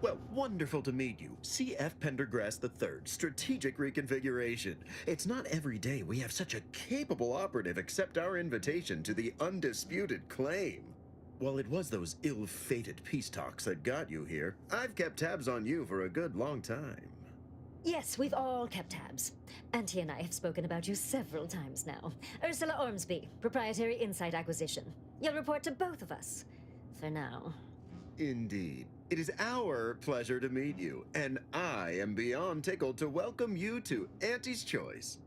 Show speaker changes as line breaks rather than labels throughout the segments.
Well, wonderful to meet you. C.F. Pendergrass III, Strategic Reconfiguration. It's not every day we have such a capable operative accept our invitation to the undisputed claim. While it was those ill-fated peace talks that got you here, I've kept tabs on you for a good long time.
Yes, we've all kept tabs. Auntie and I have spoken about you several times now. Ursula Ormsby, Proprietary Insight Acquisition. You'll report to both of us. For now.
Indeed. It is our pleasure to meet you, and I am beyond tickled to welcome you to Auntie's Choice.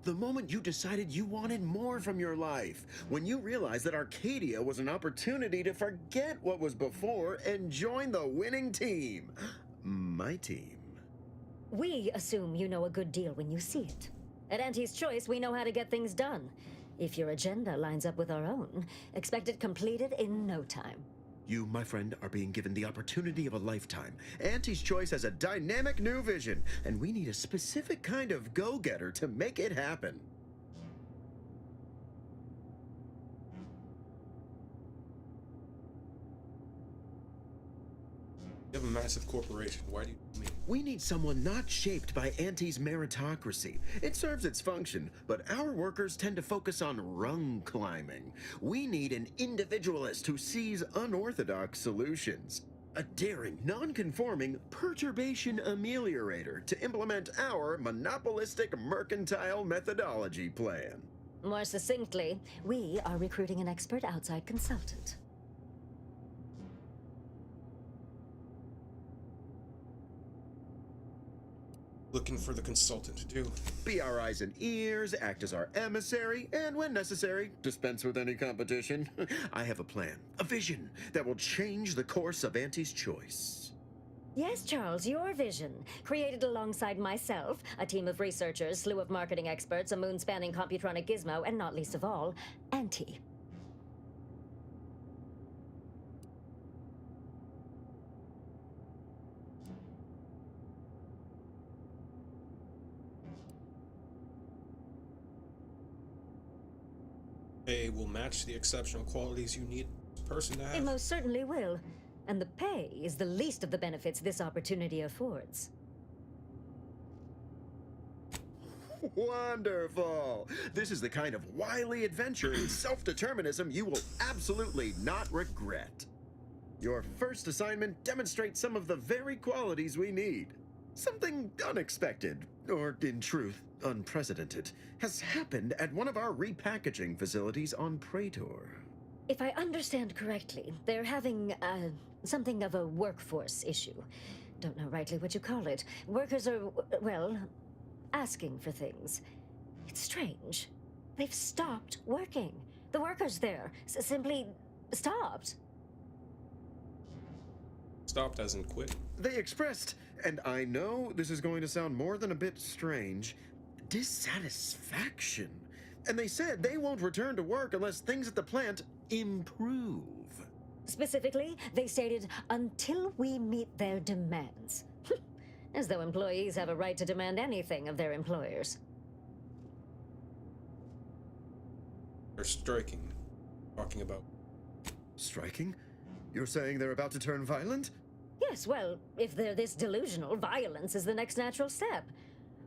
The moment you decided you wanted more from your life, when you realized that Arcadia was an opportunity to forget what was before and join the winning team. My team.
We assume you know a good deal when you see it. At Auntie's Choice, we know how to get things done. If your agenda lines up with our own, expect it completed in no time.
You, my friend, are being given the opportunity of a lifetime. Auntie's Choice has a dynamic new vision, and we need a specific kind of go-getter to make it happen.
You have a massive corporation. Why do you need me?
We need someone not shaped by Auntie's meritocracy. It serves its function, but our workers tend to focus on rung climbing. We need an individualist who sees unorthodox solutions. A daring, non-conforming perturbation ameliorator to implement our monopolistic mercantile methodology plan.
More succinctly, we are recruiting an expert outside consultant.
Looking for the consultant to do.
Be our eyes and ears, act as our emissary, and when necessary, dispense with any competition. I have a plan, a vision that will change the course of Auntie's Choice.
Yes, Charles, your vision. Created alongside myself, a team of researchers, slew of marketing experts, a moon-spanning computronic gizmo, and not least of all, Auntie.
Pay will match the exceptional qualities you need this person to have.
It most certainly will. And the pay is the least of the benefits this opportunity affords.
Wonderful! This is the kind of wily adventure in self-determinism you will absolutely not regret. Your first assignment demonstrates some of the very qualities we need. Something unexpected, or in truth, unprecedented, has happened at one of our repackaging facilities on Praetor.
If I understand correctly, they're having, something of a workforce issue. Don't know rightly what you call it. Workers are, well, asking for things. It's strange. They've stopped working. The workers there simply stopped.
Stopped as in quit.
They expressed, and I know this is going to sound more than a bit strange, dissatisfaction. And they said they won't return to work unless things at the plant improve.
Specifically, they stated, until we meet their demands. As though employees have a right to demand anything of their employers.
They're striking. Talking about.
Striking? You're saying they're about to turn violent?
Yes, well, if they're this delusional, violence is the next natural step.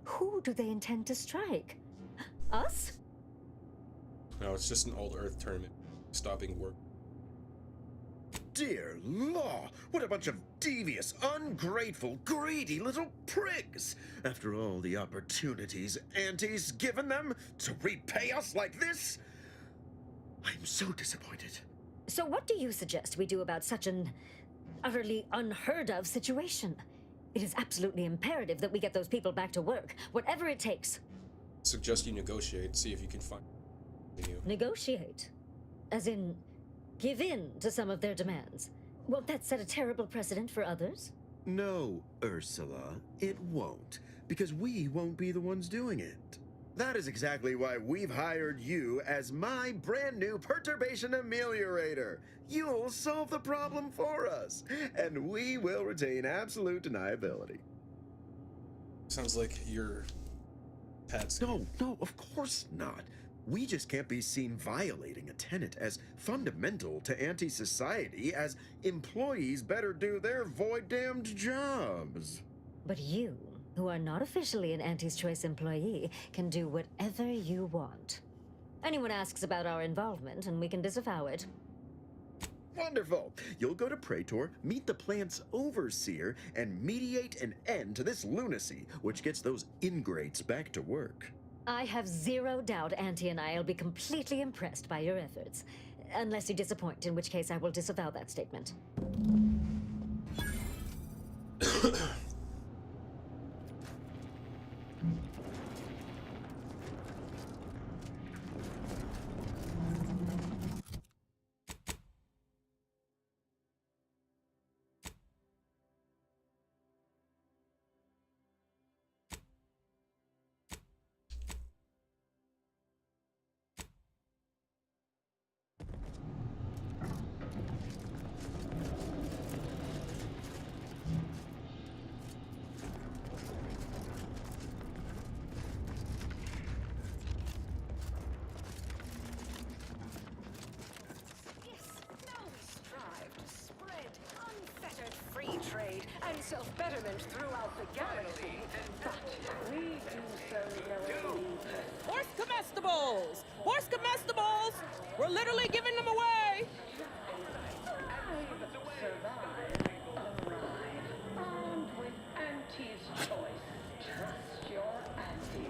Who do they intend to strike? Us?
No, it's just an old Earth tournament. Stopping work.
Dear law, what a bunch of devious, ungrateful, greedy little prigs! After all the opportunities Auntie's given them to repay us like this? I'm so disappointed.
So what do you suggest we do about such an utterly unheard of situation? It is absolutely imperative that we get those people back to work, whatever it takes.
Suggest you negotiate, see if you can find you.
Negotiate? As in, give in to some of their demands? Won't that set a terrible precedent for others?
No, Ursula, it won't, because we won't be the ones doing it. That is exactly why we've hired you as my brand new perturbation ameliorator. You'll solve the problem for us, and we will retain absolute deniability.
Sounds like your pets.
No, of course not. We just can't be seen violating a tenet as fundamental to anti-society as employees better do their void-damned jobs.
But you, who are not officially an Auntie's Choice employee, can do whatever you want. Anyone asks about our involvement, and we can disavow it.
Wonderful! You'll go to Praetor, meet the plant's overseer, and mediate an end to this lunacy, which gets those ingrates back to work.
I have zero doubt Auntie and I will be completely impressed by your efforts. Unless you disappoint, in which case I will disavow that statement.
Trade and self-betterment throughout the galaxy, but we do so knowingly.
Horse comestibles! Horse comestibles! We're literally giving them away!
Survive, arrive, armed with Auntie's Choice. Trust your Auntie.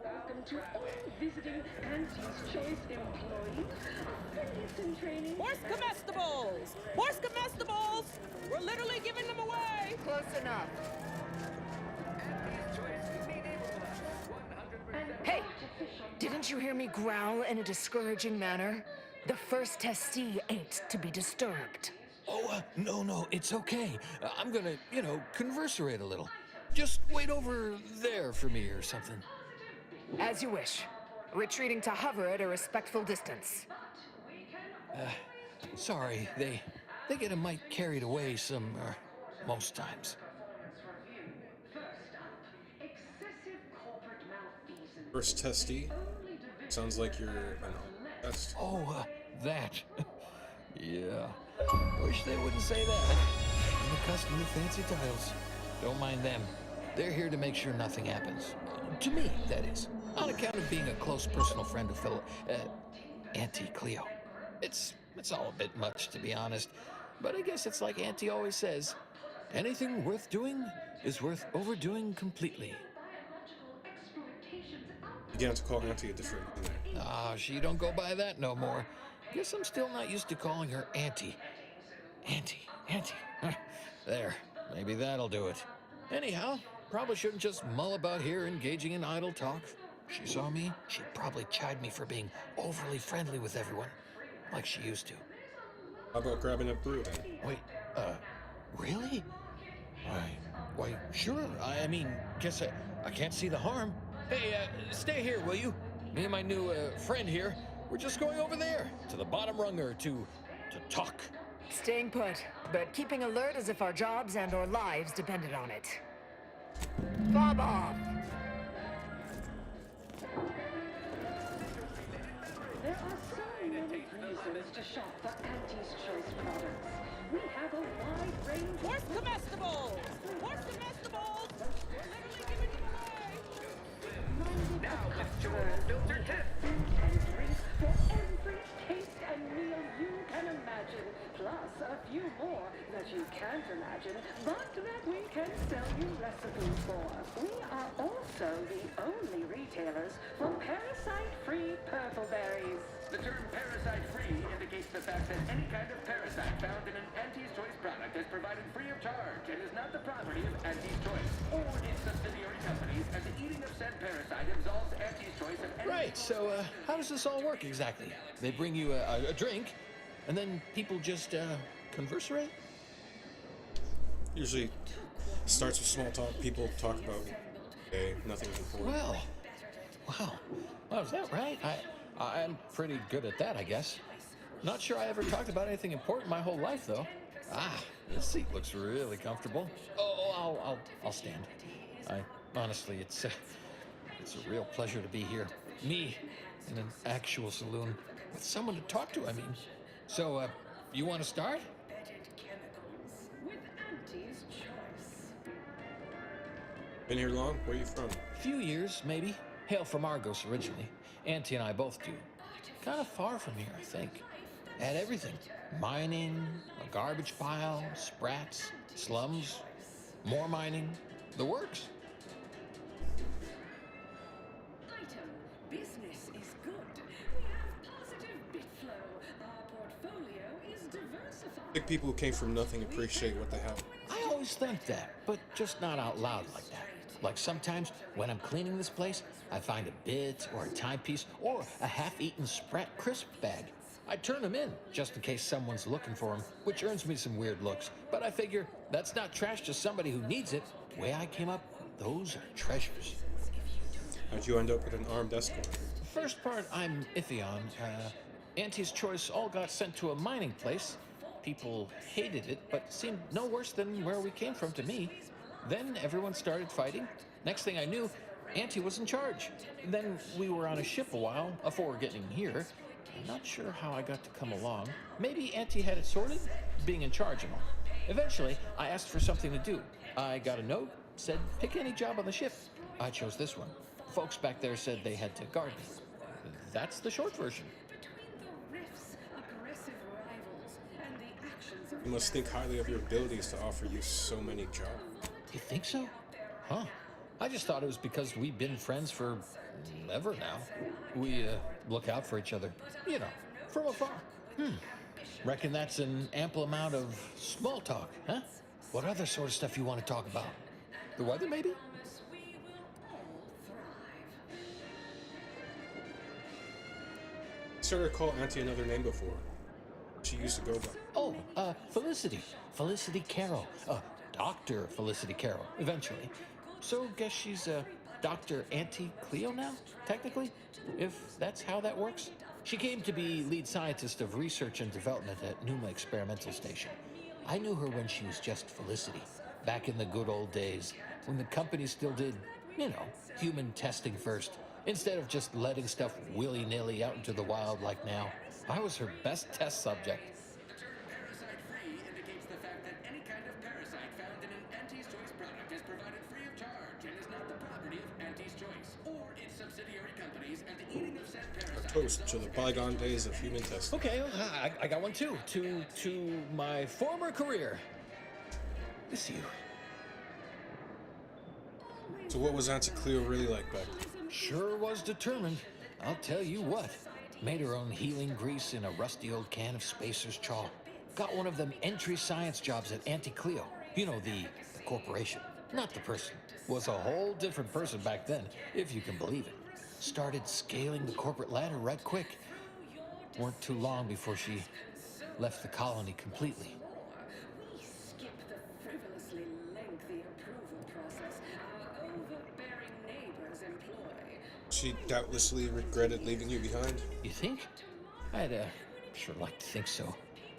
Welcome to all visiting Auntie's Choice employees, apprentice in training.
Horse comestibles! Horse comestibles! We're literally giving them away!
Close enough. Hey! Didn't you hear me growl in a discouraging manner? The first testee ain't to be disturbed.
Oh, no, it's okay. I'm gonna, converserate a little. Just wait over there for me or something.
As you wish. Retreating to hover at a respectful distance.
Sorry, they get a mite carried away most times.
First testy. Sounds like you're an test.
Oh, that. Yeah. Wish they wouldn't say that. I'm accustomed to fancy titles. Don't mind them. They're here to make sure nothing happens. To me, that is. On account of being a close personal friend of Auntie Cleo. It's all a bit much, to be honest. But I guess it's like Auntie always says, anything worth doing is worth overdoing completely.
You get to call Auntie a different name.
She don't go by that no more. Guess I'm still not used to calling her Auntie. Auntie. There, maybe that'll do it. Anyhow, probably shouldn't just mull about here engaging in idle talk. If she saw me, she'd probably chide me for being overly friendly with everyone, like she used to.
How about grabbing a brew then?
Wait, really? Why, sure. I mean, guess I can't see the harm. Hey, stay here, will you? Me and my new friend here, we're just going over there, to the bottom runger, to talk.
Staying put, but keeping alert as if our jobs and our lives depended on it. Fob off!
There are so many reasons to shop for Auntie's Choice products. We have a wide range of
Horse comestibles! Horse comestibles! We're literally giving them away!
now, customers, filter test food and drinks for every taste and meal you can imagine, plus a few more that you can't imagine, but that we can sell you recipes for. We are also the only retailers for parasite-free purple berries.
The term parasite-free indicates the fact that any kind of parasite found in an Auntie's Choice product is provided free of charge and is not the property of Auntie's Choice or its subsidiary companies, and the eating of said parasite absolves Auntie's Choice of any...
Right, so how does this all work exactly? They bring you a drink, and then people just conversate?
Usually starts with small talk. People talk about, hey, nothing's important.
Well, wow. Well, is that right? I'm pretty good at that, I guess. Not sure I ever talked about anything important my whole life, though. Ah, this seat looks really comfortable. Oh, I'll stand. Honestly, it's a real pleasure to be here. Me, in an actual saloon, with someone to talk to, I mean. So, you want to start?
With Auntie's Choice.
Been here long? Where are you from?
Few years, maybe. Hail from Argos originally. Auntie and I both do. Kind of far from here, I think. Had everything. Mining, a garbage pile, sprats, slums, more mining, the works.
Item. Business is good. We have positive bit flow. Our portfolio is diversified.
Big people who came from nothing appreciate what they have.
I always think that, but just not out loud like that. Like sometimes when I'm cleaning this place, I find a bit or a timepiece or a half-eaten Sprat crisp bag. I turn them in just in case someone's looking for them, which earns me some weird looks. But I figure that's not trash to somebody who needs it. The way I came up, those are treasures.
How'd you end up with an armed escort?
First part I'm iffy on. Auntie's Choice all got sent to a mining place. People hated it, but seemed no worse than where we came from to me. Then everyone started fighting. Next thing I knew, Auntie was in charge. Then we were on a ship a while before getting here. I'm not sure how I got to come along. Maybe Auntie had it sorted, being in charge and all. Eventually, I asked for something to do. I got a note, said pick any job on the ship. I chose this one. Folks back there said they had to guard me. That's the short version.
Between the rifts, aggressive rivals, and the actions of
You must think highly of your abilities to offer you so many jobs.
You think so? Huh. I just thought it was because we've been friends for ever now. We look out for each other, you know, from afar. Reckon that's an ample amount of small talk, huh? What other sort of stuff you want to talk about? The weather, maybe?
I started to call Auntie another name before. She used to go by.
Oh, Felicity. Felicity Carroll. Dr. Felicity Carroll, eventually. So guess she's Dr. Auntie Cleo now, technically, if that's how that works. She came to be lead scientist of research and development at Numa Experimental Station. I knew her when she was just Felicity, back in the good old days, when the company still did, you know, human testing first, instead of just letting stuff willy-nilly out into the wild like now. I was her best test subject.
The term parasite-free indicates the fact that any kind of parasite found in an Auntie's Choice product is provided free of charge and is not the property of Auntie's Choice or its subsidiary companies, and the eating of said parasite...
Toast to the bygone days of human testing.
Okay, I got one too. To my former career. Miss you.
So what was Auntie Cleo really like back then?
Sure was determined. I'll tell you what. Made her own healing grease in a rusty old can of Spacer's Chaw. Got one of them entry science jobs at Auntie Cleo. You know, the corporation, not the person. Was a whole different person back then, if you can believe it. Started scaling the corporate ladder right quick. Weren't too long before she left the colony completely.
We skip the frivolously lengthy approval process our overbearing neighbors employ.
She doubtlessly regretted leaving you behind.
You think? I'd sure like to think so.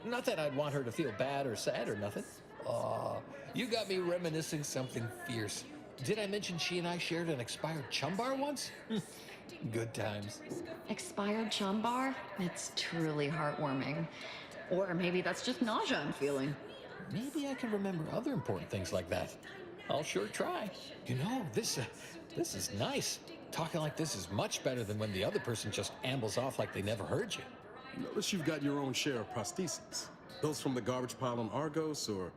Not that I'd want her to feel bad or sad or nothing. Aw, you got me reminiscing something fierce. did I mention she and I shared an expired chum bar once? Good times.
Expired chum bar? It's truly heartwarming. Or maybe that's just nausea I'm feeling.
Maybe I can remember other important things like that. I'll sure try. You know, this is nice. Talking like this is much better than when the other person just ambles off like they never heard you.
Notice you've got your own share of prostheses. Those from the garbage pile on Argos or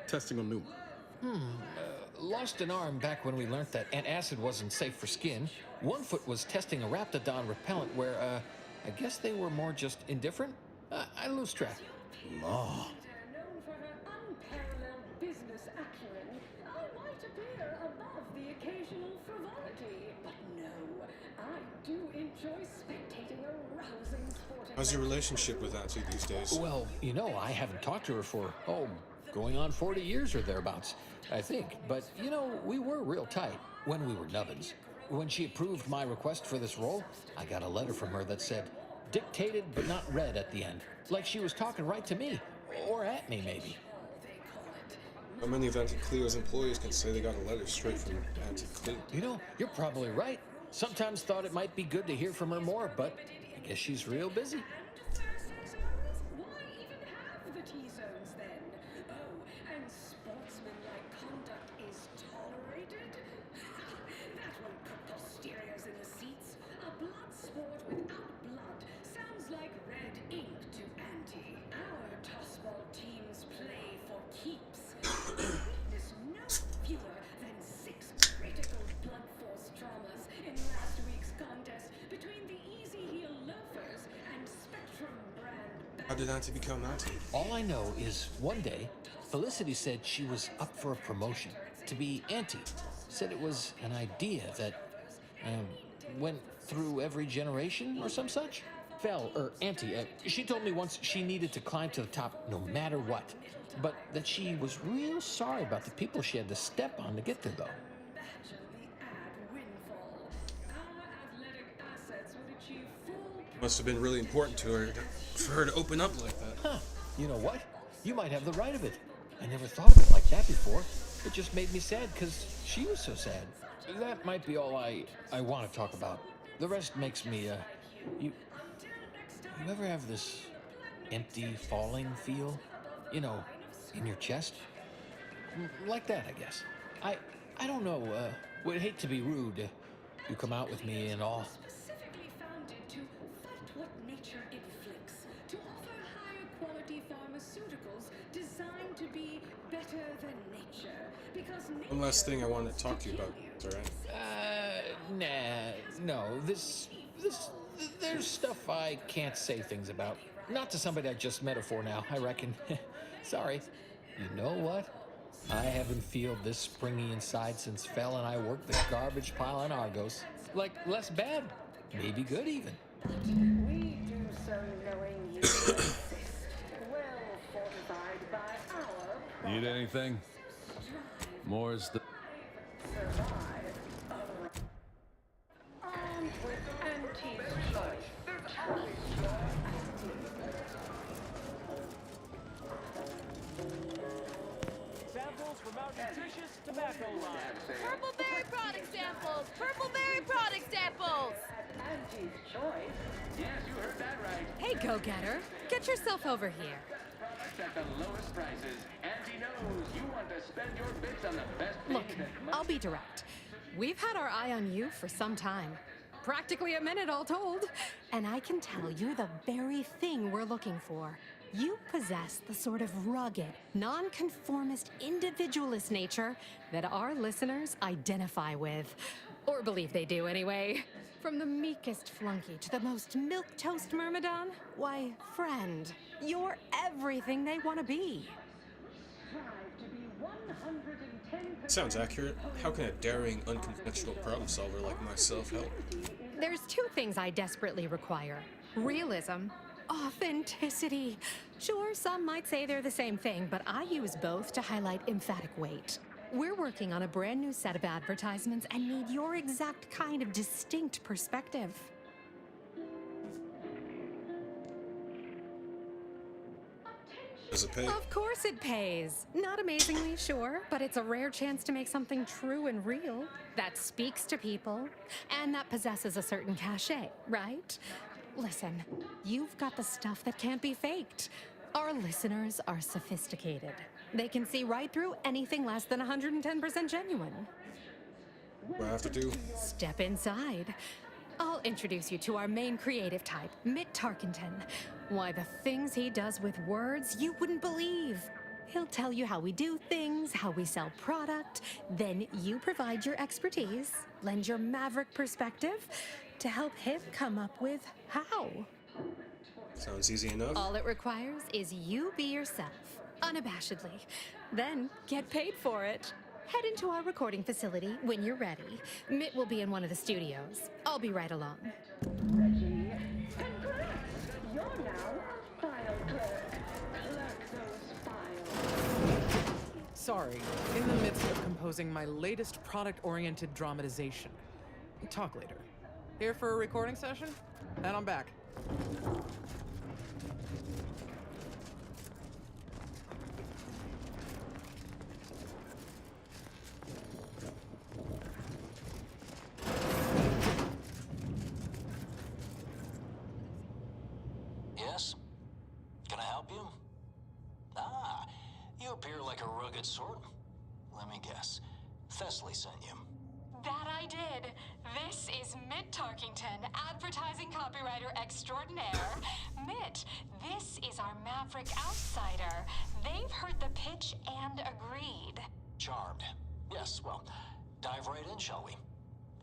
testing on Numa?
Lost an arm back when we learned that antacid wasn't safe for skin. One foot was testing a raptidon repellent where, I guess they were more just indifferent? I lose track. Law.
Known for her unparalleled business acumen, I might appear above the occasional frivolity, but no, I do enjoy spectating a rousing sporting.
How's your relationship with Auntie these days?
Well, you know, I haven't talked to her for, going on 40 years or thereabouts, I think. But, you know, we were real tight when we were nubbins. When she approved my request for this role, I got a letter from her that said, dictated but not read at the end. Like she was talking right to me. Or at me, maybe.
How many of Auntie Cleo's employees can say they got a letter straight from Auntie Cleo?
You know, you're probably right. Sometimes thought it might be good to hear from her more, but I guess she's real busy.
Why even have the T-zones then? Oh, and sportsmanlike conduct is tolerated? That won't put posteriors in the seats. A blood sport without blood sounds like red ink to Auntie. Our tossball teams play for keeps. Witness no fewer than 6 critical blood force traumas in last week's contest between the Easy Heel Loafers and Spectrum brand.
How did Auntie become Auntie?
All I know is one day, Felicity said she was up for a promotion to be auntie. Said it was an idea that went through every generation or some such. Auntie, she told me once she needed to climb to the top no matter what. But that she was real sorry about the people she had to step on to get there, though.
Imagine the ad windfall. Our athletic assets would achieve full.
Must have been really important to her for her to open up like that.
Huh. You know what? You might have the right of it. I never thought of it like that before. It just made me sad because she was so sad. That might be all I want to talk about. The rest makes me, You ever have this empty falling feel? You know, in your chest? Like that, I guess. I don't know, would hate to be rude. You come out with me and all.
Specifically founded to fight what nature inflicts, to offer higher quality pharmaceuticals designed to be better than nature. Because
One last thing I wanted to talk to you about, alright?
No, there's stuff I can't say things about. Not to somebody I just met her for now, I reckon. Sorry. You know what? I haven't felt this springy inside since Fel and I worked the garbage pile on Argos. Like, less bad. Maybe good, even.
we do so knowing you insist. Well fortified by our
Need anything? More's the...
survive. Armed with Auntie's choice.
Samples from our nutritious tobacco line.
Purple berry product samples! Purple berry product samples!
Auntie's choice.
Yes, you heard that right.
Hey, go-getter. Get yourself over here.
Products at the lowest prices. Auntie knows you want to spend your bits on the best
Look,
things that
I'll be direct. We've had our eye on you for some time. Practically a minute, all told. And I can tell you the very thing we're looking for. You possess the sort of rugged, nonconformist, individualist nature that our listeners identify with. Or believe they do, anyway. From the meekest flunky to the most milquetoast myrmidon, why, friend, you're everything they want to be.
Strive to be 110%.
Sounds accurate. How can a daring, unconventional problem solver like myself help?
There's 2 things I desperately require. Realism, authenticity. Sure, some might say they're the same thing, but I use both to highlight emphatic weight. We're working on a brand new set of advertisements and need your exact kind of distinct perspective.
Does it pay?
Of course it pays. Not amazingly, sure, but it's a rare chance to make something true and real that speaks to people and that possesses a certain cachet, right? Listen, you've got the stuff that can't be faked. Our listeners are sophisticated. They can see right through anything less than 110% genuine.
What do I have to do?
Step inside. I'll introduce you to our main creative type, Mitt Tarkenton. Why, the things he does with words you wouldn't believe. He'll tell you how we do things, how we sell product. Then you provide your expertise, lend your maverick perspective to help him come up with how.
Sounds easy enough.
All it requires is you be yourself, unabashedly. Then get paid for it. Head into our recording facility when you're ready. Mitt will be in one of the studios. I'll be right along.
Reggie, congrats! You're now a file clerk. Clerk those files.
Sorry, in the midst of composing my latest product-oriented dramatization. Talk later. Here for a recording session? And I'm back.
Yes? Can I help you? Ah, you appear like a rugged sort. Let me guess. Thessaly sent you.
That I did. This is Mitt Tarkington, advertising copywriter extraordinaire. Mitt, this is our maverick outsider. They've heard the pitch and agreed.
Charmed. Yes, well, dive right in, shall we?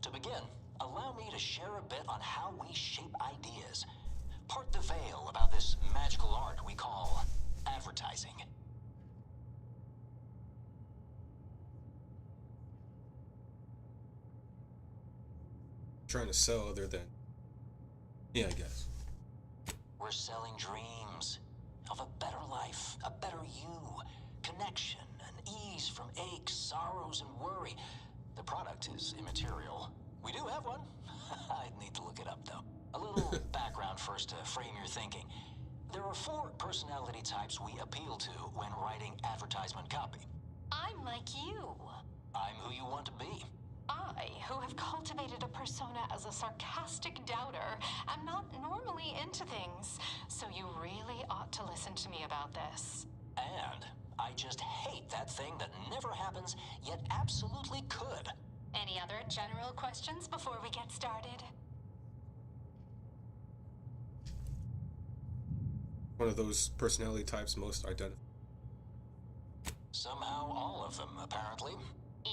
To begin, allow me to share a bit on how we shape ideas. Part the veil about this magical art we call advertising.
Trying to sell other than... Yeah, I guess.
We're selling dreams of a better life, a better you, connection, and ease from aches, sorrows, and worry. The product is immaterial. We do have one. I'd need to look it up, though. A little background first to frame your thinking. There are 4 personality types we appeal to when writing advertisement copy.
I'm like you.
I'm who you want to be.
I, who have cultivated a persona as a sarcastic doubter, am not normally into things, so you really ought to listen to me about this.
And I just hate that thing that never happens, yet absolutely could.
Any other general questions before we get started?
One of those personality types most identified.
Somehow all of them, apparently.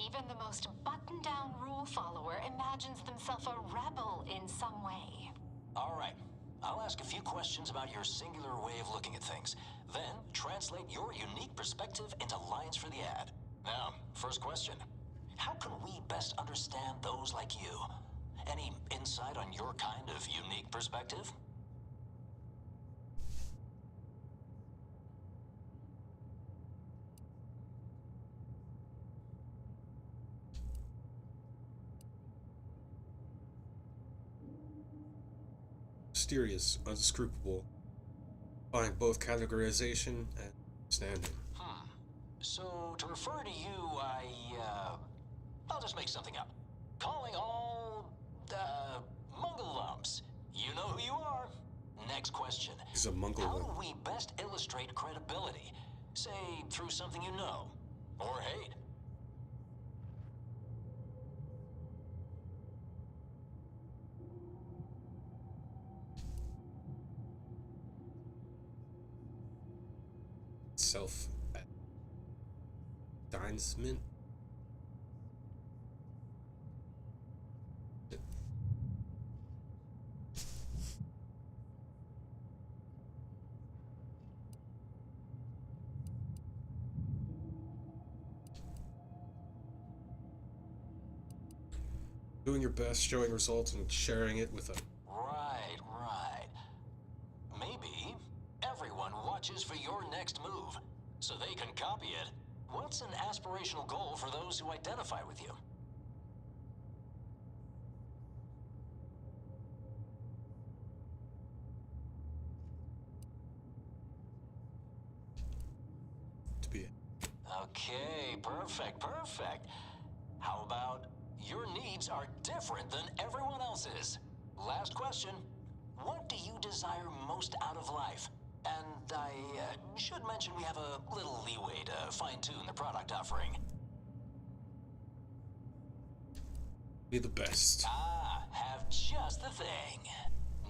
Even the most buttoned-down rule follower imagines themselves a rebel in some way.
All right. I'll ask a few questions about your singular way of looking at things. Then, translate your unique perspective into lines for the ad. Now, first question. How can we best understand those like you? Any insight on your kind of unique perspective?
Mysterious, unscrupulous, applying both categorization and standing.
So, to refer to you, I'll just make something up. Calling all, Mungle lumps. You know who you are. Next question.
He's a Mungle
How
lump.
do we best illustrate credibility? Say, through something you know, or hate.
Self-advertisement? Doing your best, showing results, and sharing it with a...
Right. Maybe everyone watches for your next move, so they can copy it. What's an aspirational goal for those who identify with you? perfect, perfect. How about your needs are different than everyone else's? Last question. What do you desire most out of life? And I should mention we have a little leeway to fine-tune the product offering.
Be the best.
Ah, have just the thing.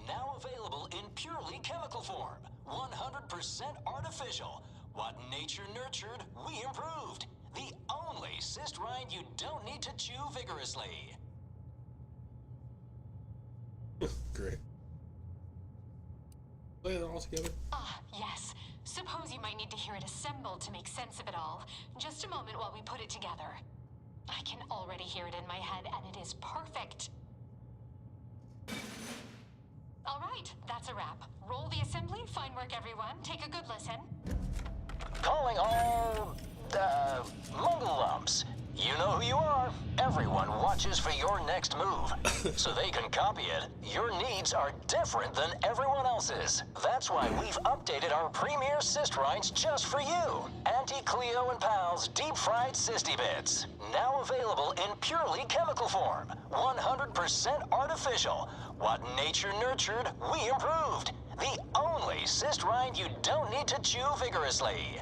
Now available in purely chemical form. 100% artificial. What nature nurtured, we improved. The only cyst rind you don't need to chew vigorously.
Great. Play it all together.
Ah, yes. Suppose you might need to hear it assembled to make sense of it all. Just a moment while we put it together. I can already hear it in my head, and it is perfect. All right, that's a wrap. Roll the assembly. Fine work, everyone. Take a good listen.
Calling all, Muggle lumps. You know who you are. Everyone watches for your next move. So they can copy it. Your needs are different than everyone else's. That's why we've updated our premier cyst rinds just for you. Auntie Cleo and Pal's deep-fried cysty bits. Now available in purely chemical form. 100% artificial. What nature nurtured, we improved. The only cyst rind you don't need to chew vigorously.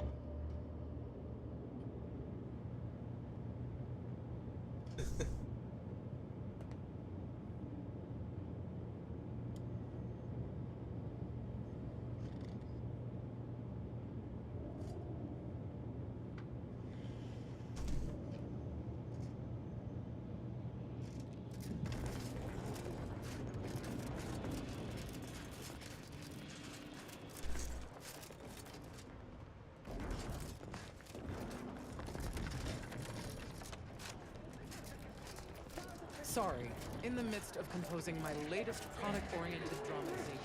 Sorry, in the midst of composing my latest product-oriented dramatization.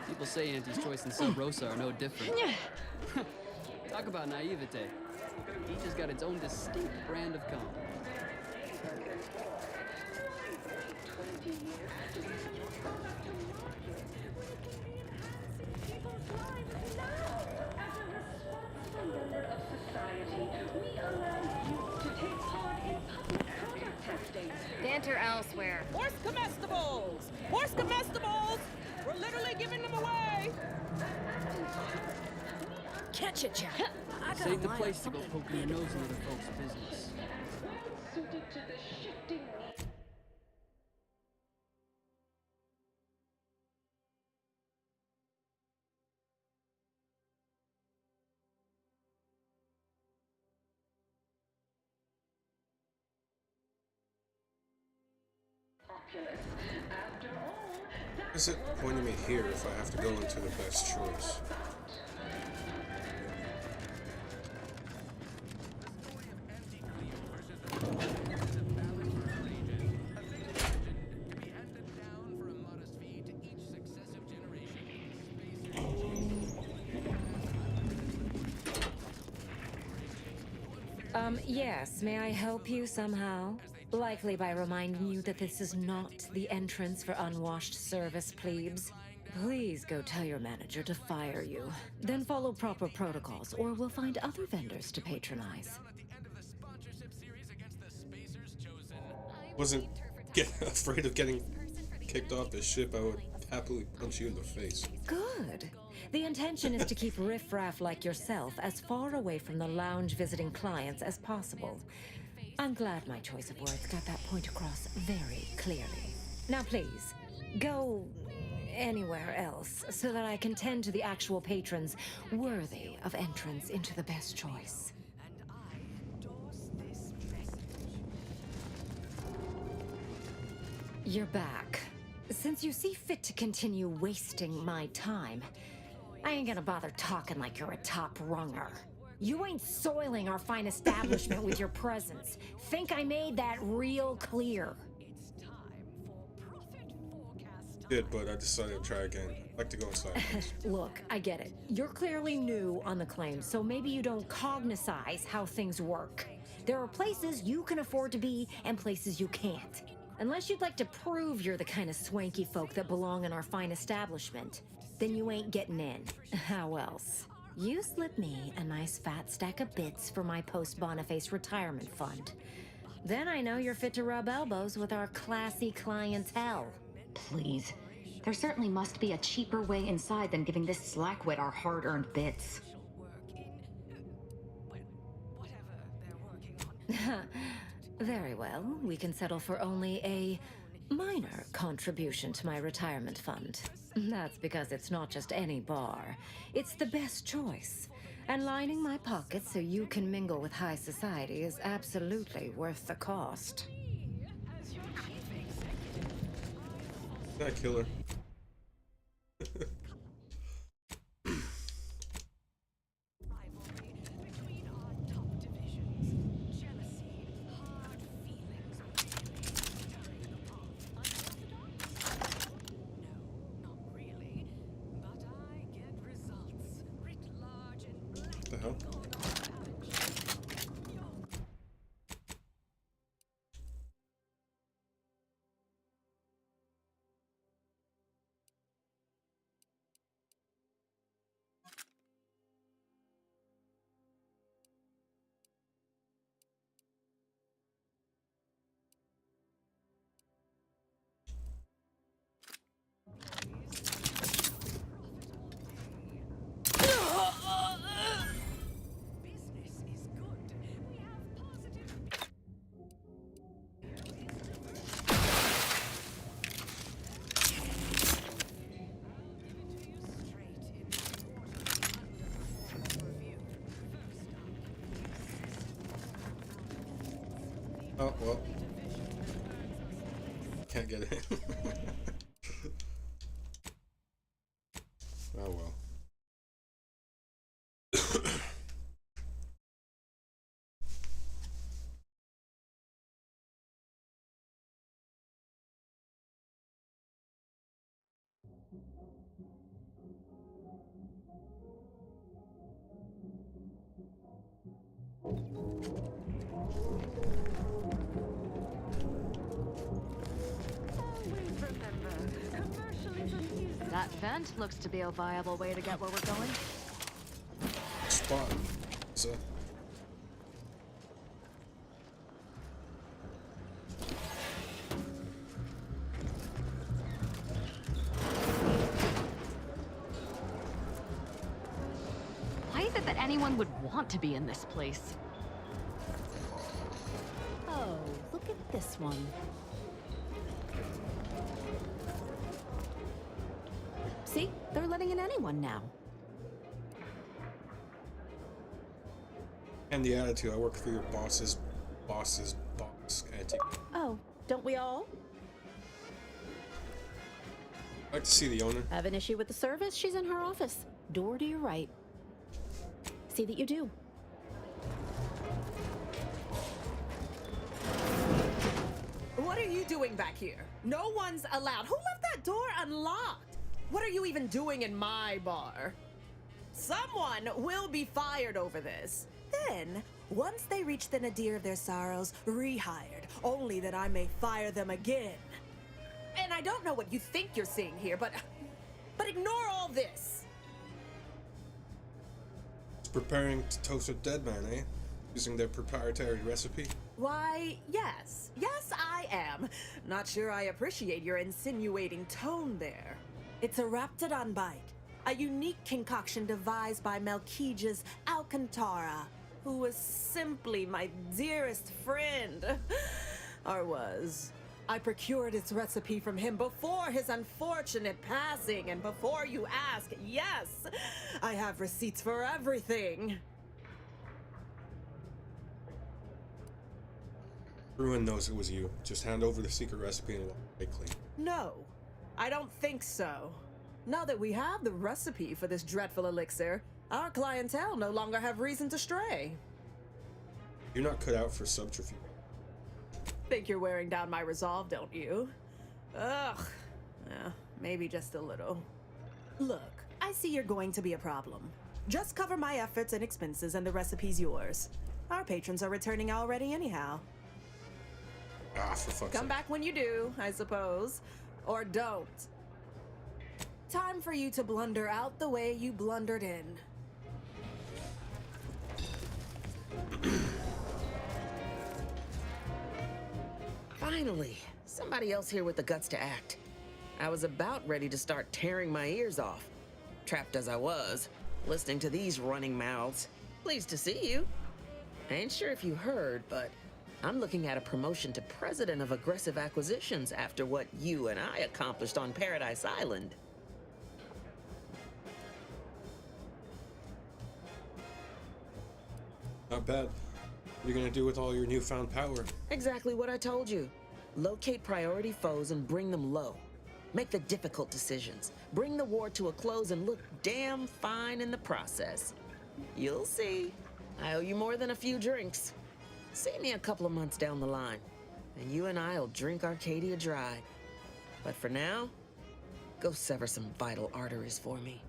People say Auntie's Choice and Sub Rosa are no different. Talk about naivete. Each has got its own distinct brand of calm.
Enter elsewhere.
Horse comestibles! Horse comestibles! We're literally giving them away!
Catch it, Jack.
This ain't the place to go poking your nose in other folks' business.
Suited to the shifting needs. After all,
Is it pointing me here if I have to go into the best choice?
Yes, may I help you somehow? Likely by reminding you that this is not the entrance for unwashed service plebes. Please go tell your manager to fire you. Then follow proper protocols, or we'll find other vendors to patronize.
Wasn't afraid of getting kicked off the ship. I would happily punch you in the face.
Good. The intention is to keep riffraff like yourself as far away from the lounge visiting clients as possible. I'm glad my choice of words got that point across very clearly. Now please, go anywhere else so that I can tend to the actual patrons worthy of entrance into the best choice. You're back. Since you see fit to continue wasting my time, I ain't gonna bother talking like you're a top runger. You ain't soiling our fine establishment with your presence. Think I made that real clear.
Did, but I decided to try again. I'd like to go inside.
Look, I get it. You're clearly new on the claim, so maybe you don't cognitize how things work. There are places you can afford to be and places you can't. Unless you'd like to prove you're the kind of swanky folk that belong in our fine establishment, then you ain't getting in. How else? You slip me a nice fat stack of bits for my post-Boniface retirement fund. Then I know you're fit to rub elbows with our classy clientele.
Please. There certainly must be a cheaper way inside than giving this slackwit our hard-earned bits.
Very well. We can settle for only a minor contribution to my retirement fund. That's because it's not just any bar. It's the best choice. And lining my pockets so you can mingle with high society is absolutely worth the cost.
That killer. The hell? Oh, well. Can't get it. Oh, well.
That vent looks to be a viable way to get where we're going.
Spot. So.
Why is it that anyone would want to be in this place?
Oh, look at this one. See? They're letting in anyone now.
And the attitude, I work for your boss's boss anti.
Oh, don't we all?
I'd like to see the owner.
Have an issue with the service? She's in her office. Door to your right. See that you do.
What are you doing back here? No one's allowed. Who left that door unlocked? What are you even doing in my bar? Someone will be fired over this. Then, once they reach the nadir of their sorrows, rehired, only that I may fire them again. And I don't know what you think you're seeing here, but ignore all this.
It's preparing to toast a dead man, eh? Using their proprietary recipe.
Why, yes. Yes, I am. Not sure I appreciate your insinuating tone there. It's a Raptidon bite, a unique concoction devised by Melchiges Alcantara, who was simply my dearest friend. Or was. I procured its recipe from him before his unfortunate passing, and before you ask, yes, I have receipts for everything.
Everyone knows it was you. Just hand over the secret recipe and it'll be clean.
No, I don't think so. Now that we have the recipe for this dreadful elixir, our clientele no longer have reason to stray.
You're not cut out for subterfuge.
Think you're wearing down my resolve, don't you? Ugh. Yeah, maybe just a little. Look, I see you're going to be a problem. Just cover my efforts and expenses and the recipe's yours. Our patrons are returning already anyhow.
Ah, for fuck's sake.
Come back when you do, I suppose. Or don't. Time for you to blunder out the way you blundered in.
Finally, somebody else here with the guts to act. I was about ready to start tearing my ears off, trapped as I was, listening to these running mouths. Pleased to see you. I ain't sure if you heard, but I'm looking at a promotion to president of aggressive acquisitions after what you and I accomplished on Paradise Island.
Not bad. What are you gonna do with all your newfound power?
Exactly what I told you. Locate priority foes and bring them low. Make the difficult decisions. Bring the war to a close and look damn fine in the process. You'll see. I owe you more than a few drinks. See me a couple of months down the line, and you and I'll drink Arcadia dry. But for now, go sever some vital arteries for me.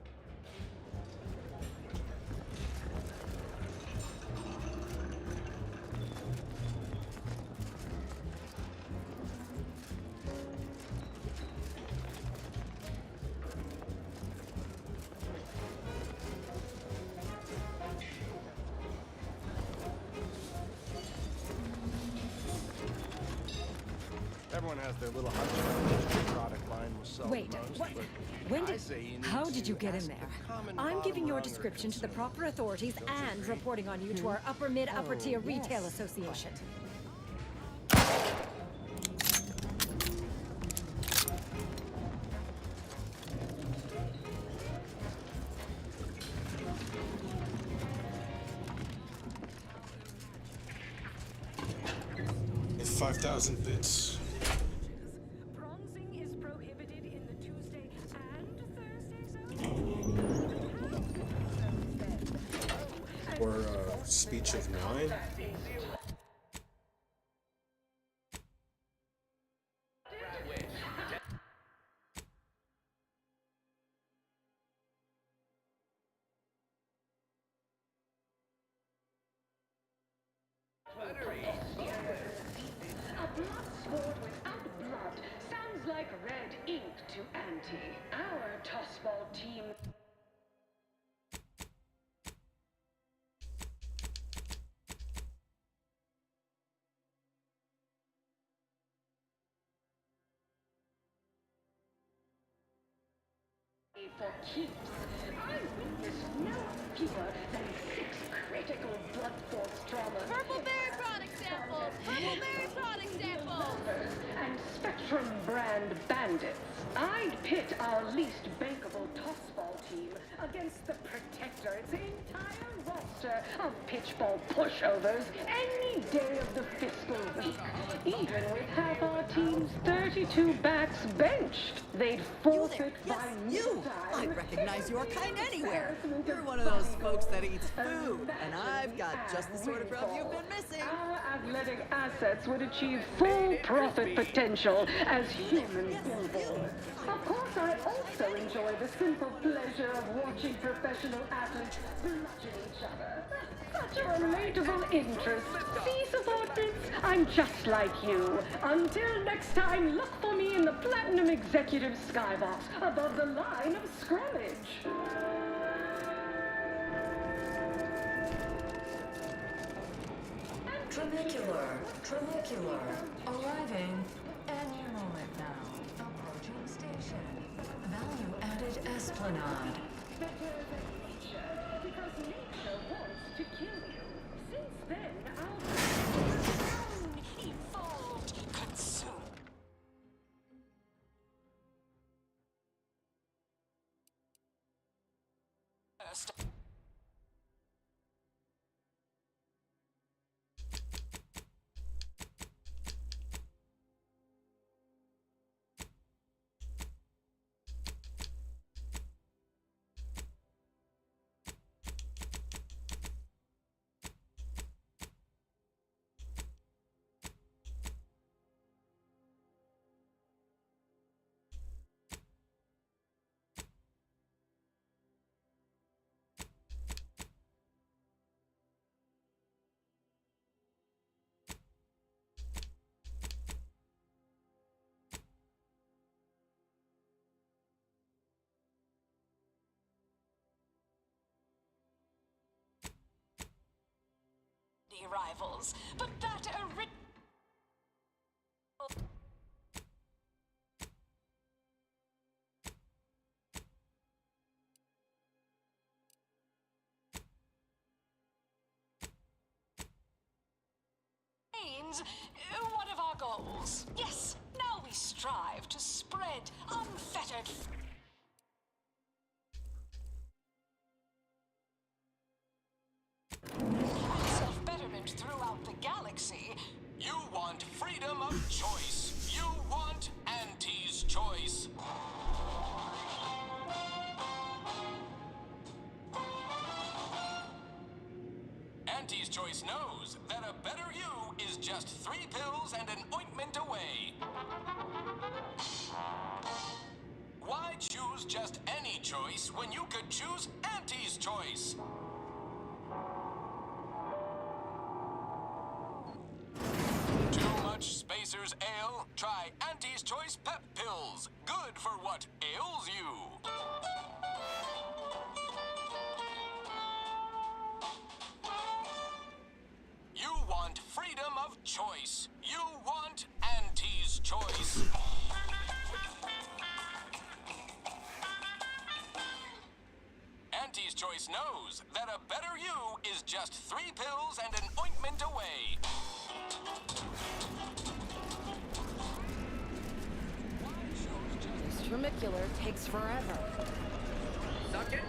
Everyone has their little hunch about which product line will sell
Wait,
the most,
what?
but
When
I
did?
say you need
How did you
to
get in
ask
there?
the common
I'm
bottom
giving your
runger
description to the
concern.
proper authorities and reporting on you to our upper mid upper tier retail association.
With 5,000 bits.
Bronzing is prohibited in the Tuesday and Thursday zone.
Or speech of 9.
A blood sport without blood sounds like red ink to Auntie. Our tossball team. For keeps. I witnessed no fewer than 6 critical blood force traumas.
Purple berry product samples! Purple berry product samples!
And Spectrum brand bandits. I'd pit our least bankable tossball team against the Protector, its entire roster of pitchball pushovers any day of the fiscal week. Even with half our team's 32 backs benched, they'd forfeit by
You!
midtime.
I'd recognize your kind anywhere. You're one of those folks that eats food, and I've got just the sort of grub you've been missing.
Our athletic assets would achieve full profit potential as human billboards. Of course, I also enjoy the simple pleasure of watching professional athletes bludgeon each other. Such a relatable interest. See, subordinates, I'm just like you. Until next time, look for me in the Platinum Executive Skybox above the line of scrimmage.
Tramacular, arriving any moment now. Approaching station. Value added Esplanade.
Because nature wants to kill you. Since then,
Evolved, consumed. rivals, but that
remains one of our goals. Yes, now we strive to spread unfettered self-betterment throughout the galaxy.
You want freedom of choice. You want Auntie's choice. Auntie's choice knows that a better you is just 3 pills and an ointment away. Why choose just any choice when you could choose Auntie's choice? Too much Spacer's ale? Try Auntie's Choice Pep Pills. Good for what ails you. You want freedom of choice. You want Auntie's choice. Auntie's choice knows that a better you is just 3 pills and an ointment away.
This tramicular takes forever.
Suck it.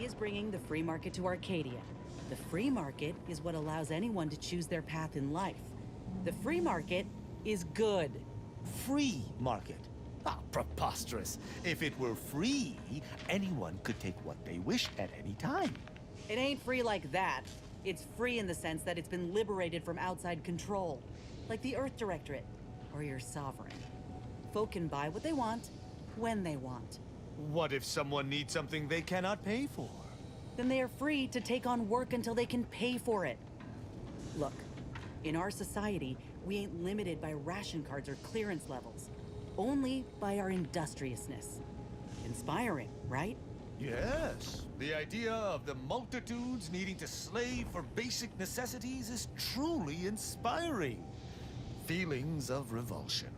Is bringing the free market to Arcadia. The free market is what allows anyone to choose their path in life. The free market is good.
Free market? Ah, preposterous. If it were free, anyone could take what they wished at any time.
It ain't free like that. It's free in the sense that it's been liberated from outside control, like the Earth Directorate, or your sovereign. Folk can buy what they want, when they want.
What if someone needs something they cannot pay for?
Then they are free to take on work until they can pay for it. Look, in our society, we ain't limited by ration cards or clearance levels, only by our industriousness. Inspiring, right?
Yes. The idea of the multitudes needing to slave for basic necessities is truly inspiring. feelings of revulsion.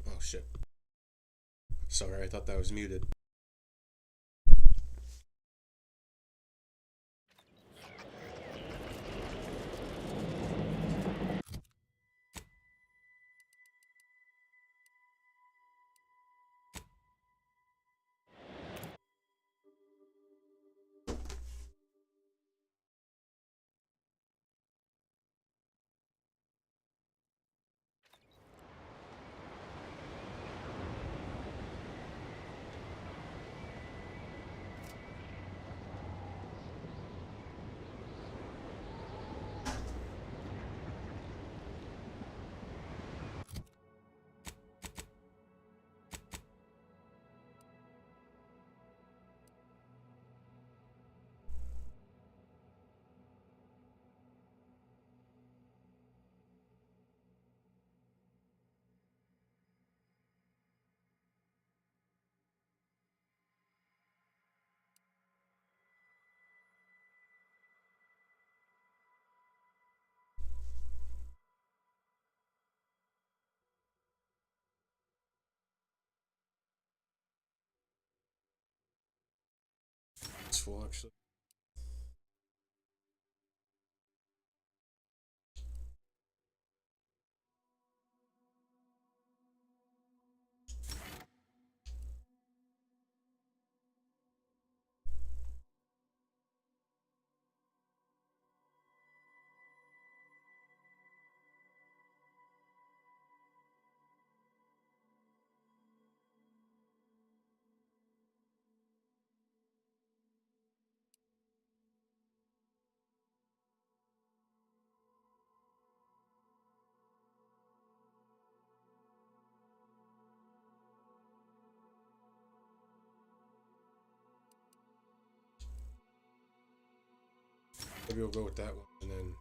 Oh shit. Sorry, I thought that was muted. It's full actually. Maybe we'll go with that one and then.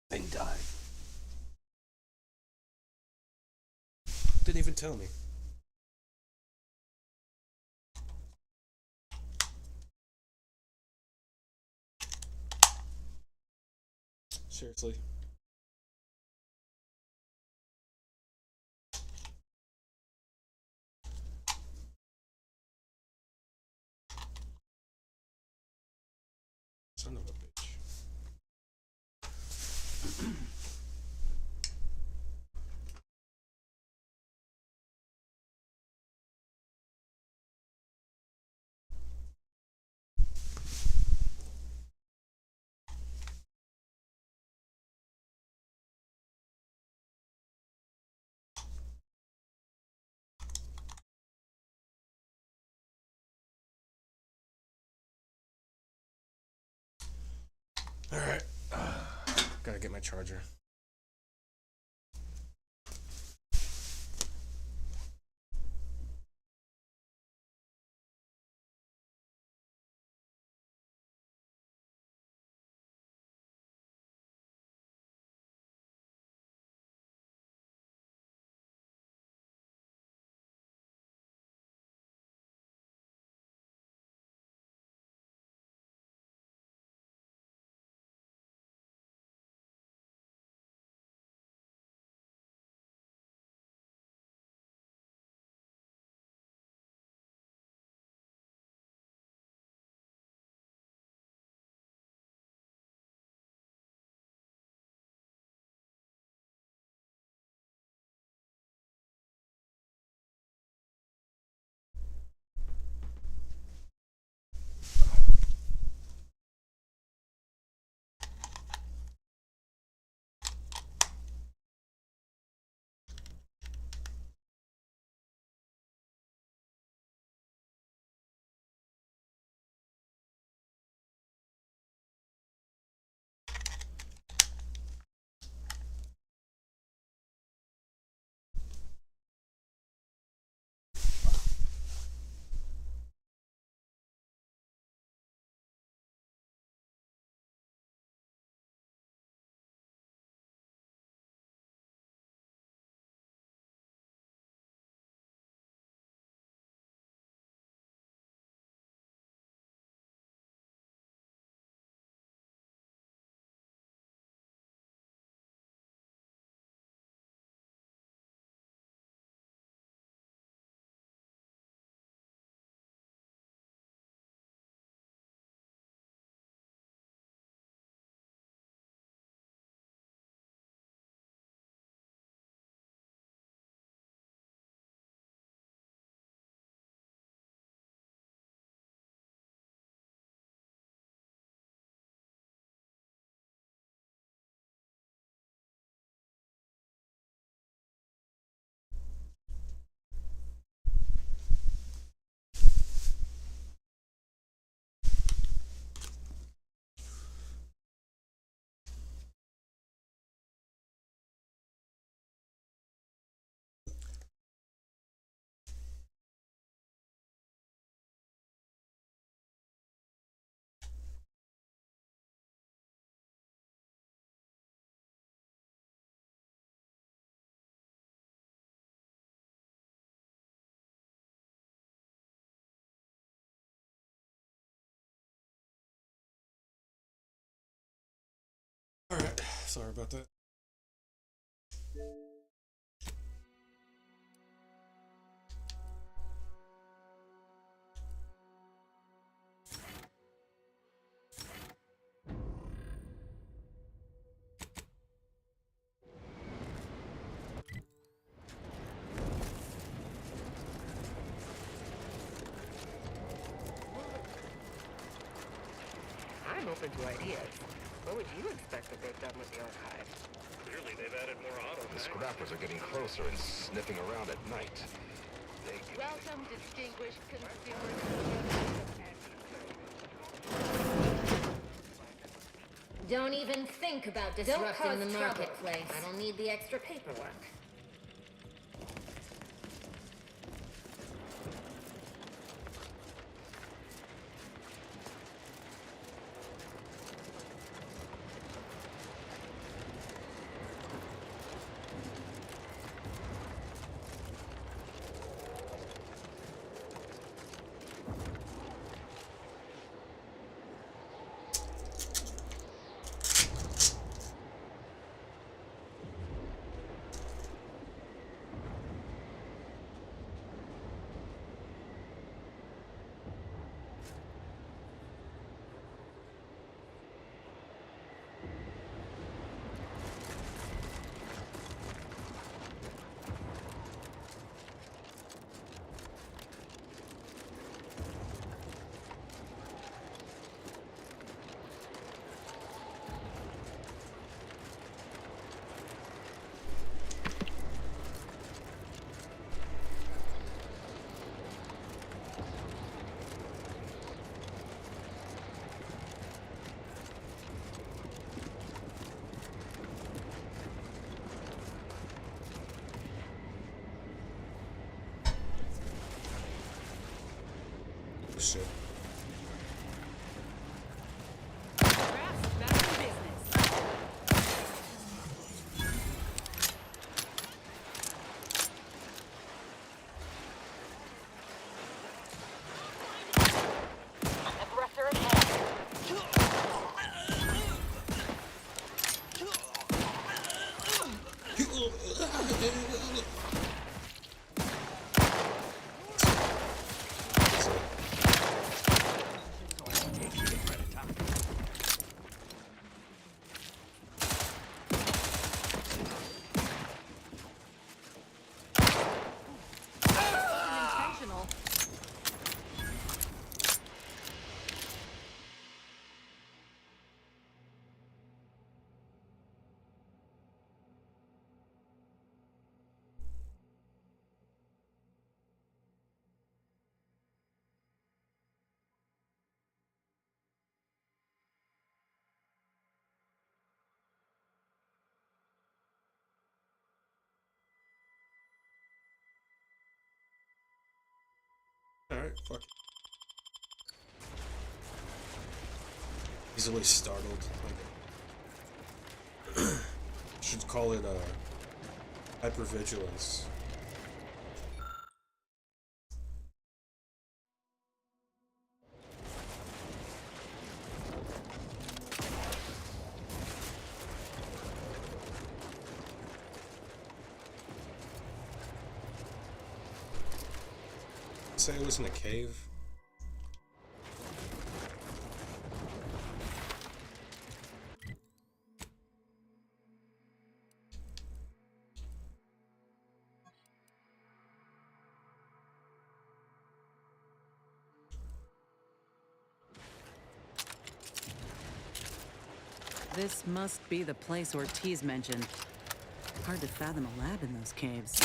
Thing died. Didn't even tell me. Seriously. Son of a bitch. Alright. Gotta get my charger. Alright, sorry about that.
I'm open to ideas. What would you expect that they've done with the archive?
Clearly, they've added more auto. The scrappers are getting closer and sniffing around at night.
Welcome, distinguished consumers.
Don't even think about disrupting the marketplace. I don't need the extra paperwork.
Shit. Alright, fuck it. Easily startled. Should call it hypervigilance. Say it was in a cave.
This must be the place Ortiz mentioned. Hard to fathom a lab in those caves.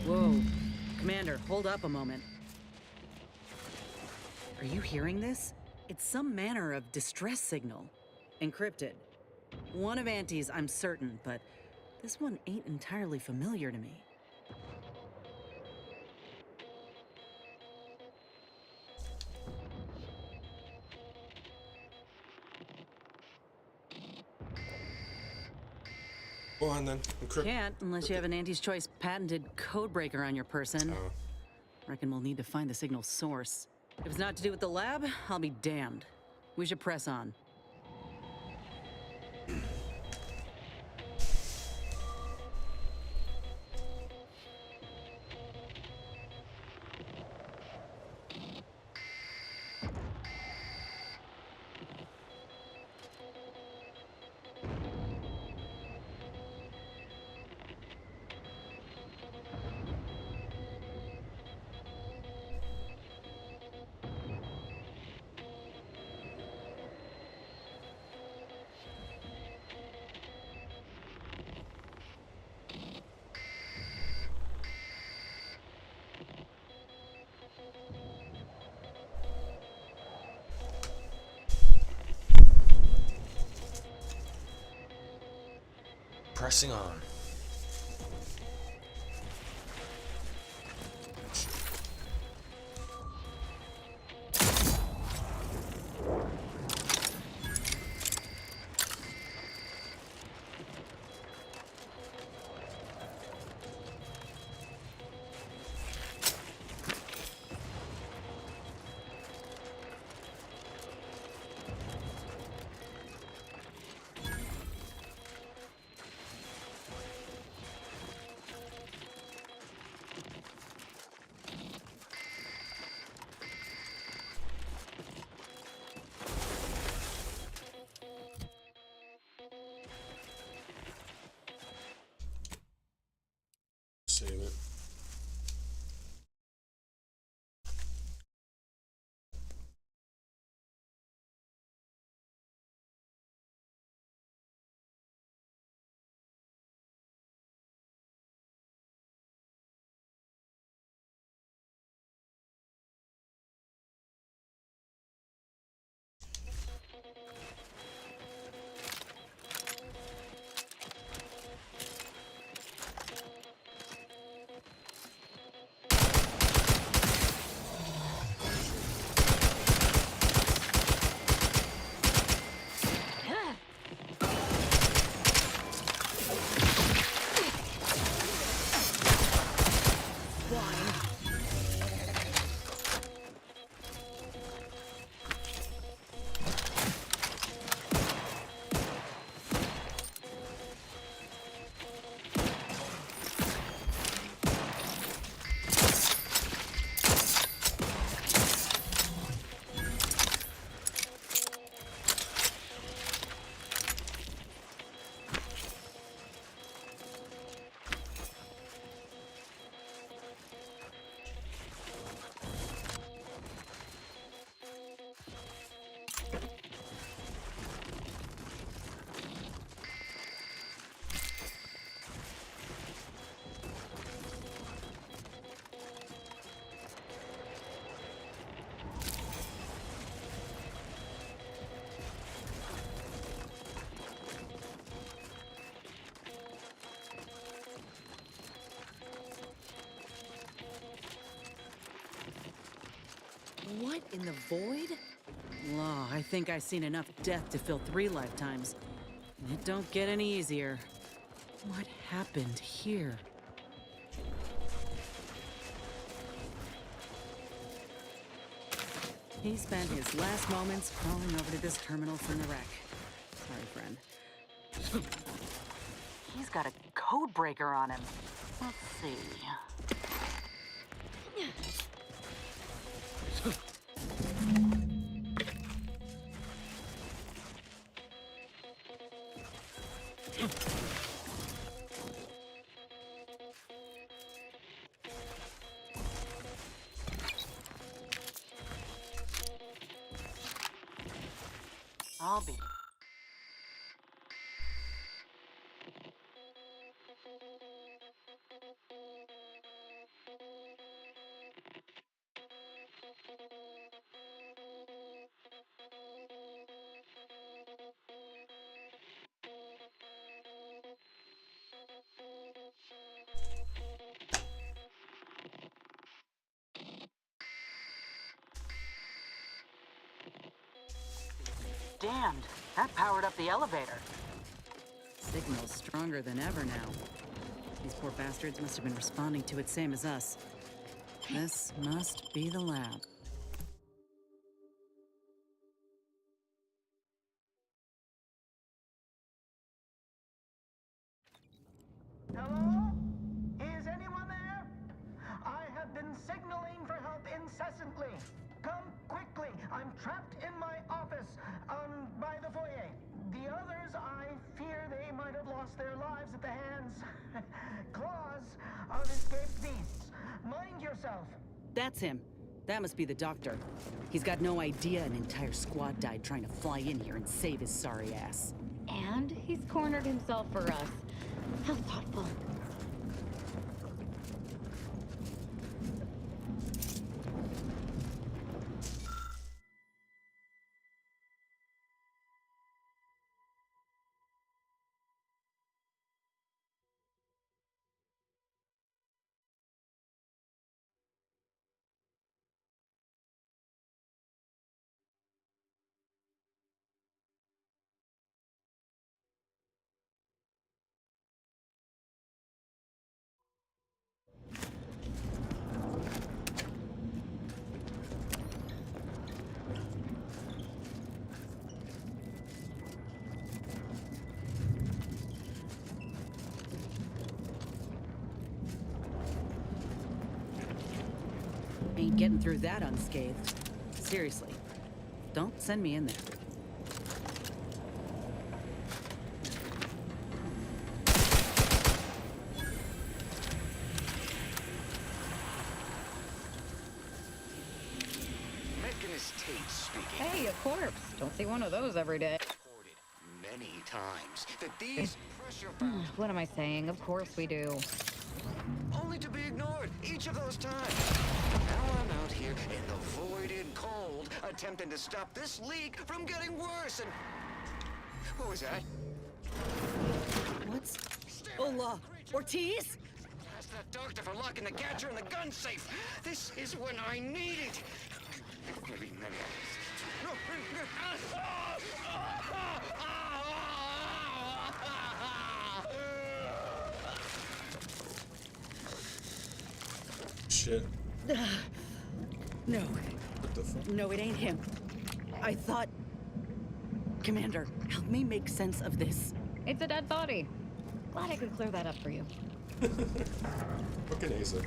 Whoa. Commander, hold up a moment. Are you hearing this? It's some manner of distress signal. Encrypted. One of Auntie's, I'm certain, but this one ain't entirely familiar to me.
Go on then.
Can't unless you have an Auntie's Choice patented codebreaker on your person. Reckon we'll need to find the signal's source. If it's not to do with the lab, I'll be damned. We should press on.
Pressing on. Save it.
What in the void? Law, I think I've seen enough death to fill 3 lifetimes. And it don't get any easier. What happened here? He spent his last moments crawling over to this terminal from the wreck. Sorry, friend. He's got a code breaker on him. Let's see. I'll be. Damned, that powered up the elevator. Signal's stronger than ever now. These poor bastards must have been responding to it same as us. This must be the lab.
Hello? Is anyone there? I have been signaling for help incessantly. Come quickly. I'm trapped in my office, by the foyer. The others, I fear they might have lost their lives at the hands, claws of escaped beasts. Mind yourself.
That's him. That must be the doctor. He's got no idea an entire squad died trying to fly in here and save his sorry ass.
And he's cornered himself for us. How thoughtful.
Ain't getting through that unscathed. Seriously, don't send me in there.
Mechanist Tate speaking.
Hey, a corpse. Don't see one of those every day.
Many times that these pressure valves
What am I saying? Of course we do.
only to be ignored each of those times. Now I'm out here in the void and cold, attempting to stop this leak from getting worse. And what was that?
What's... Hola, Ortiz?
Ask that doctor for locking the catcher in the gun safe. This is when I need it. Maybe.
Shit.
No.
What the fuck?
No, it ain't him. I thought... Commander, help me make sense of this.
It's a dead body. Glad I could clear that up for you.
Fucking Asa.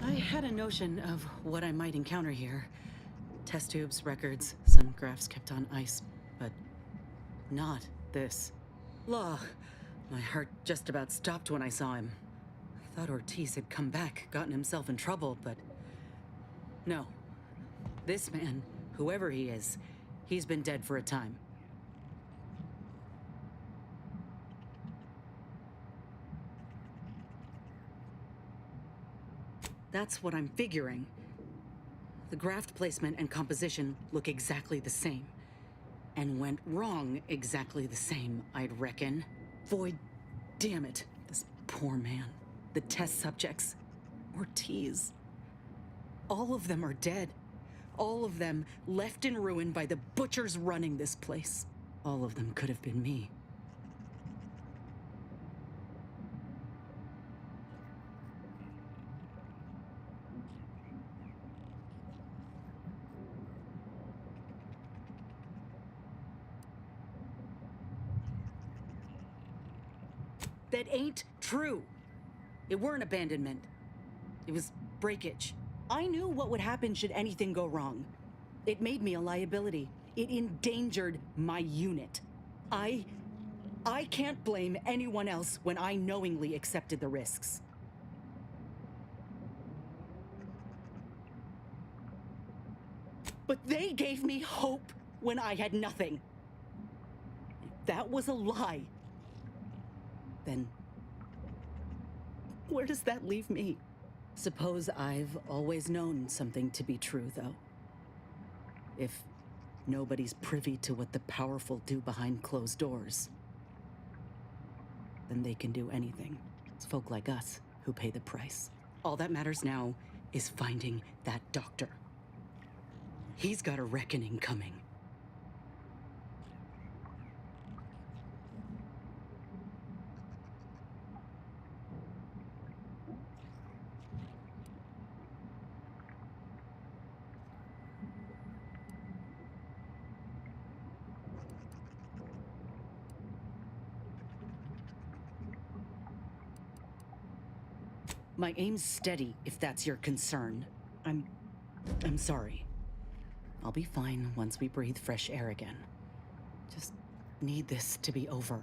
I had a notion of what I might encounter here. Test tubes, records, some graphs kept on ice, but not this. Law. My heart just about stopped when I saw him. I thought Ortiz had come back, gotten himself in trouble, but no. This man, whoever he is, he's been dead for a time. That's what I'm figuring. The graft placement and composition look exactly the same. And went wrong exactly the same, I'd reckon. Void, damn it. This poor man. The test subjects. Ortiz. All of them are dead. All of them left in ruin by the butchers running this place. All of them could have been me. That ain't true. It weren't abandonment. It was breakage. I knew what would happen should anything go wrong. It made me a liability. It endangered my unit. I can't blame anyone else when I knowingly accepted the risks. But they gave me hope when I had nothing. If that was a lie, then where does that leave me? Suppose I've always known something to be true, though. If nobody's privy to what the powerful do behind closed doors, then they can do anything. It's folk like us who pay the price. All that matters now is finding that doctor. He's got a reckoning coming. My aim's steady, if that's your concern. I'm sorry. I'll be fine once we breathe fresh air again. Just need this to be over.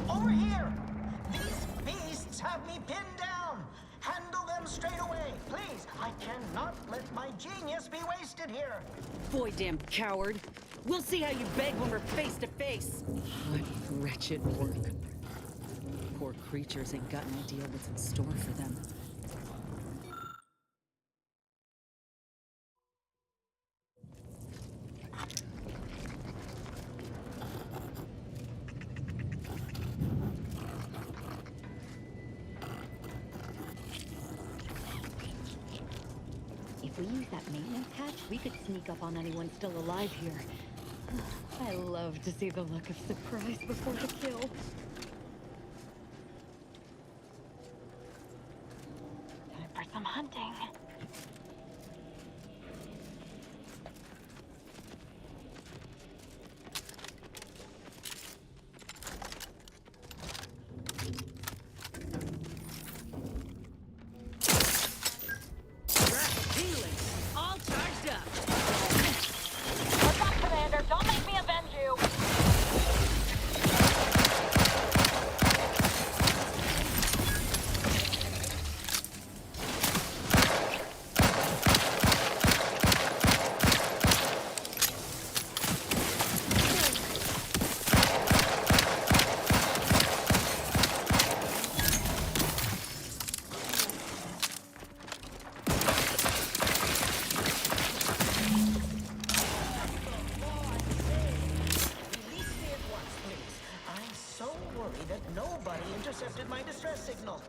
Over here! These beasts have me pinned down! Handle them straight away, please! I cannot let my genius be wasted here!
Boy, damn coward. We'll see how you beg when we're face to face. What wretched work. Poor creatures ain't got any idea what's in store for them.
If we use that maintenance hatch, we could sneak up on anyone still alive here. I love to see the look of surprise before the kill. Time for some hunting.
All charged up.
What's up, Commander? Don't make me avenge you.
Release me at once, please. I'm so worried that nobody intercepted my distress signal.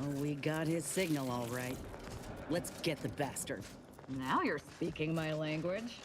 Oh, we got his signal all right. Let's get the bastard.
Now you're speaking my language.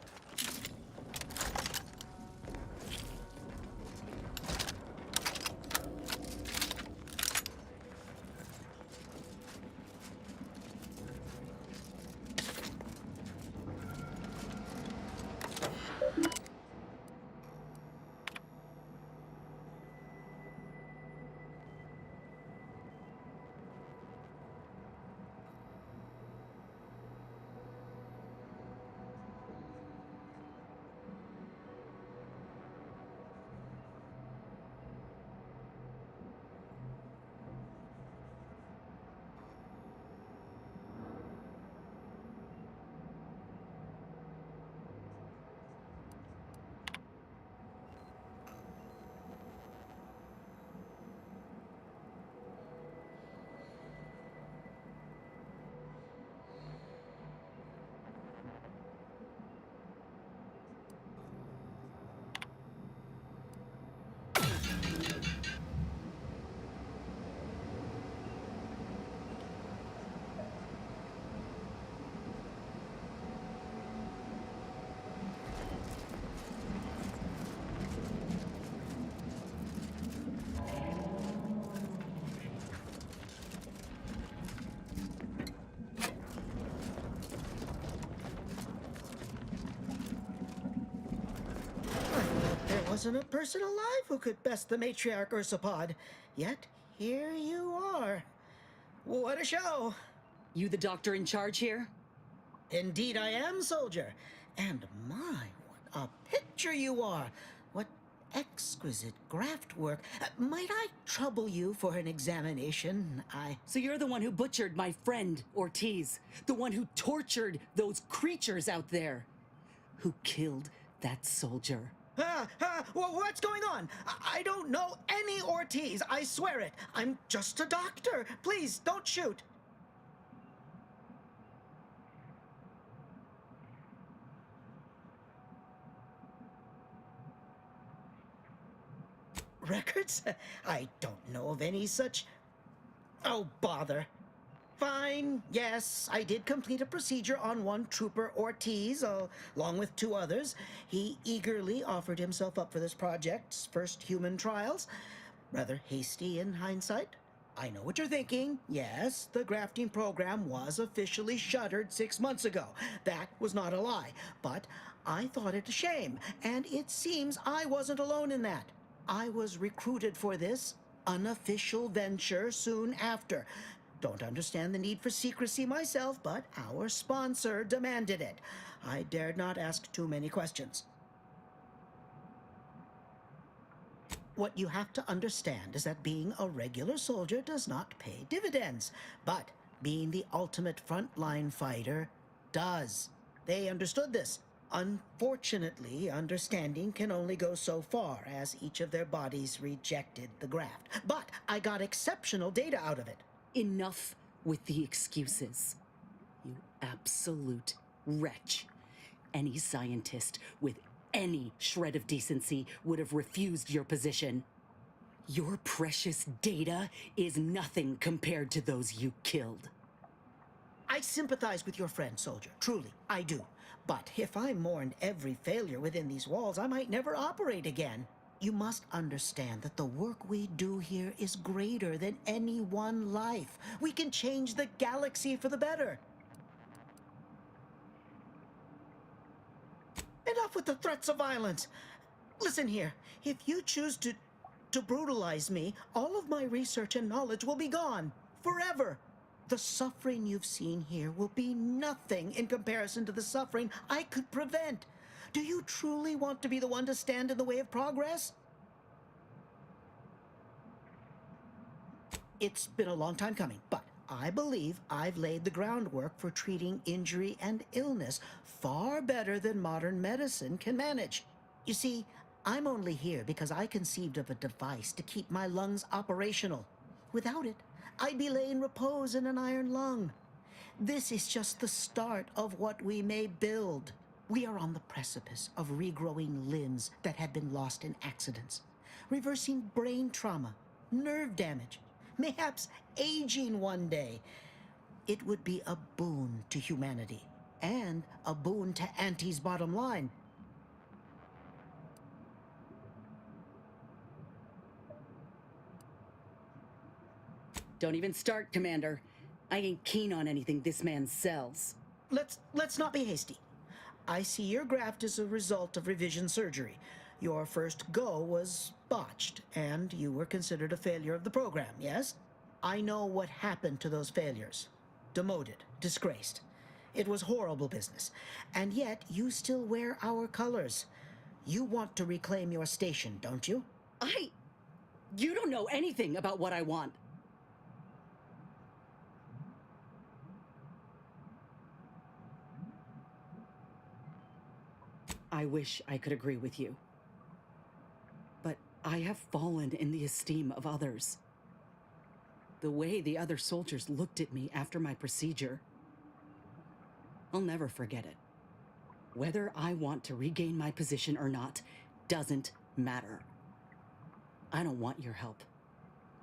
wasn't a person alive who could best the matriarch Ursapod. Yet, here you are. What a show!
You the doctor in charge here?
Indeed I am, soldier. And my, what a picture you are! What exquisite graft work. Might I trouble you for an examination?
So you're the one who butchered my friend, Ortiz. The one who tortured those creatures out there. Who killed that soldier.
What's going on? I don't know any Ortiz, I swear it. I'm just a doctor. Please, don't shoot. Records? I don't know of any such... Oh, bother. Fine, yes, I did complete a procedure on one Trooper Ortiz, along with 2 others. He eagerly offered himself up for this project's first human trials. Rather hasty in hindsight. I know what you're thinking. Yes, the grafting program was officially shuttered 6 months ago. That was not a lie. But I thought it a shame, and it seems I wasn't alone in that. I was recruited for this unofficial venture soon after. Don't understand the need for secrecy myself, but our sponsor demanded it. I dared not ask too many questions. What you have to understand is that being a regular soldier does not pay dividends, but being the ultimate frontline fighter does. They understood this. Unfortunately, understanding can only go so far, as each of their bodies rejected the graft. But I got exceptional data out of it.
Enough with the excuses. You absolute wretch. Any scientist with any shred of decency would have refused your position. Your precious data is nothing compared to those you killed.
I sympathize with your friend, soldier. Truly, I do. But if I mourned every failure within these walls, I might never operate again. You must understand that the work we do here is greater than any one life. We can change the galaxy for the better. Enough with the threats of violence. Listen here, if you choose to brutalize me, all of my research and knowledge will be gone. Forever. The suffering you've seen here will be nothing in comparison to the suffering I could prevent. Do you truly want to be the one to stand in the way of progress? It's been a long time coming, but I believe I've laid the groundwork for treating injury and illness far better than modern medicine can manage. You see, I'm only here because I conceived of a device to keep my lungs operational. Without it, I'd be laying repose in an iron lung. This is just the start of what we may build. We are on the precipice of regrowing limbs that had been lost in accidents, reversing brain trauma, nerve damage, mayhaps aging one day. It would be a boon to humanity, and a boon to Auntie's bottom line.
Don't even start, Commander. I ain't keen on anything this man sells.
Let's not be hasty. I see your graft is a result of revision surgery. Your first go was botched, and you were considered a failure of the program, yes? I know what happened to those failures. Demoted, disgraced. It was horrible business. And yet, you still wear our colors. You want to reclaim your station, don't you?
You don't know anything about what I want. I wish I could agree with you. But I have fallen in the esteem of others. The way the other soldiers looked at me after my procedure, I'll never forget it. Whether I want to regain my position or not doesn't matter. I don't want your help.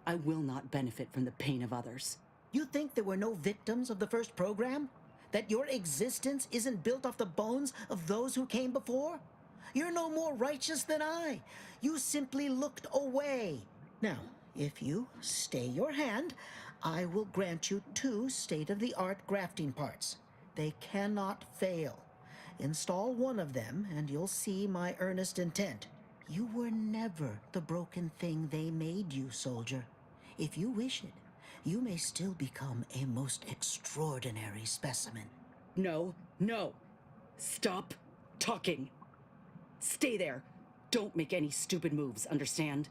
I will not benefit from the pain of others.
You think there were no victims of the first program? That your existence isn't built off the bones of those who came before? You're no more righteous than I. You simply looked away. Now, if you stay your hand, I will grant you 2 state-of-the-art grafting parts. They cannot fail. Install one of them, and you'll see my earnest intent.
You were never the broken thing they made you, soldier. If you wish it, you may still become a most extraordinary specimen.
No, no. Stop talking. Stay there. Don't make any stupid moves, understand?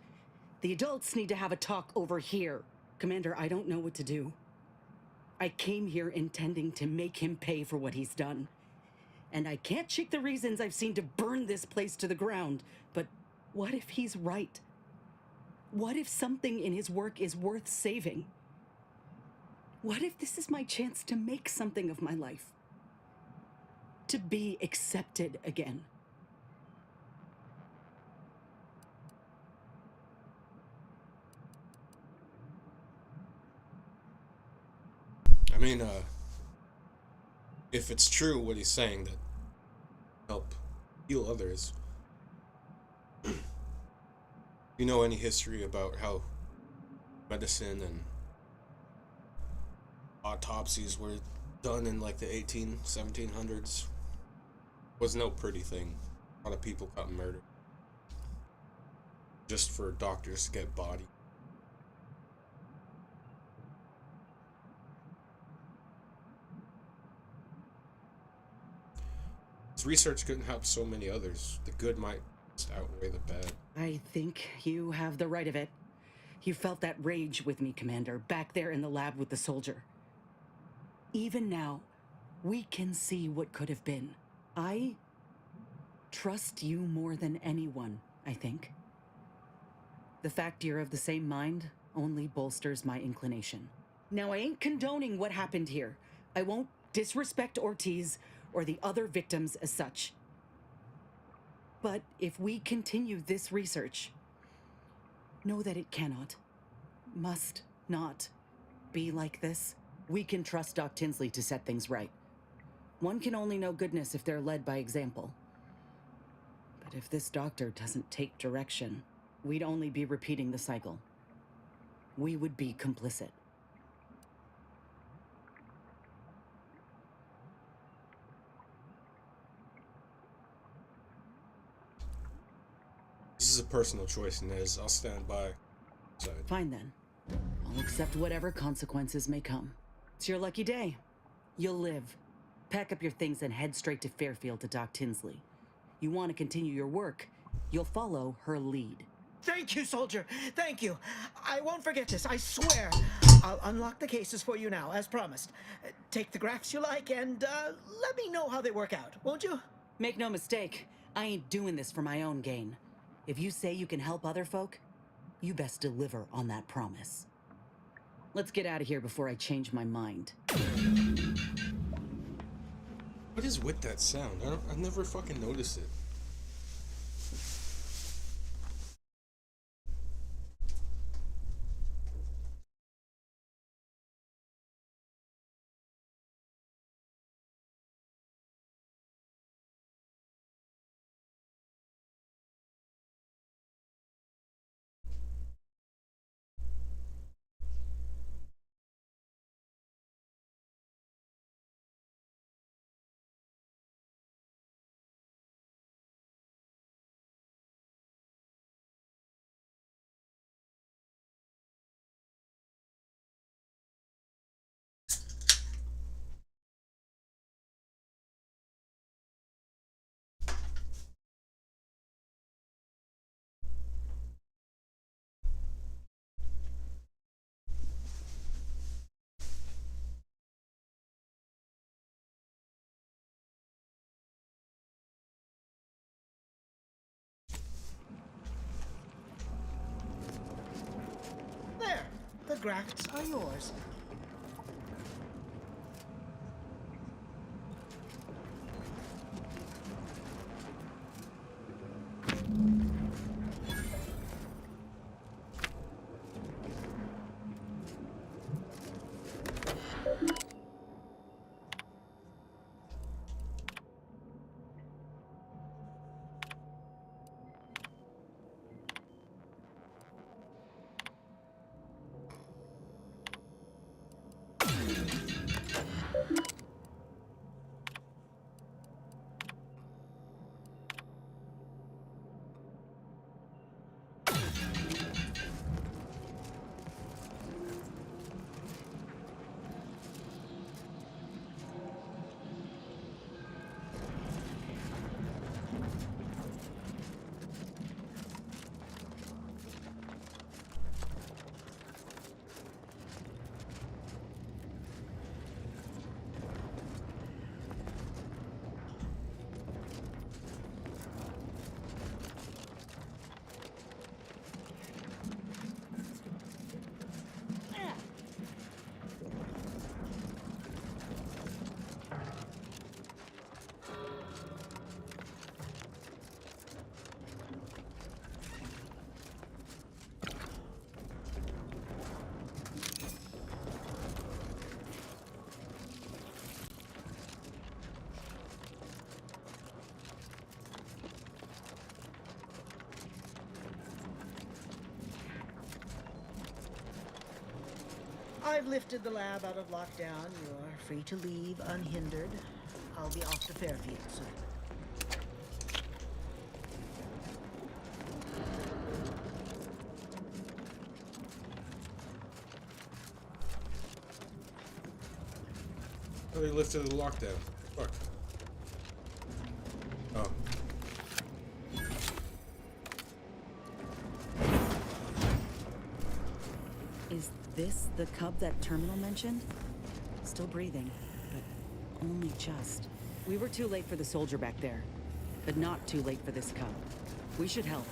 The adults need to have a talk over here. Commander, I don't know what to do. I came here intending to make him pay for what he's done. And I can't shake the reasons I've seen to burn this place to the ground. But what if he's right? What if something in his work is worth saving? What if this is my chance to make something of my life? To be accepted again?
I mean, if it's true what he's saying, that help heal others, you know any history about how medicine and autopsies were done in like the 1700s? Was no pretty thing. A lot of people got murdered just for doctors to get body. This research couldn't help so many others. The good might just outweigh the bad.
I think you have the right of it. You felt that rage with me, Commander, back there in the lab with the soldier. Even now, we can see what could have been. I trust you more than anyone, I think. The fact you're of the same mind only bolsters my inclination. Now, I ain't condoning what happened here. I won't disrespect Ortiz or the other victims as such. But if we continue this research, know that it cannot, must not be like this. We can trust Doc Tinsley to set things right. One can only know goodness if they're led by example. But if this doctor doesn't take direction, we'd only be repeating the cycle. We would be complicit.
This is a personal choice, Nez. I'll stand by.
Fine then. I'll accept whatever consequences may come. It's your lucky day. You'll live. Pack up your things and head straight to Fairfield to Doc Tinsley. You want to continue your work, you'll follow her lead.
Thank you, soldier. Thank you. I won't forget this, I swear. I'll unlock the cases for you now, as promised. Take the graphs you like and let me know how they work out, won't you?
Make no mistake, I ain't doing this for my own gain. If you say you can help other folk, you best deliver on that promise. Let's get out of here before I change my mind.
What is with that sound? I never fucking noticed it.
There. The graphs are yours.
I've lifted the lab out of lockdown. You are free to leave unhindered. I'll be off to Fairfield soon.
Oh, they lifted the lockdown. Fuck. Oh.
Is this the cub that Terminal mentioned? Still breathing, but only just. We were too late for the soldier back there, but not too late for this cub. We should help.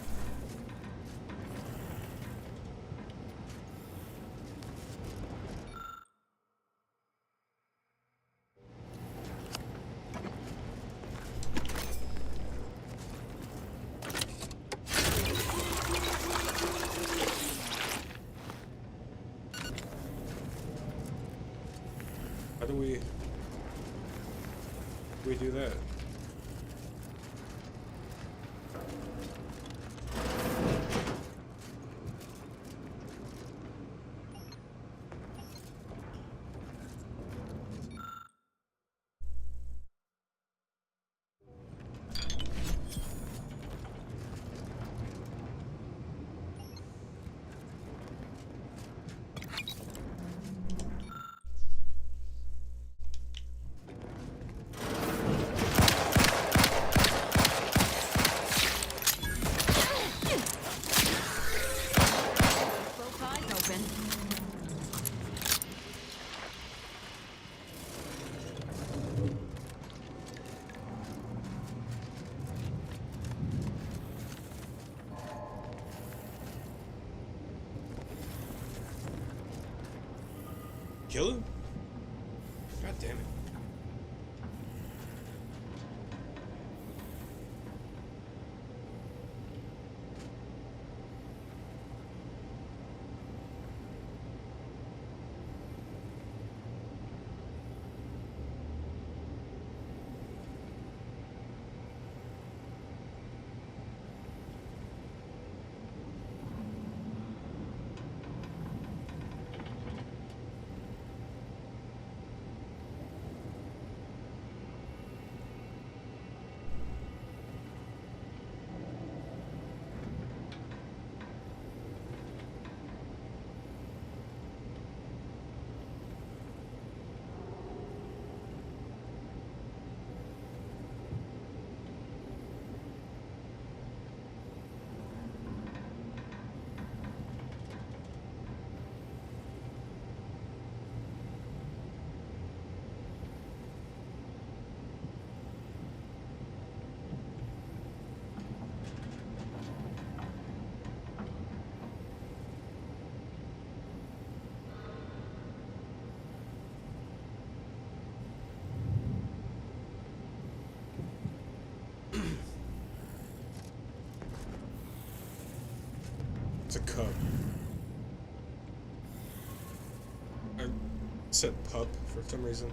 How do we do that? Kill him? God damn it. It's a cub. I said pup for some reason.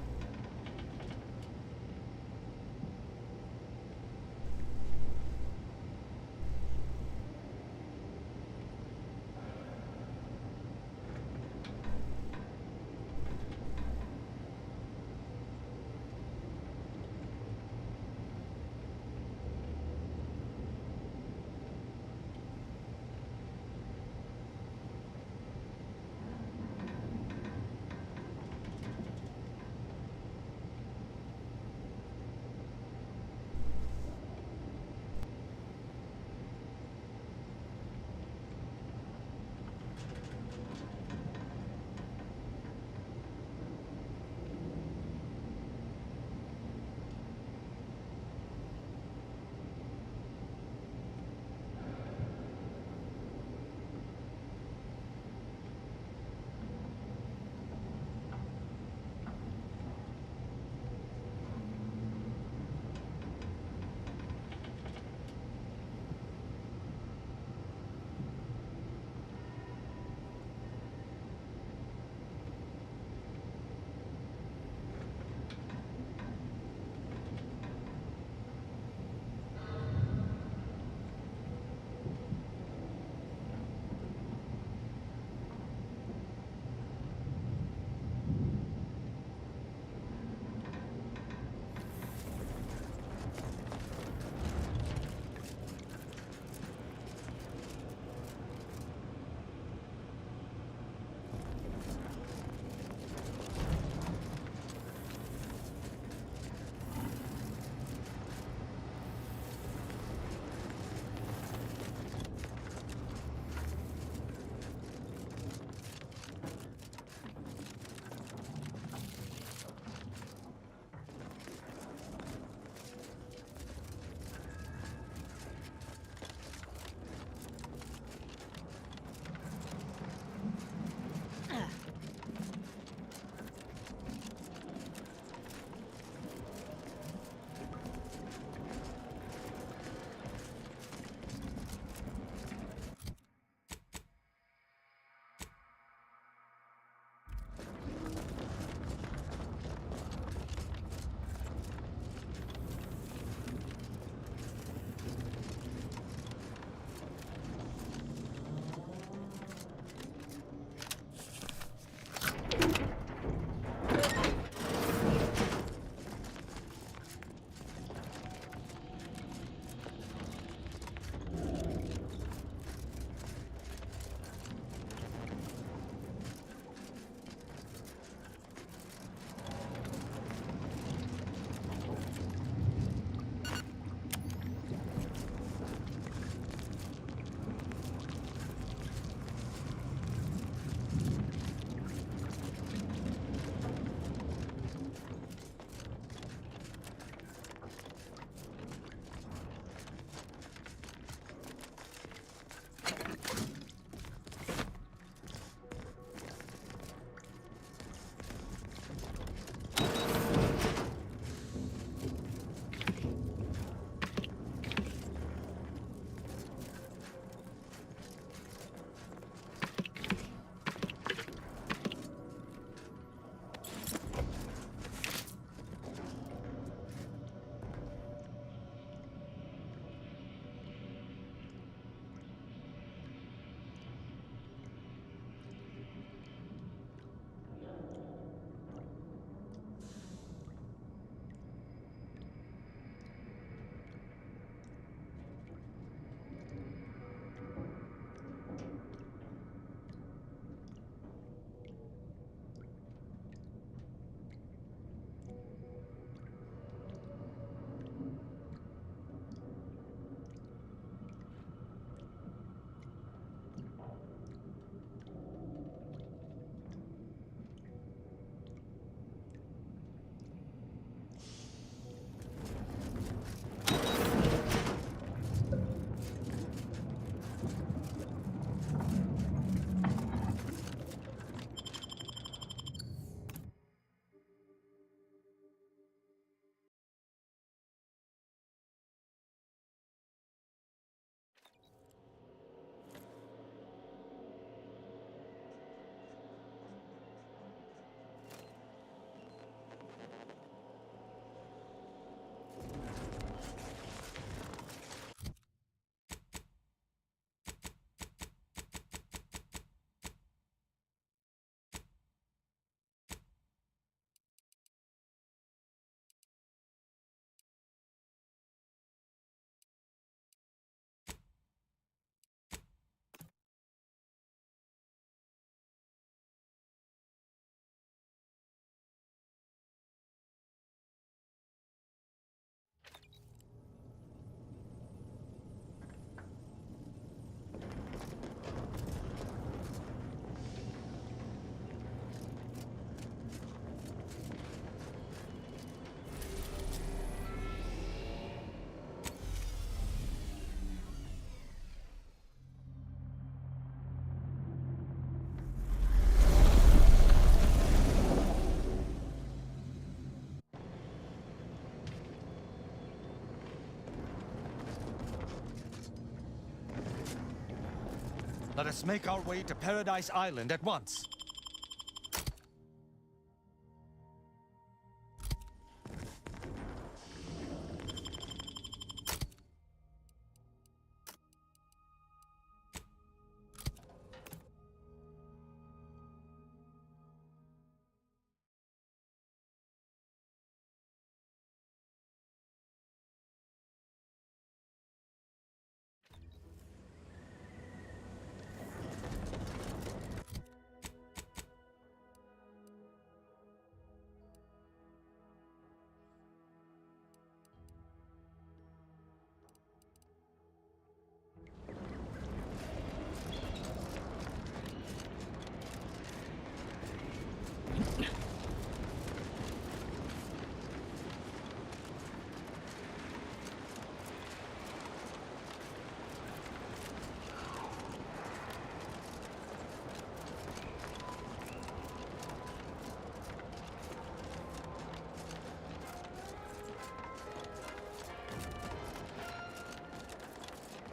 Let us make our way to Paradise Island at once.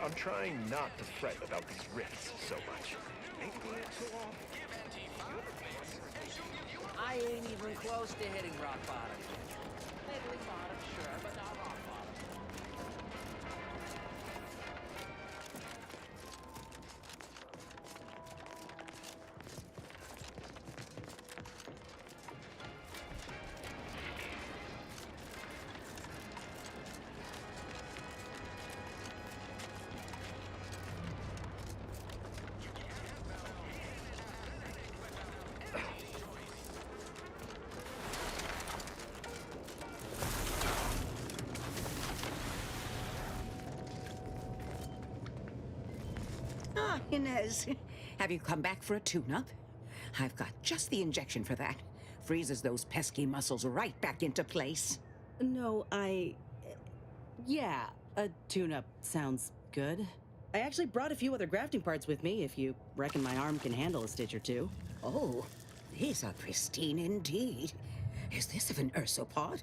I'm trying not to fret about these rifts so much. Maybe they aren't so off.
I ain't even close to hitting rock bottom. Middling bottom, sure, but not rock bottom.
Ah, Inez. Have you come back for a tune-up? I've got just the injection for that. Freezes those pesky muscles right back into place.
No, yeah, a tune-up sounds good. I actually brought a few other grafting parts with me, if you reckon my arm can handle a stitch or two.
Oh, these are pristine indeed. Is this of an ursopod?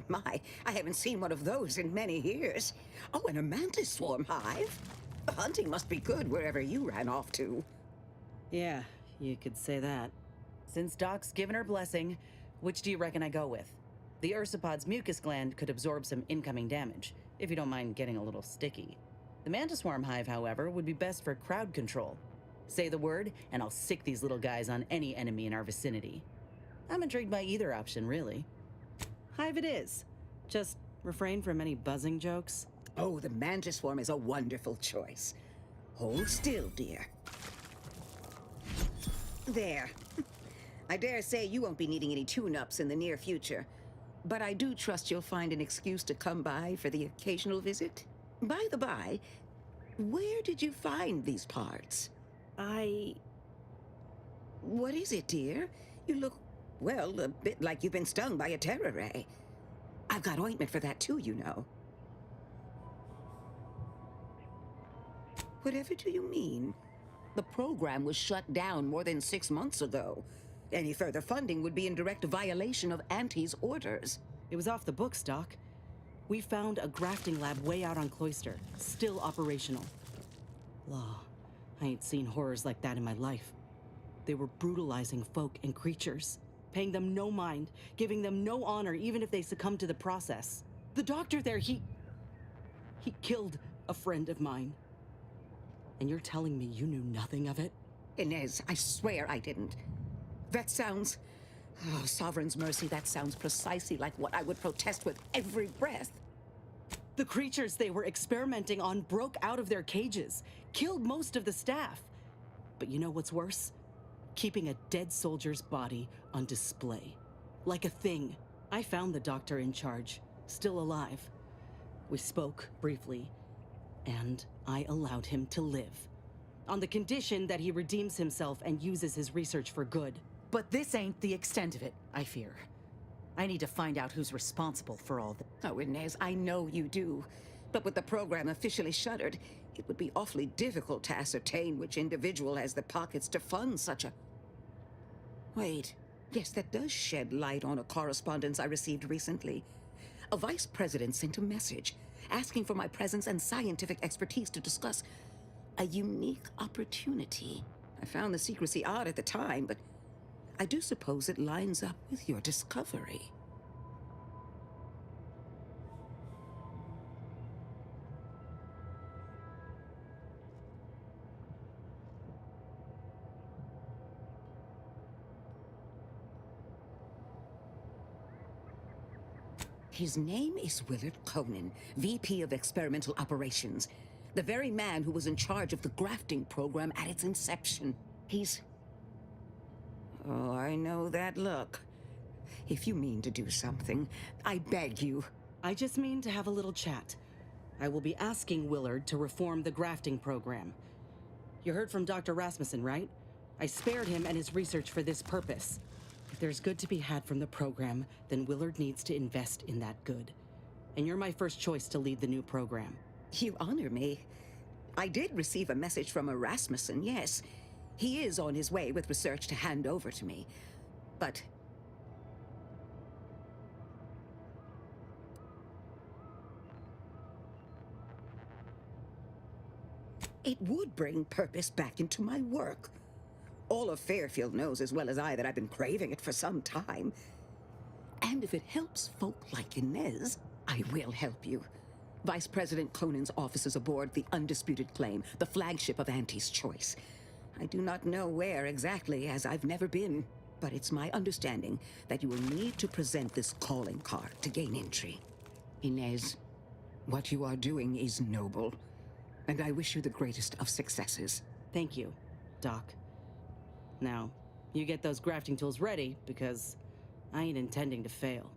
My, I haven't seen one of those in many years. Oh, and a mantis swarm hive. The hunting must be good wherever you ran off to.
Yeah, you could say that. Since Doc's given her blessing, which do you reckon I go with? The ursopod's mucus gland could absorb some incoming damage, if you don't mind getting a little sticky. The mantis swarm hive, however, would be best for crowd control. Say the word, and I'll sick these little guys on any enemy in our vicinity. I'm intrigued by either option, really. Hive it is. Just refrain from any buzzing jokes.
Oh, the mantis swarm is a wonderful choice. Hold still, dear. There. I dare say you won't be needing any tune-ups in the near future. But I do trust you'll find an excuse to come by for the occasional visit. By the by, where did you find these parts? What is it, dear? You look, well, a bit like you've been stung by a terror ray. I've got ointment for that too, you know. Whatever do you mean? The program was shut down more than 6 months ago. Any further funding would be in direct violation of Auntie's orders.
It was off the books, Doc. We found a grafting lab way out on Cloister, still operational. Law, I ain't seen horrors like that in my life. They were brutalizing folk and creatures, paying them no mind, giving them no honor even if they succumbed to the process. The doctor there, he killed a friend of mine. And you're telling me you knew nothing of it?
Inez, I swear I didn't. That sounds... Oh, Sovereign's mercy, that sounds precisely like what I would protest with every breath.
The creatures they were experimenting on broke out of their cages, killed most of the staff. But you know what's worse? Keeping a dead soldier's body on display. Like a thing. I found the doctor in charge, still alive. We spoke briefly, and I allowed him to live. On the condition that he redeems himself and uses his research for good.
But this ain't the extent of it, I fear. I need to find out who's responsible for all this.
Oh, Inez, I know you do. But with the program officially shuttered, it would be awfully difficult to ascertain which individual has the pockets to fund such a... Wait. Yes, that does shed light on a correspondence I received recently. A vice president sent a message asking for my presence and scientific expertise to discuss A unique opportunity. I found the secrecy odd at the time, but I do suppose it lines up with your discovery. His name is Willard Conan, VP of Experimental Operations. The very man who was in charge of the grafting program at its inception. He's... Oh, I know that look. If you mean to do something, I beg you.
I just mean to have a little chat. I will be asking Willard to reform the grafting program. You heard from Dr. Rasmussen, right? I spared him and his research for this purpose. If there's good to be had from the program, then Willard needs to invest in that good. And you're my first choice to lead the new program.
You honor me. I did receive a message from a Rasmussen, yes. He is on his way with research to hand over to me. But... it would bring purpose back into my work. All of Fairfield knows as well as I that I've been craving it for some time. And if it helps folk like Inez, I will help you. Vice President Conan's office is aboard the Undisputed Claim, the flagship of Auntie's Choice. I do not know where exactly, as I've never been, but it's my understanding that you will need to present this calling card to gain entry. Inez, what you are doing is noble, and I wish you the greatest of successes.
Thank you, Doc. Now, you get those grafting tools ready, because I ain't intending to fail.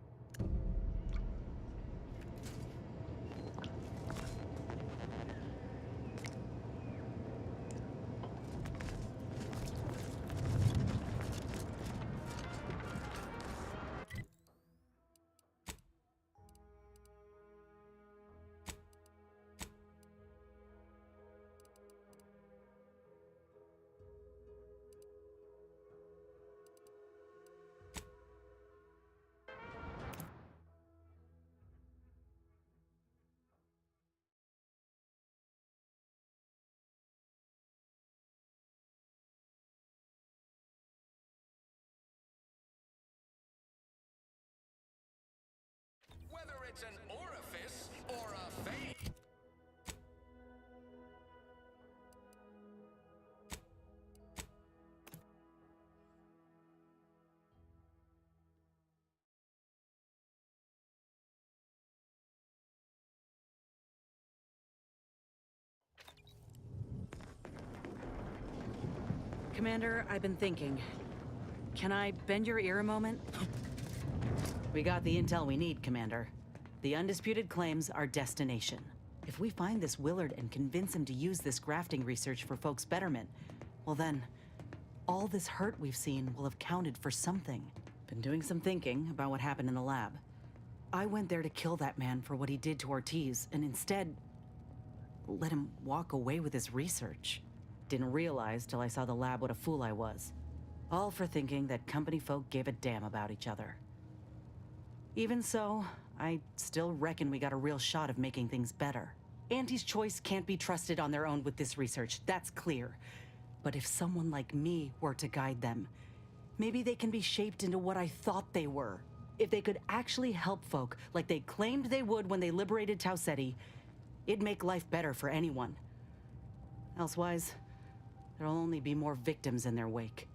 Whether it's an orifice or a vein.
Commander, I've been thinking. Can I bend your ear a moment? We got the intel we need, Commander. The Undisputed Claim's our destination. If we find this Willard and convince him to use this grafting research for folks' betterment, well then, all this hurt we've seen will have counted for something. Been doing some thinking about what happened in the lab. I went there to kill that man for what he did to Ortiz, and instead, let him walk away with his research. Didn't realize till I saw the lab what a fool I was. All for thinking that company folk gave a damn about each other. Even so, I still reckon we got a real shot of making things better. Auntie's Choice can't be trusted on their own with this research, that's clear. But if someone like me were to guide them, maybe they can be shaped into what I thought they were. If they could actually help folk like they claimed they would when they liberated Tau Ceti, it'd make life better for anyone. Elsewise, there'll only be more victims in their wake.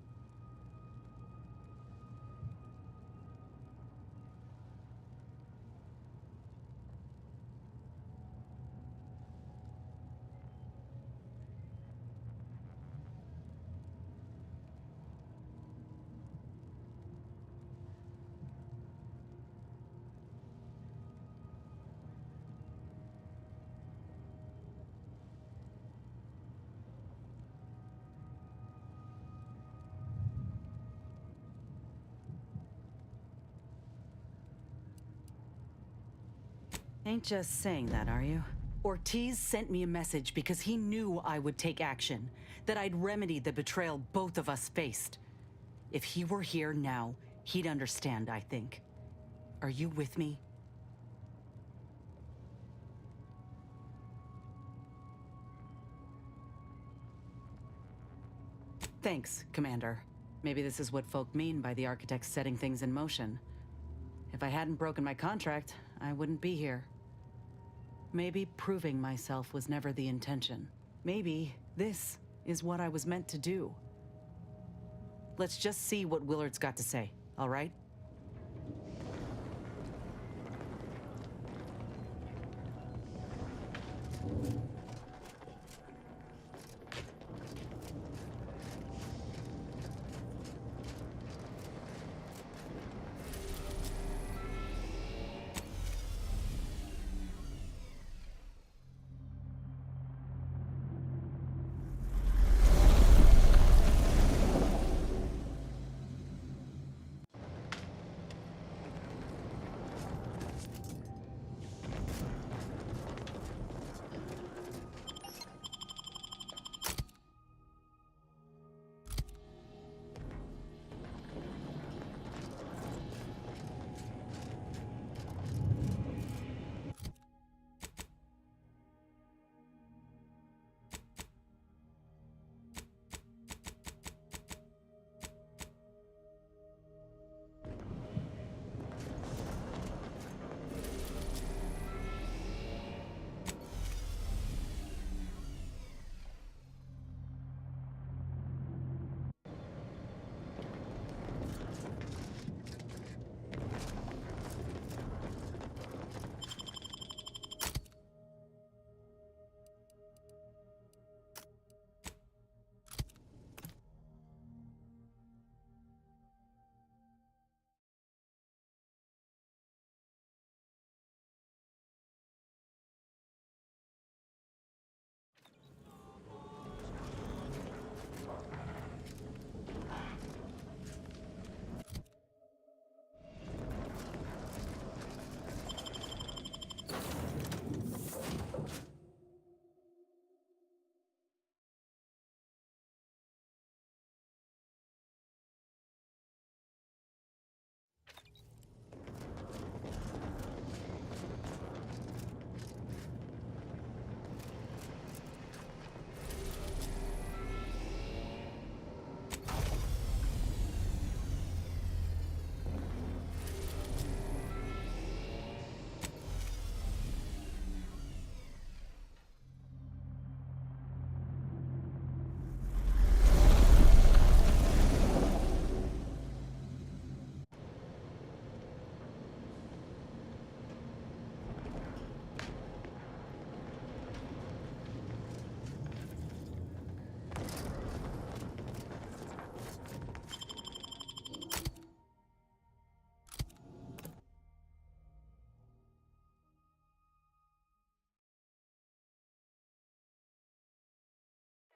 Ain't just saying that, are you? Ortiz sent me a message because he knew I would take action, that I'd remedy the betrayal both of us faced. If he were here now, he'd understand, I think. Are you with me? Thanks, Commander. Maybe this is what folk mean by the architects setting things in motion. If I hadn't broken my contract, I wouldn't be here. Maybe proving myself was never the intention. Maybe this is what I was meant to do. Let's just see what Willard's got to say, all right?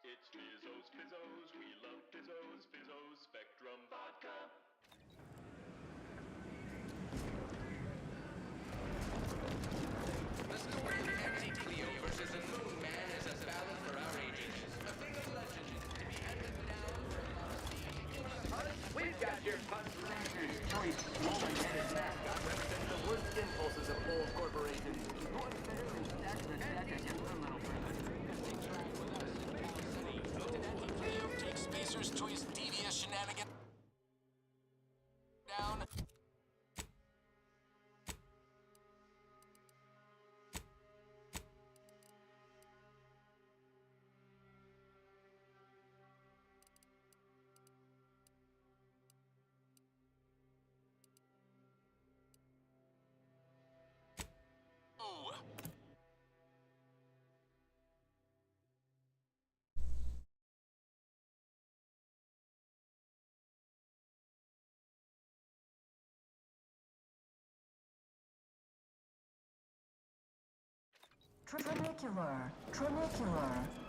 It's Fizzos, Fizzos, we love Fizzos, Fizzos, Spectrum Vodka.
The story of Anti Cleo versus the Moon Man is a battle for our ages. A thing of legend to be handed down for honesty. We've got your Punch's choice woman-headed mascot representing the worst impulses of all corporations. Who unfairly stacks the deck against the little person.
Cleo takes Spacer's Choice devious shenanigans down.
Trinicular,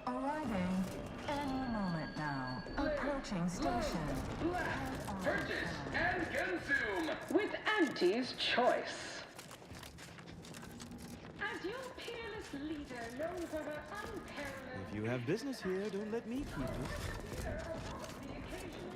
arriving any moment now. Approaching station.
Purchase and consume
With Auntie's choice. As your peerless leader, known for her unparalleled
If you have business here, don't let me keep it.
the occasion.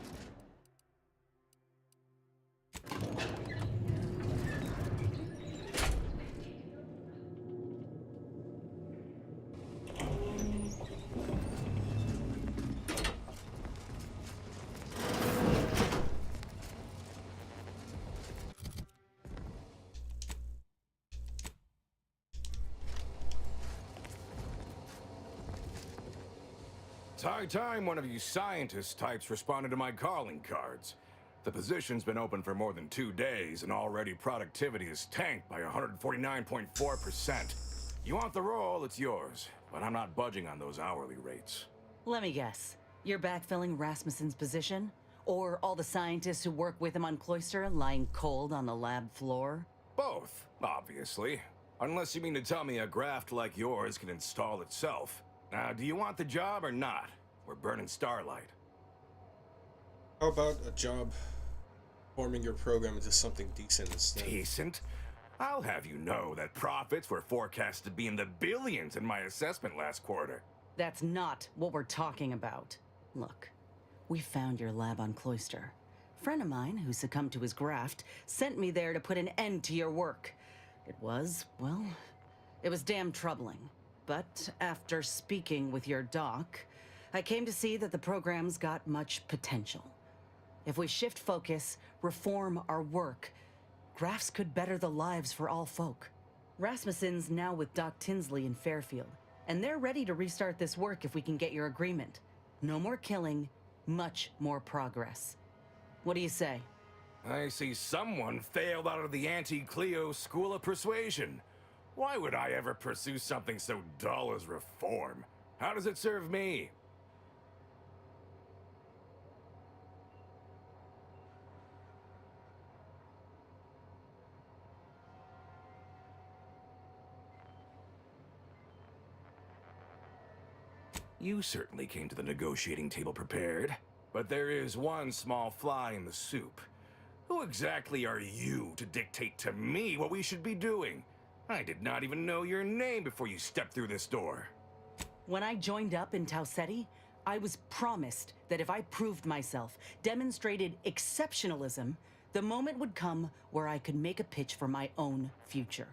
high time one of you scientist types responded to my calling cards. The position's been open for more than 2 days, and already productivity is tanked by 149.4%. You want the role, it's yours, but I'm not budging on those hourly rates.
Let me guess. You're backfilling Rasmussen's position? Or all the scientists who work with him on Cloister lying cold on the lab floor?
Both, obviously. Unless you mean to tell me a graft like yours can install itself. Now, do you want the job or not? We're burning starlight.
How about a job forming your program into something decent instead?
Decent? I'll have you know that profits were forecast to be in the billions in my assessment last quarter.
That's not what we're talking about. Look, we found your lab on Cloister. A friend of mine who succumbed to his graft sent me there to put an end to your work. It was, well, it was damn troubling. But after speaking with your doc, I came to see that the program's got much potential. If we shift focus, reform our work, grafts could better the lives for all folk. Rasmussen's now with Doc Tinsley in Fairfield, and they're ready to restart this work if we can get your agreement. No more killing, much more progress. What do you say?
I see someone failed out of the anti-Cleo School of Persuasion. Why would I ever pursue something so dull as reform? How does it serve me? You certainly came to the negotiating table prepared, but there is one small fly in the soup. Who exactly are you to dictate to me what we should be doing? I did not even know your name before you stepped through this door.
When I joined up in Tau Ceti, I was promised that if I proved myself, demonstrated exceptionalism, the moment would come where I could make a pitch for my own future.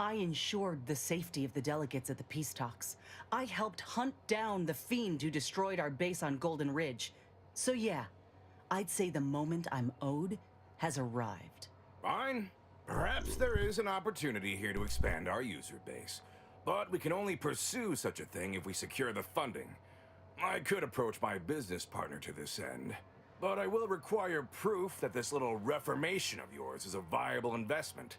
I ensured the safety of the delegates at the peace talks. I helped hunt down the fiend who destroyed our base on Golden Ridge. So yeah, I'd say the moment I'm owed has arrived.
Fine. Perhaps there is an opportunity here to expand our user base. But we can only pursue such a thing if we secure the funding. I could approach my business partner to this end, but I will require proof that this little reformation of yours is a viable investment.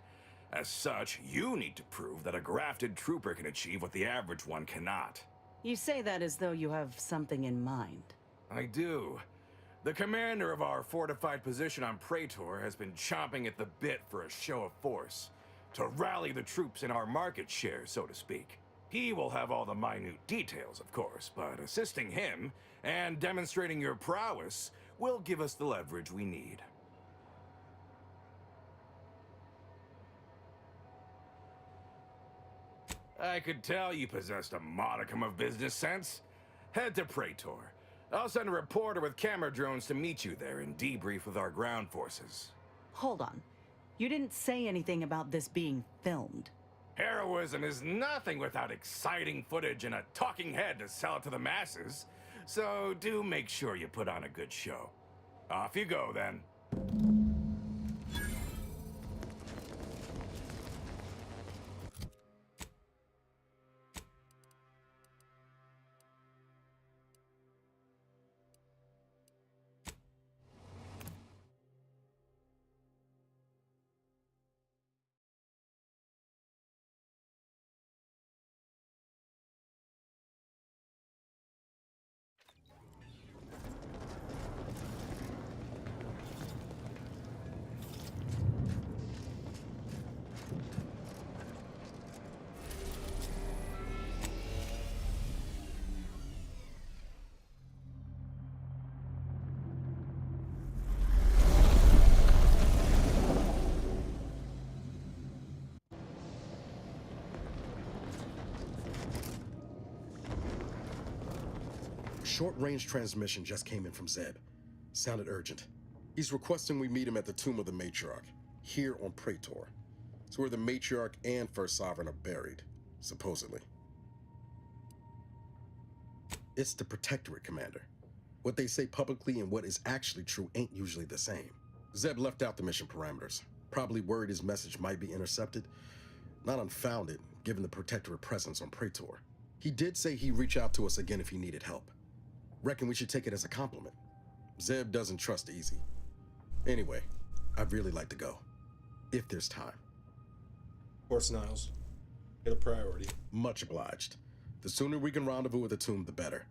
As such, you need to prove that a grafted trooper can achieve what the average one cannot.
You say that as though you have something in mind.
I do. The commander of our fortified position on Praetor has been chomping at the bit for a show of force, to rally the troops in our market share, so to speak. He will have all the minute details, of course, but assisting him and demonstrating your prowess will give us the leverage we need. I could tell you possessed a modicum of business sense. Head to Praetor. I'll send a reporter with camera drones to meet you there and debrief with our ground forces.
Hold on. You didn't say anything about this being filmed.
Heroism is nothing without exciting footage and a talking head to sell it to the masses. So do make sure you put on a good show. Off you go, then.
Short-range transmission just came in from Zeb. Sounded urgent. He's requesting we meet him at the Tomb of the Matriarch, here on Praetor. It's where the Matriarch and First Sovereign are buried, supposedly. It's the Protectorate, Commander. What they say publicly and what is actually true ain't usually the same. Zeb left out the mission parameters, probably worried his message might be intercepted. Not unfounded, given the Protectorate presence on Praetor. He did say he'd reach out to us again if he needed help. Reckon we should take it as a compliment. Zeb doesn't trust easy. Anyway, I'd really like to go. If there's time.
Of course, Niles. Get a priority.
Much obliged. The sooner we can rendezvous with the tomb, the better.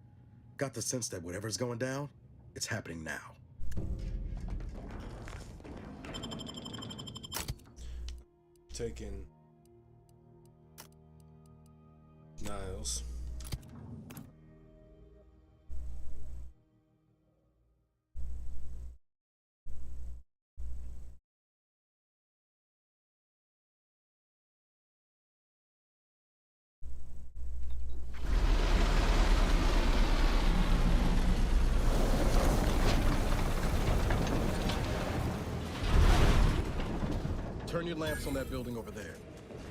Got the sense that whatever's going down, it's happening now.
Taking Niles.
Turn your lamps on that building over there.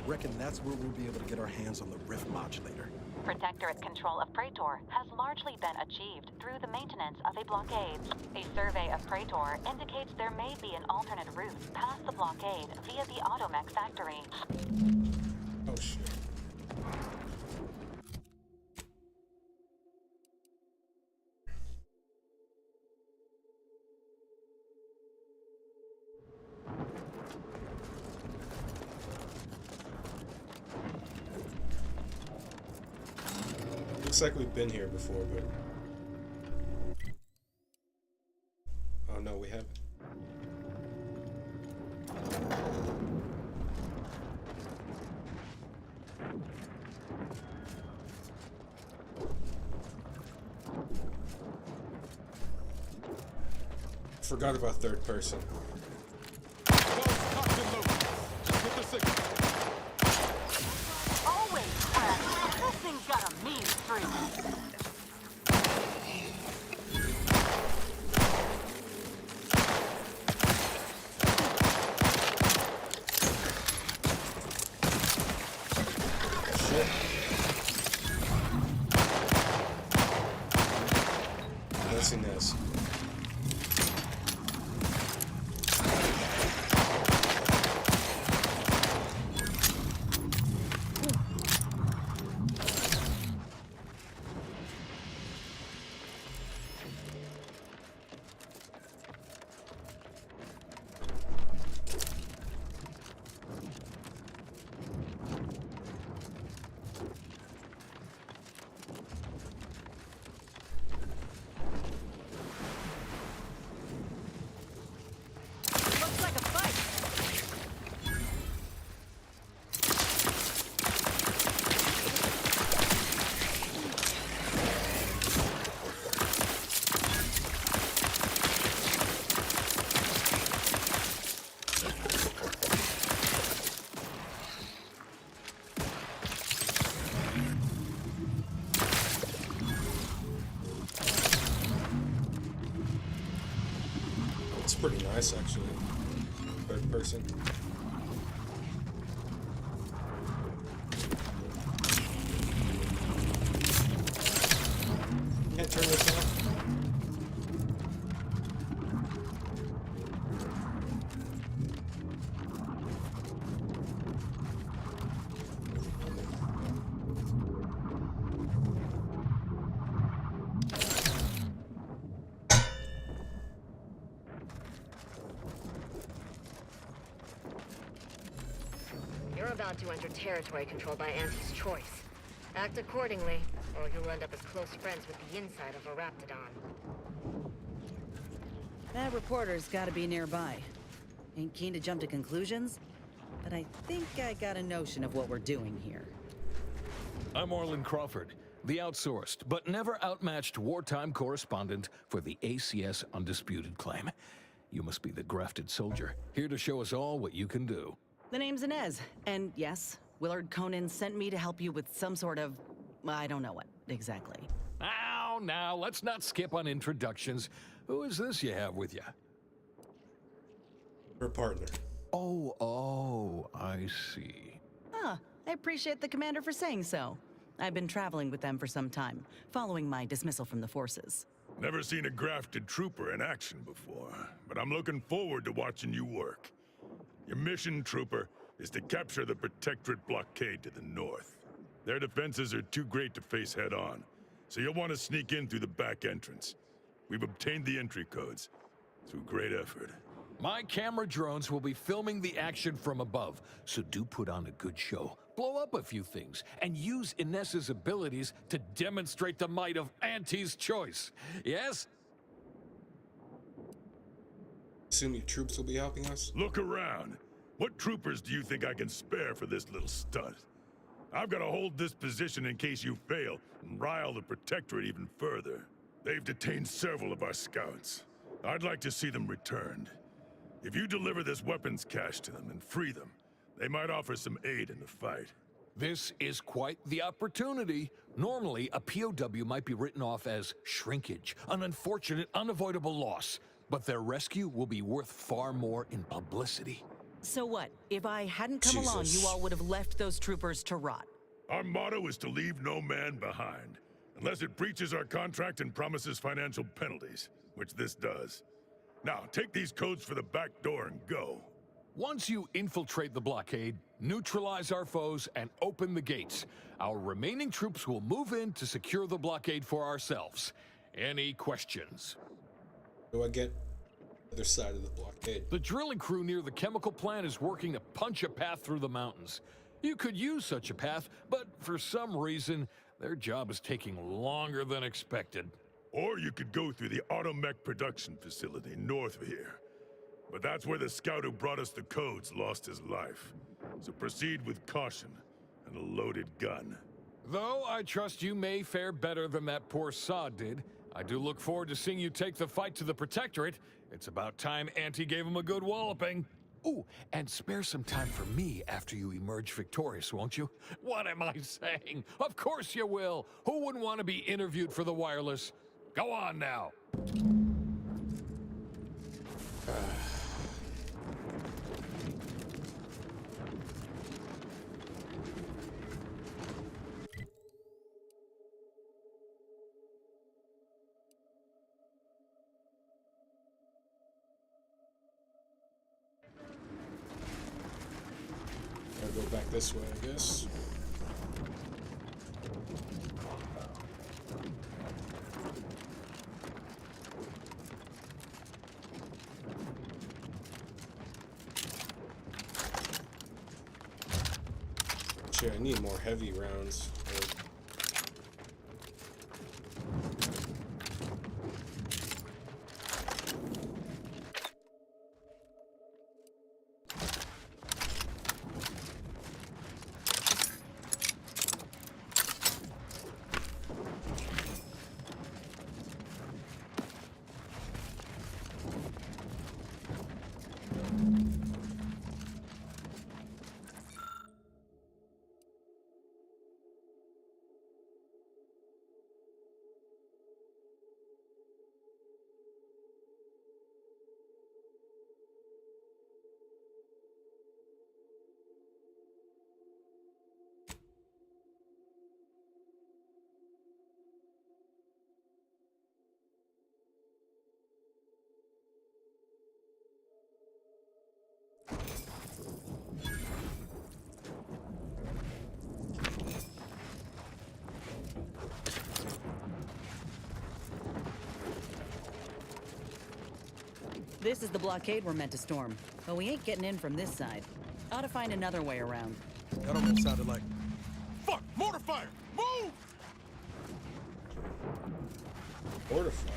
Reckon that's where we'll be able to get our hands on the rift modulator.
Protectorate control of Praetor has largely been achieved through the maintenance of a blockade. A survey of Praetor indicates there may be an alternate route past the blockade via the Automech factory.
Oh shit. Looks like we've been here before, but... Oh no, we haven't. Forgot about third person.
Always crap. This thing's got a mean streak.
Shit. Messy nest.
Looks like a fight.
It's pretty nice, actually. Third person. Can't turn this off.
You're about to enter territory controlled by Auntie's choice. Act accordingly, or you'll end up as close friends with the inside of a Raptidon.
That reporter's gotta be nearby. Ain't keen to jump to conclusions, but I think I got a notion of what we're doing here.
I'm Orland Crawford, the outsourced but never outmatched wartime correspondent for the ACS Undisputed Claim. You must be the grafted soldier, here to show us all what you can do.
The name's Inez, and yes, Willard Conan sent me to help you with some sort of... I don't know what, exactly.
Now, let's not skip on introductions. Who is this you have with you?
Her partner.
Oh, I see.
Ah, I appreciate the commander for saying so. I've been traveling with them for some time, following my dismissal from the forces.
Never seen a grafted trooper in action before, but I'm looking forward to watching you work. Your mission, trooper, is to capture the Protectorate blockade to the north. Their defenses are too great to face head-on, so you'll want to sneak in through the back entrance. We've obtained the entry codes through great effort.
My camera drones will be filming the action from above, so do put on a good show. Blow up a few things, and use Inessa's abilities to demonstrate the might of Auntie's choice. Yes?
Assume your troops will be helping us?
Look around. What troopers do you think I can spare for this little stunt? I've got to hold this position in case you fail and rile the Protectorate even further. They've detained several of our scouts. I'd like to see them returned. If you deliver this weapons cache to them and free them, they might offer some aid in the fight.
This is quite the opportunity. Normally, a POW might be written off as shrinkage, an unfortunate, unavoidable loss. But their rescue will be worth far more in publicity.
So what? If I hadn't come along, you all would have left those troopers to rot.
Our motto is to leave no man behind, unless it breaches our contract and promises financial penalties, which this does. Now, take these codes for the back door and go.
Once you infiltrate the blockade, neutralize our foes, and open the gates, our remaining troops will move in to secure the blockade for ourselves. Any questions?
Do I get the other side of the blockade?
The drilling crew near the chemical plant is working to punch a path through the mountains. You could use such a path, but for some reason, their job is taking longer than expected.
Or you could go through the automech production facility north of here. But that's where the scout who brought us the codes lost his life. So proceed with caution and a loaded gun.
Though I trust you may fare better than that poor sod did, I do look forward to seeing you take the fight to the Protectorate. It's about time Auntie gave him a good walloping. Ooh, and spare some time for me after you emerge victorious, won't you? What am I saying? Of course you will. Who wouldn't want to be interviewed for the wireless? Go on now.
Gotta go back this way, I guess. Shit, I need more heavy rounds.
This is the blockade we're meant to storm, but we ain't getting in from this side. Ought to find another way around.
That almost sounded like...
Fuck! Mortar fire! Move!
Mortar fire?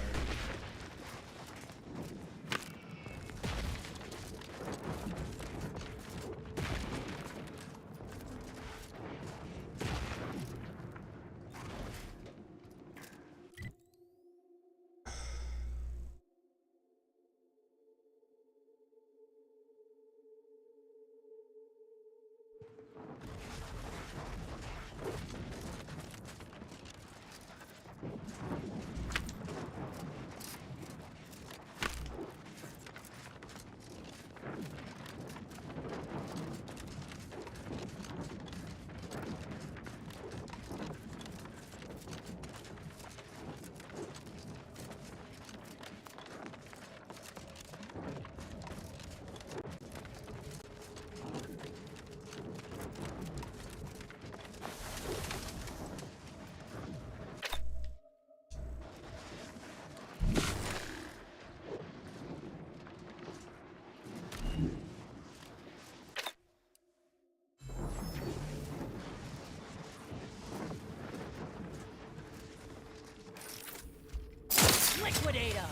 Intimidate them!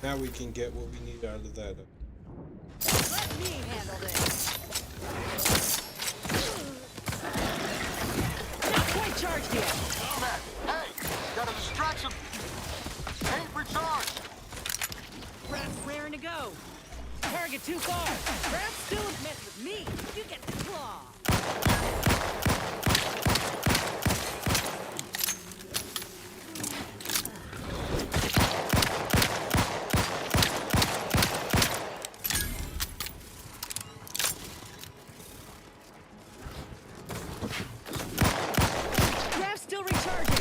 Now we can get what we need out of that.
Let me handle this! Not quite charged yet!
Man, hey! Got a distraction! Ain't recharged!
Rat's raring to go! Target too far! Rat still mess with me! You get the claw! Rat's still recharging!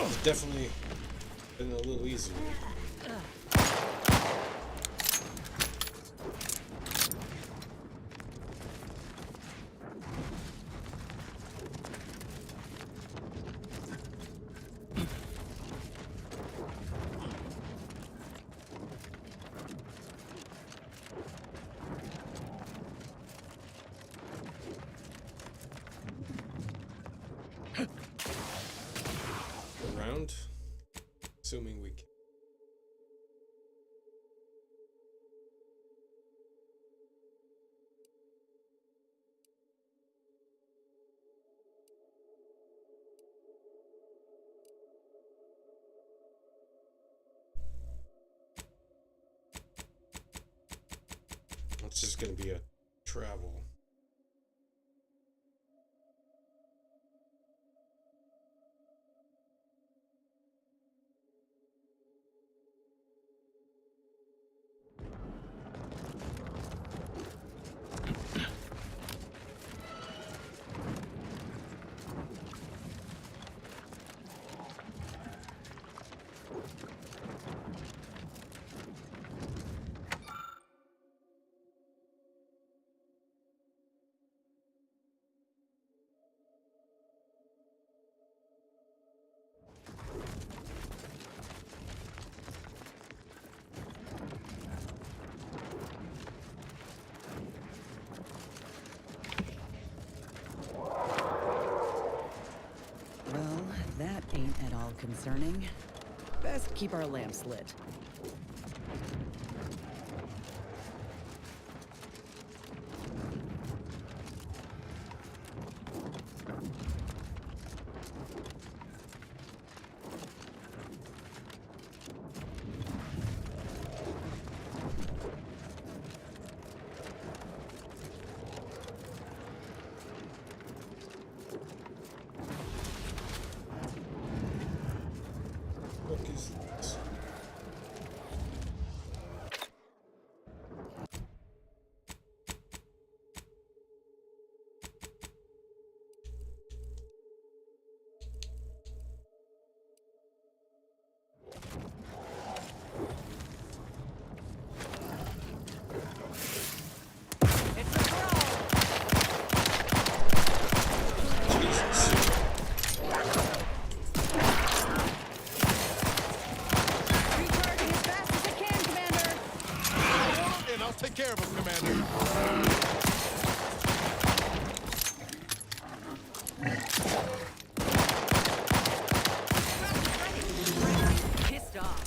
It's definitely been a little easier. Around, assuming we can. It's just going to be a travel.
Well, that ain't at all concerning. Best keep our lamps lit.
What is this?
Take care of him, Commander.
Pissed off.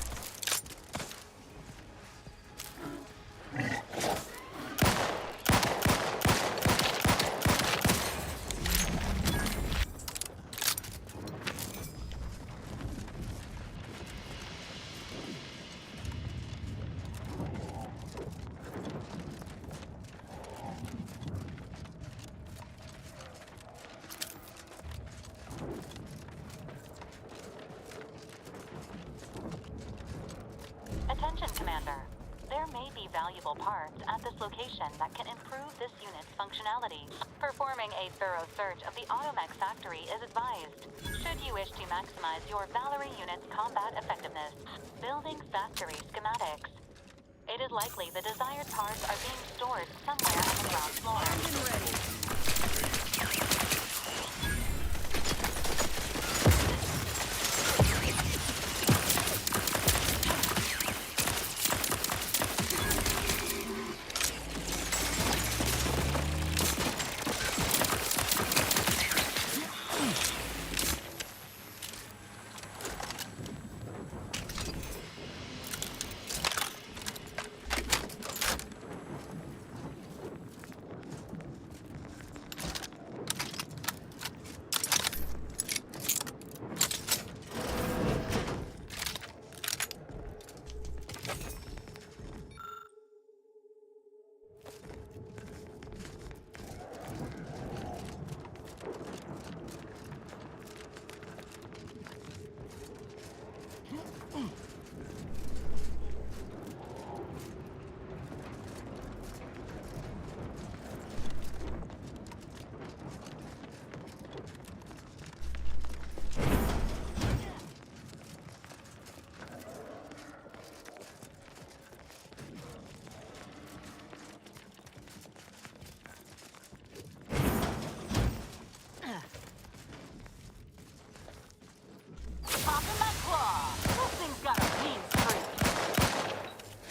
valuable parts at this location that can improve this unit's functionality. Performing a thorough search of the Automech factory is advised, should you wish to maximize your Valerie unit's combat effectiveness. Building factory schematics. It is likely the desired parts are being stored somewhere on the ground floor.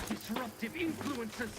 Disruptive influences.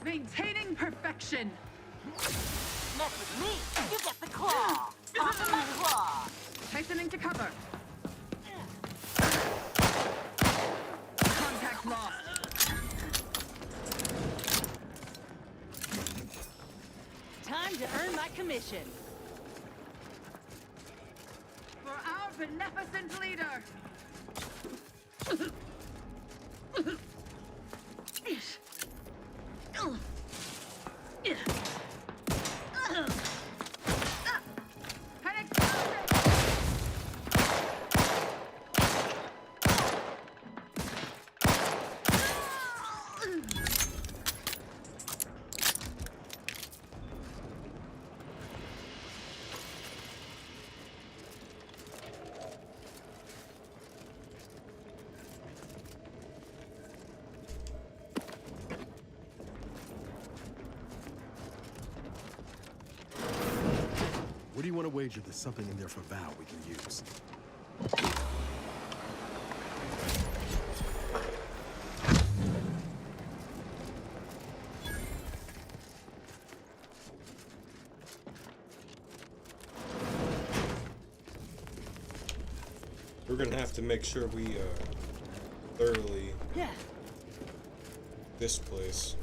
Maintaining perfection.
Mess with me, you get the claw. Off of my claw.
Tightening to cover. Contact lost.
Time to earn my commission.
For our beneficent leader.
What do you want to wager there's something in there for Val we can use?
We're gonna have to make sure we thoroughly this place.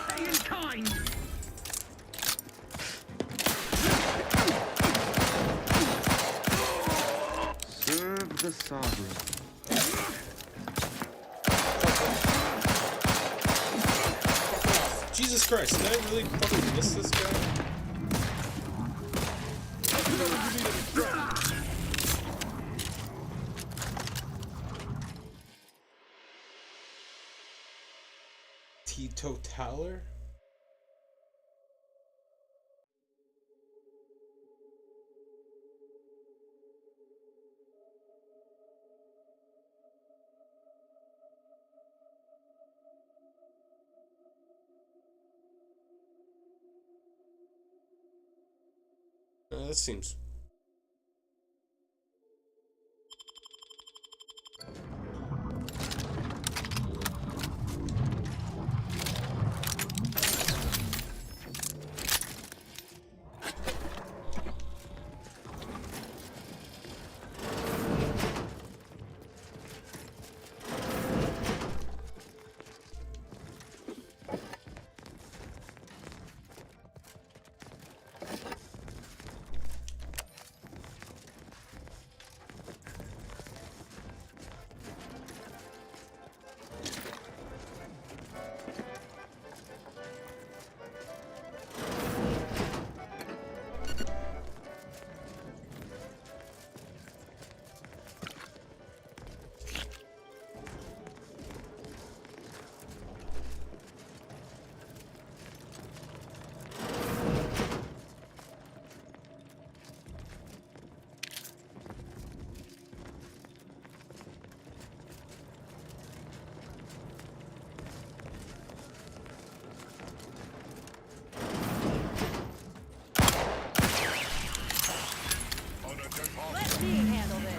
Stay in time.
Sorry. Jesus Christ, did I really fucking miss this guy? Teetotaler? That seems...
Let me handle this.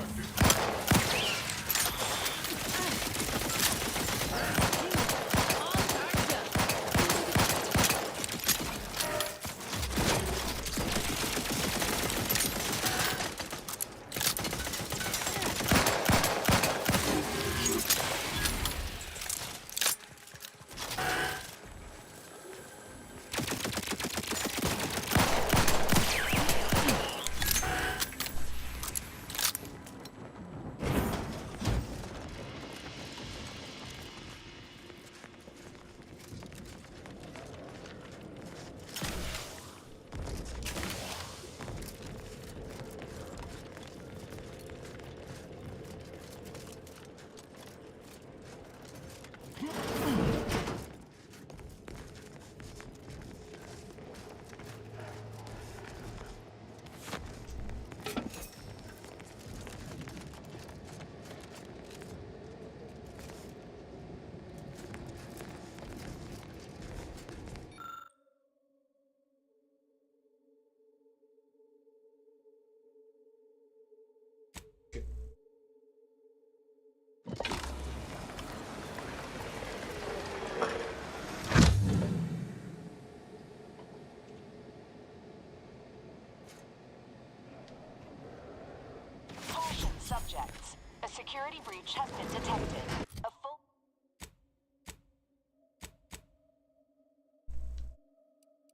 Subjects. A security breach has been detected. A full...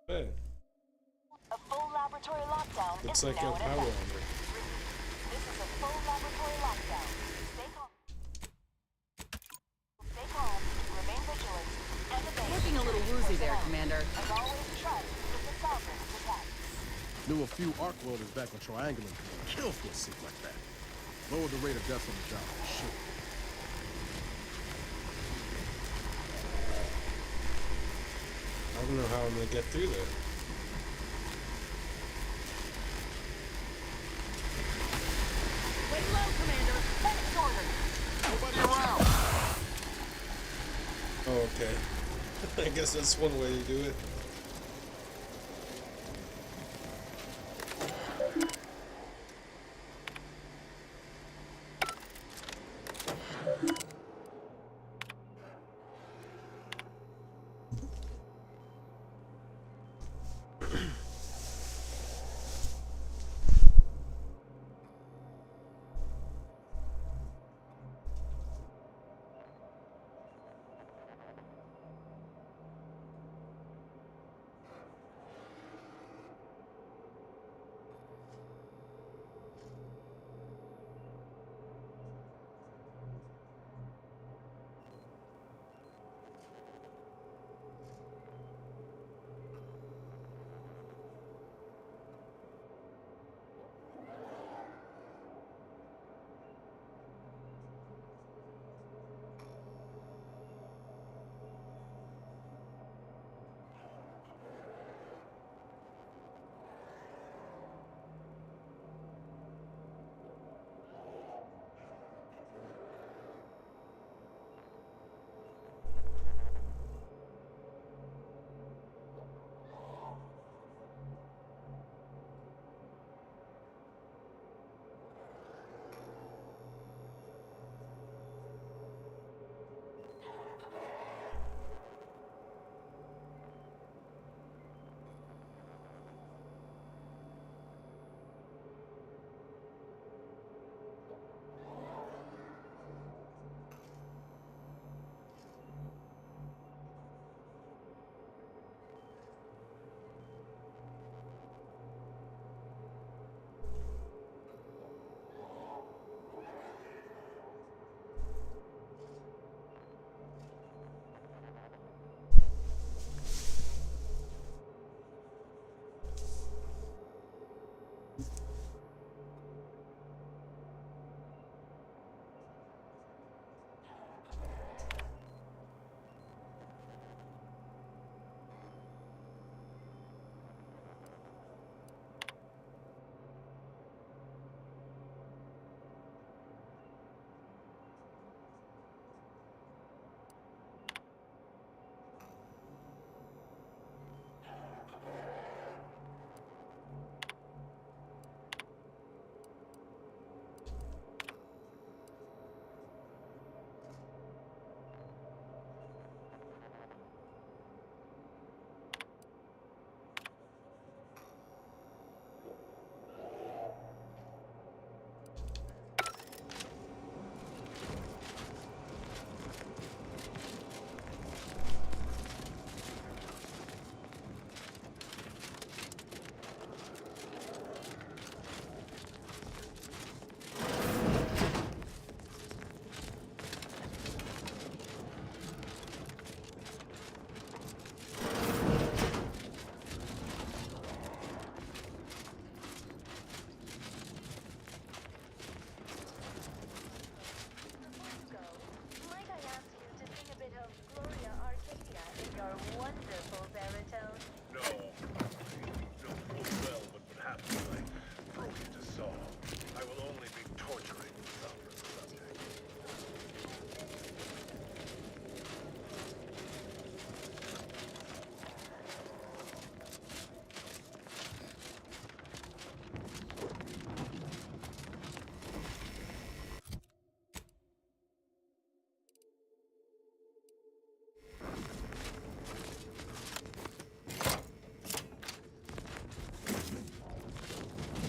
Hey.
A full laboratory lockdown
Looks
is
like
now
a
in
power
effect.
armor.
This is a full laboratory lockdown. Stay calm. Stay calm, remain vigilant, and obey.
Looking a little woozy there, Commander.
As always, trust in the sovereign's protect.
Knew a few arc welders back on Triangle and kill for a suit like that. Lower the rate of deaths on the job, for sure.
I don't know how I'm gonna get through there.
Lay low, Commander. Finish order.
Nobody around.
Oh, okay. I guess that's one way to do it.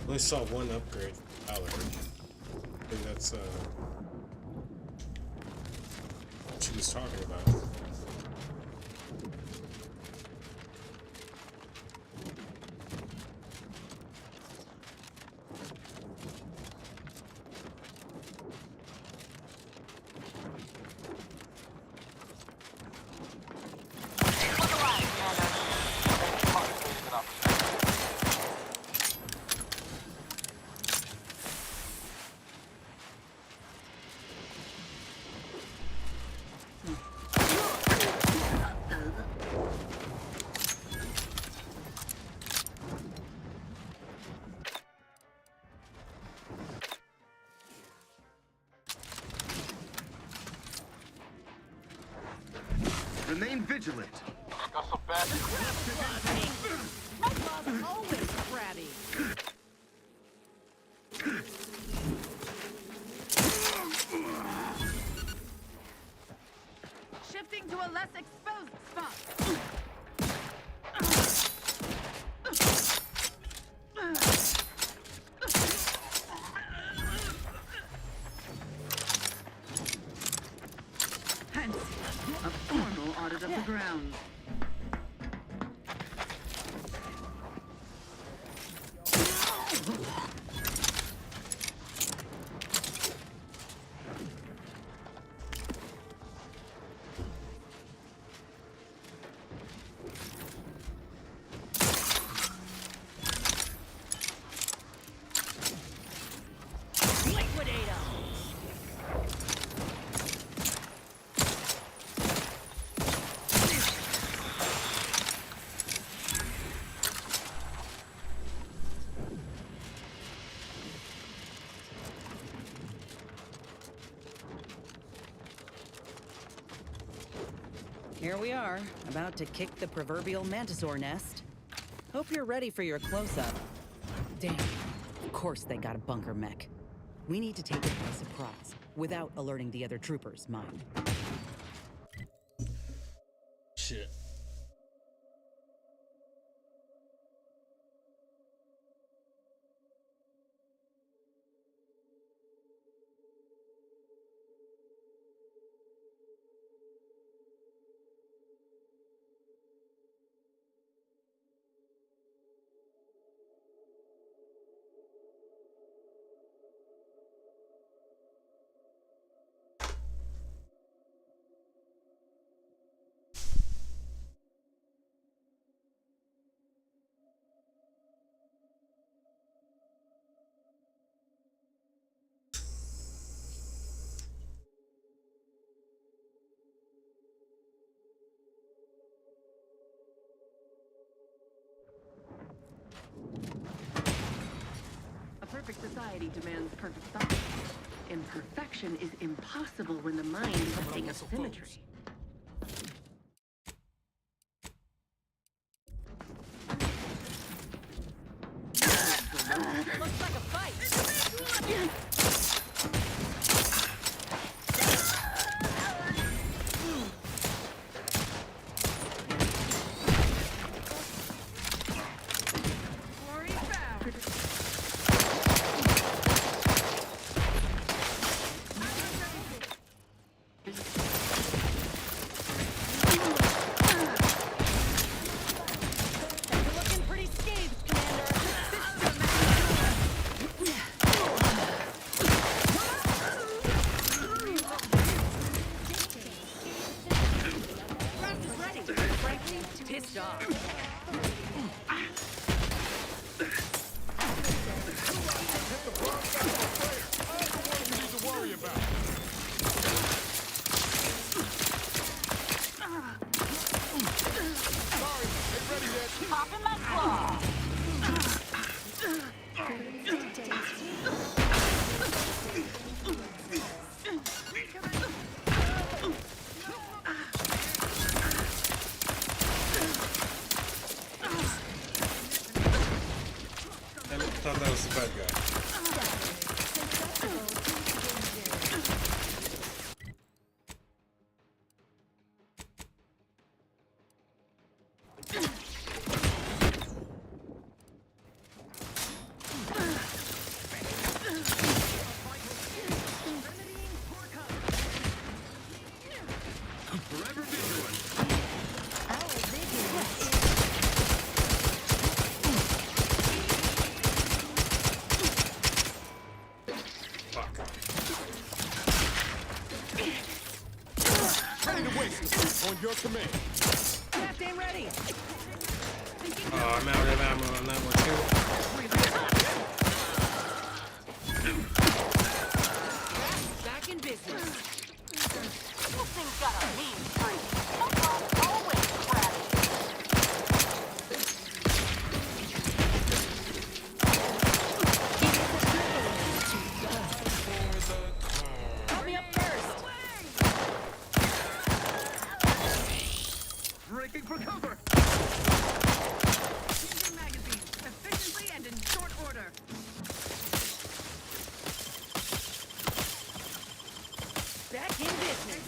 only saw one upgrade. Allard. I think that's what she was talking about.
Remain vigilant.
Got some bad
My boss is always crabby. Shifting to a less exposed spot.
Hence, a formal audit of the ground.
Here we are, about to kick the proverbial mantisaur nest. Hope you're ready for your close-up. Damn, of course they got a bunker mech. We need to take it by surprise, without alerting the other troopers, mind.
Shit.
A perfect society demands perfect thought. Imperfection is impossible when the mind is a thing of symmetry.
Looks like a fight!
Thought that was the bad guy. Oh, I'm out of ammo on that one too.
Back in business.
This thing's got a mean streak. Someone's always crabby.
Help me up first.
Breaking for cover.
Changing magazines efficiently and in short order.
Back in business.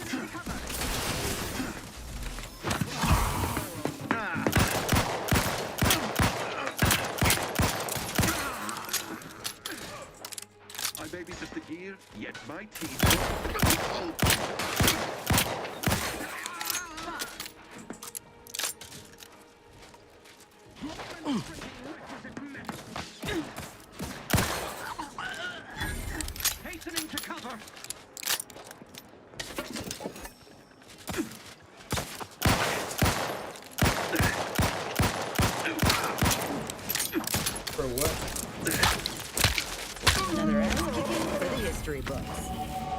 I may be just a gear, yet my team. Hastening to cover.
For what?
Another ass kicking for the history books.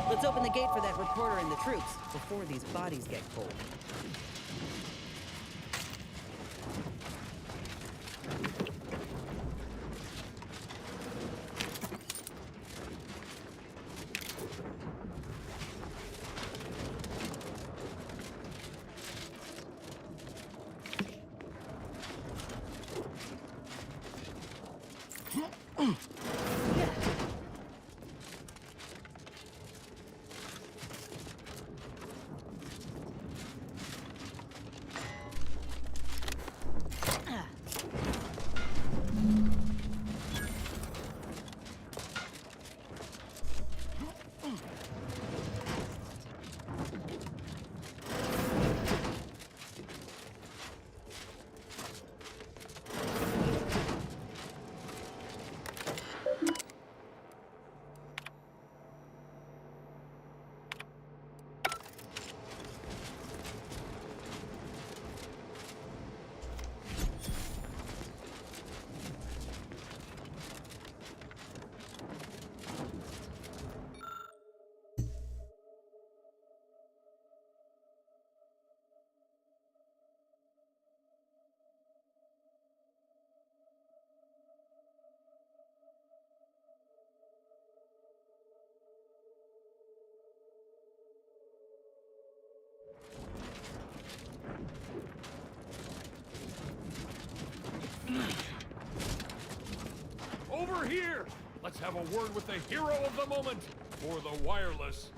Let's open the gate for that reporter and the troops before these bodies get cold.
Over here! Let's have a word with the hero of the moment for the wireless.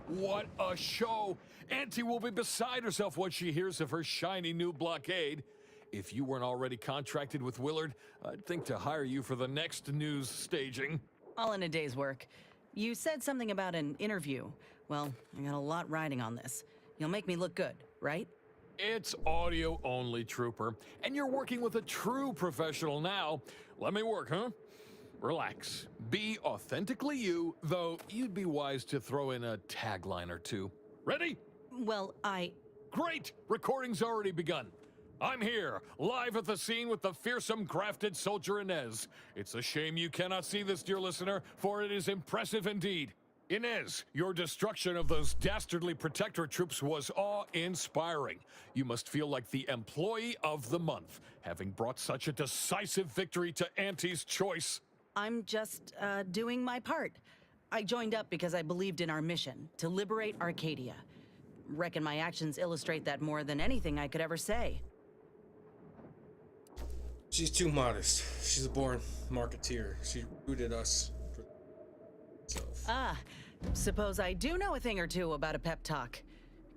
What a show! Auntie will be beside herself when she hears of her shiny new blockade. If you weren't already contracted with Willard, I'd think to hire you for the next news staging.
All in a day's work. You said something about an interview. Well, I got a lot riding on this. You'll make me look good, right?
It's audio only, Trooper. And you're working with a true professional now. Let me work, huh? Relax. Be authentically you, though you'd be wise to throw in a tagline or two. Ready?
Well,
Great! Recording's already begun. I'm here, live at the scene with the fearsome grafted soldier Inez. It's a shame you cannot see this, dear listener, for it is impressive indeed. Inez, your destruction of those dastardly Protectorate troops was awe-inspiring. You must feel like the employee of the month, having brought such a decisive victory to Auntie's choice.
I'm just, doing my part. I joined up because I believed in our mission, to liberate Arcadia. Reckon my actions illustrate that more than anything I could ever say.
She's too modest. She's a born marketeer. She recruited us for herself.
Ah, suppose I do know a thing or two about a pep talk.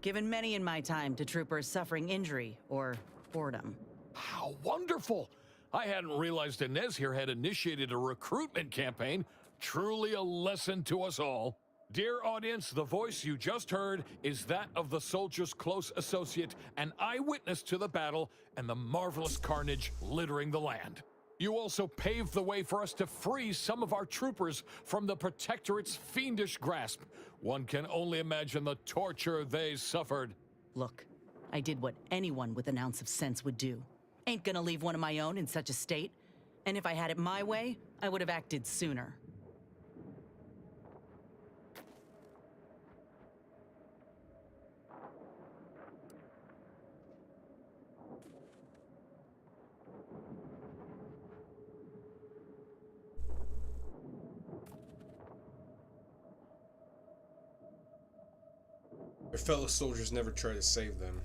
Given many in my time to troopers suffering injury or boredom.
How wonderful! I hadn't realized Inez here had initiated a recruitment campaign. Truly a lesson to us all. Dear audience, the voice you just heard is that of the soldier's close associate, an eyewitness to the battle and the marvelous carnage littering the land. You also paved the way for us to free some of our troopers from the Protectorate's fiendish grasp. One can only imagine the torture they suffered.
Look, I did what anyone with an ounce of sense would do. Ain't gonna leave one of my own in such a state. And if I had it my way, I would have acted sooner.
Their fellow soldiers never try to save them.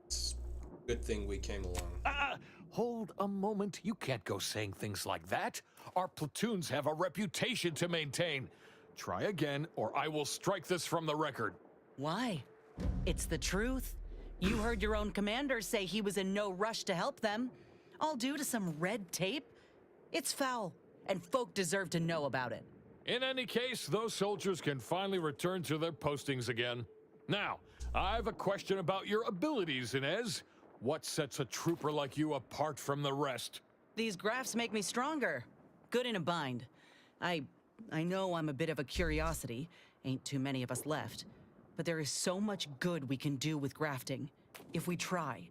It's a good thing we came along.
Hold a moment. You can't go saying things like that. Our platoons have a reputation to maintain. Try again, or I will strike this from the record.
Why? It's the truth. You heard your own commander say he was in no rush to help them. All due to some red tape? It's foul, and folk deserve to know about it.
In any case, those soldiers can finally return to their postings again. Now, I have a question about your abilities, Inez. What sets a trooper like you apart from the rest?
These graphs make me stronger. Good in a bind. I know I'm a bit of a curiosity. Ain't too many of us left. But there is so much good we can do with grafting, if we try.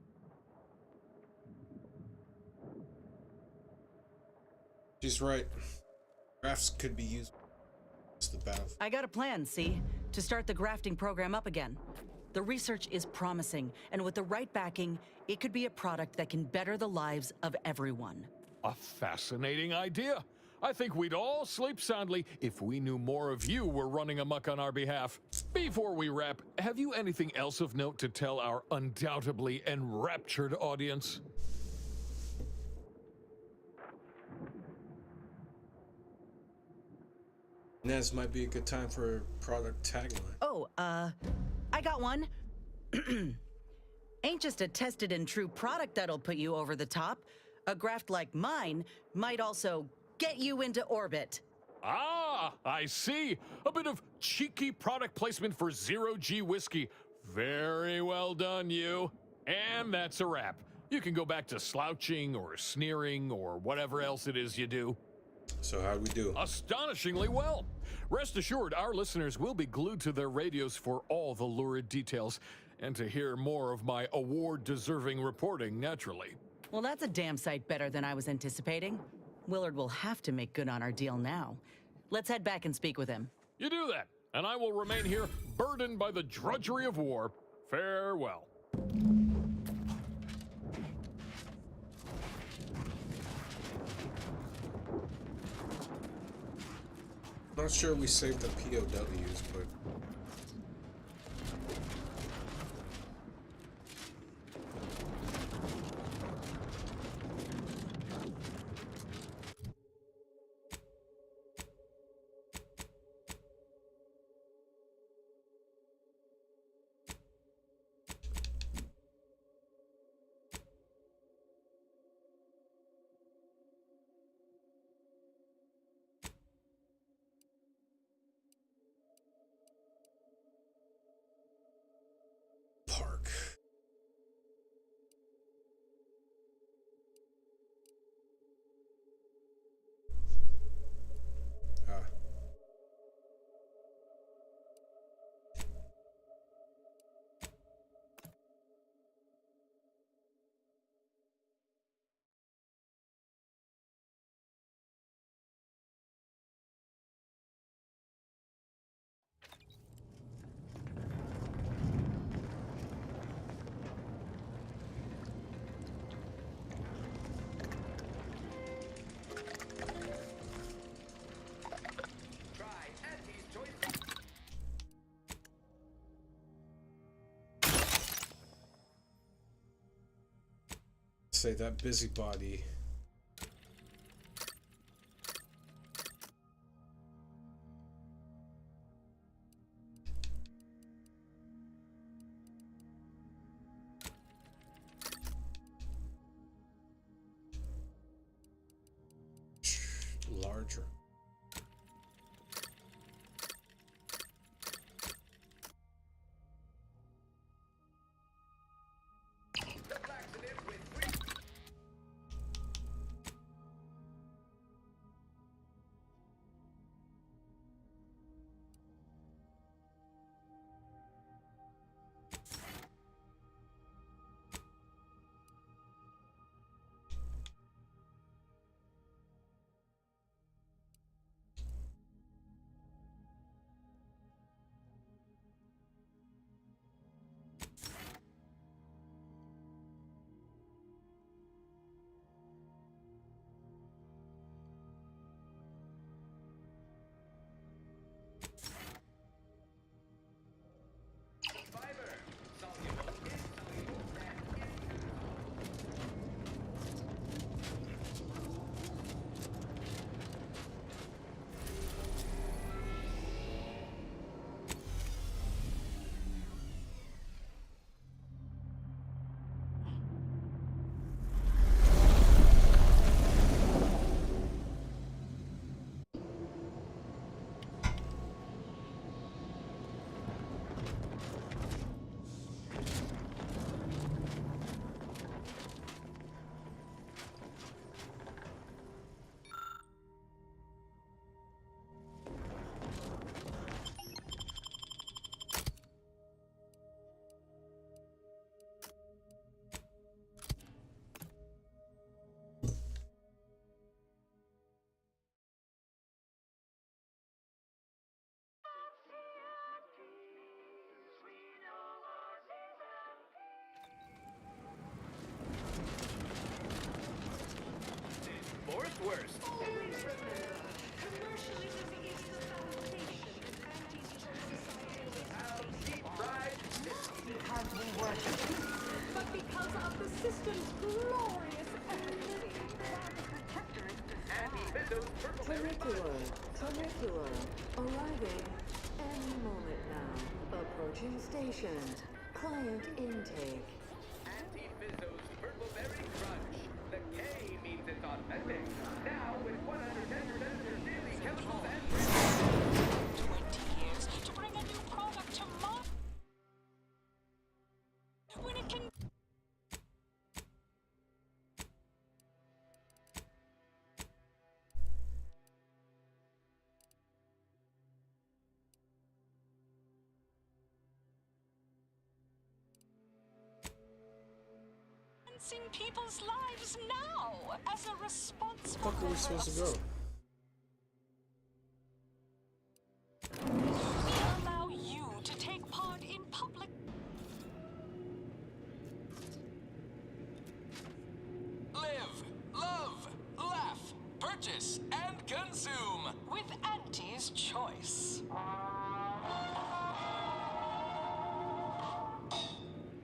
She's right. Grafts could be used as the battle.
I got a plan, see? To start the grafting program up again. The research is promising, and with the right backing, it could be a product that can better the lives of everyone.
A fascinating idea. I think we'd all sleep soundly if we knew more of you were running amok on our behalf. Before we wrap, have you anything else of note to tell our undoubtedly enraptured audience?
Nez might be a good time for a product tagline.
Oh, I got one. Ain't just a tested and true product that'll put you over the top. A graft like mine might also get you into orbit.
Ah, I see. A bit of cheeky product placement for zero-G whiskey. Very well done, you. And that's a wrap. You can go back to slouching or sneering or whatever else it is you do.
So how'd we do?
Astonishingly well. Rest assured, our listeners will be glued to their radios for all the lurid details and to hear more of my award-deserving reporting, naturally.
Well, that's a damn sight better than I was anticipating. Willard will have to make good on our deal now. Let's head back and speak with him.
You do that, and I will remain here, burdened by the drudgery of war. Farewell.
Not sure we saved the POWs, but park. Say that busybody. Larger.
first.
Always remember, commercialism is the foundation of anti-social society. Because we worship peace, but because of the system's glorious activity.
Temecula. Arriving any moment now. Approaching station. Client intake.
Anti-Fizzo's Purple Berry Crunch. The K means it's authentic. Now with 110% daily chemicals and
20 years to bring a new product to market. When it can. People's lives now as a responsible.
Fuck are we supposed to go?
We allow you to take part in public. Live, love, laugh, purchase, and consume with Auntie's Choice.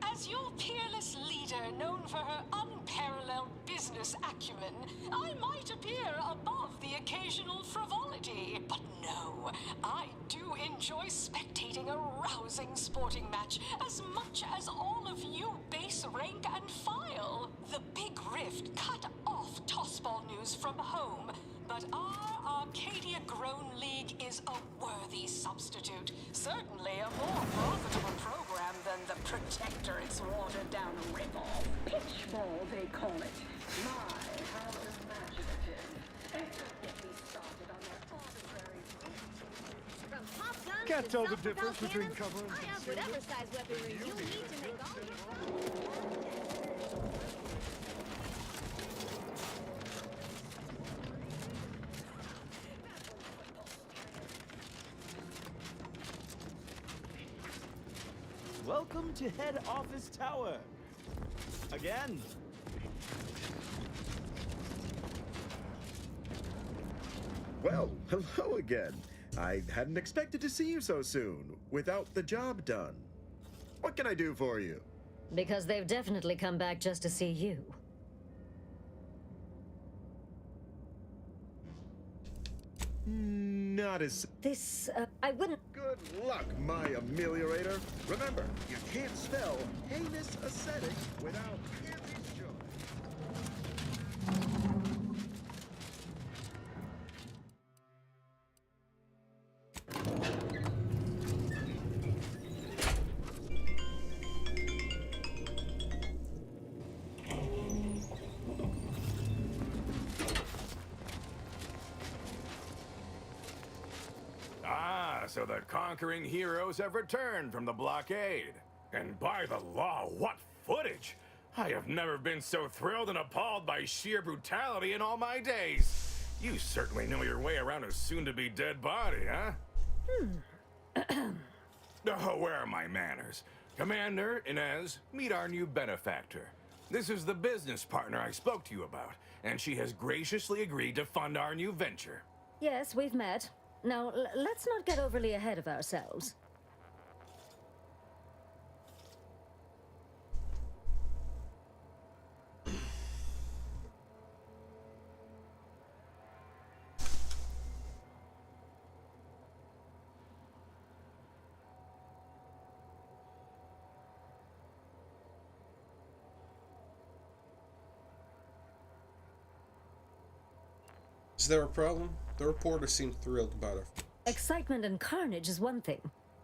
As your peerless leader, known for her unparalleled business acumen, I might appear above the occasional frivolity. But no, I do enjoy spectating a rousing sporting match as much as all of you base rank and file. The Big Rift cut off tossball news from home, but our Arcadia-grown league is a worthy substitute. Certainly a more profitable program than the Protectorate's watered-down ripoff.
Pitchball, they call it. My, how imaginative. And don't get me started on their arbitrary...
From pop guns
Can't
to
tell the
self-propelled
difference between
cannons,
cover and
I have
concealment.
whatever size weaponry you need to make all your...
Welcome to Head Office Tower. Again.
Well, hello again. I hadn't expected to see you so soon, without the job done. What can I do for you?
Because they've definitely come back just to see you.
Not as...
This, I wouldn't...
Good luck, my ameliorator. Remember, you can't spell heinous ascetic without Auntie's Choice.
So the conquering heroes have returned from the blockade. And by the law, what footage! I have never been so thrilled and appalled by sheer brutality in all my days. You certainly know your way around a soon-to-be dead body, huh? Oh, where are my manners? Commander, Inez, meet our new benefactor. This is the business partner I spoke to you about, and she has graciously agreed to fund our new venture.
Yes, we've met. Now, let's not get overly ahead of ourselves.
Is there a problem? The reporter seemed thrilled about it.
Excitement and carnage is one thing.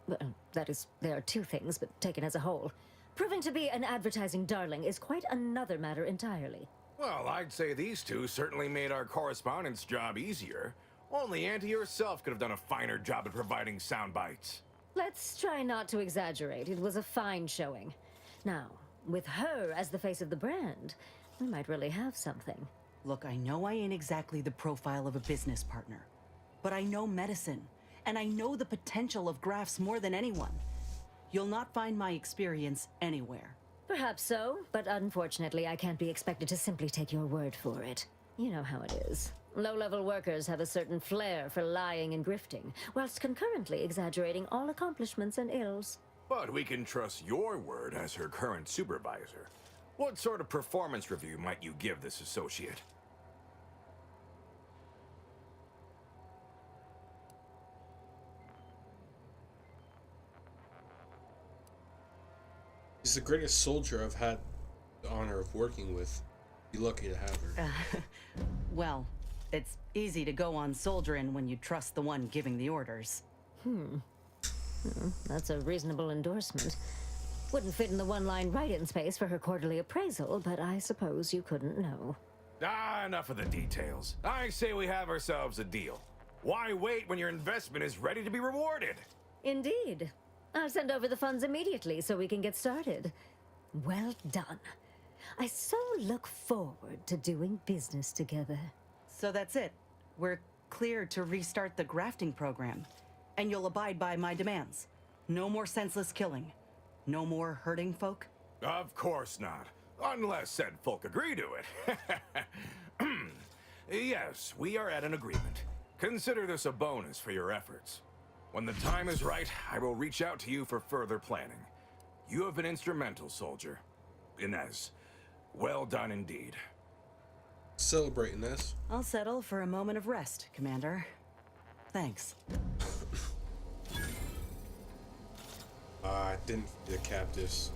Well, that is, there are two things, but taken as a whole. Proving to be an advertising darling is quite another matter entirely.
Well, I'd say these two certainly made our correspondence job easier. Only Auntie herself could have done a finer job at providing sound bites.
Let's try not to exaggerate. It was a fine showing. Now, with her as the face of the brand, we might really have something.
Look, I know I ain't exactly the profile of a business partner, but I know medicine, and I know the potential of grafts more than anyone. You'll not find my experience anywhere.
Perhaps so, but unfortunately I can't be expected to simply take your word for it. You know how it is. Low-level workers have a certain flair for lying and grifting, whilst concurrently exaggerating all accomplishments and ills.
But we can trust your word as her current supervisor. What sort of performance review might you give this associate?
She's the greatest soldier I've had the honor of working with. Be lucky to have her.
Well, it's easy to go on soldiering when you trust the one giving the orders.
That's a reasonable endorsement. Wouldn't fit in the one-line write-in space for her quarterly appraisal, but I suppose you couldn't know.
Enough of the details. I say we have ourselves a deal. Why wait when your investment is ready to be rewarded?
Indeed. I'll send over the funds immediately so we can get started. Well done. I so look forward to doing business together.
So that's it. We're clear to restart the grafting program. And you'll abide by my demands. No more senseless killing. No more hurting folk?
Of course not. Unless said folk agree to it. Yes, we are at an agreement. Consider this a bonus for your efforts. When the time is right, I will reach out to you for further planning. You have been instrumental, soldier. Inez, well done indeed.
Celebrate, Inez.
I'll settle for a moment of rest, Commander. Thanks.
I didn't feed the captives.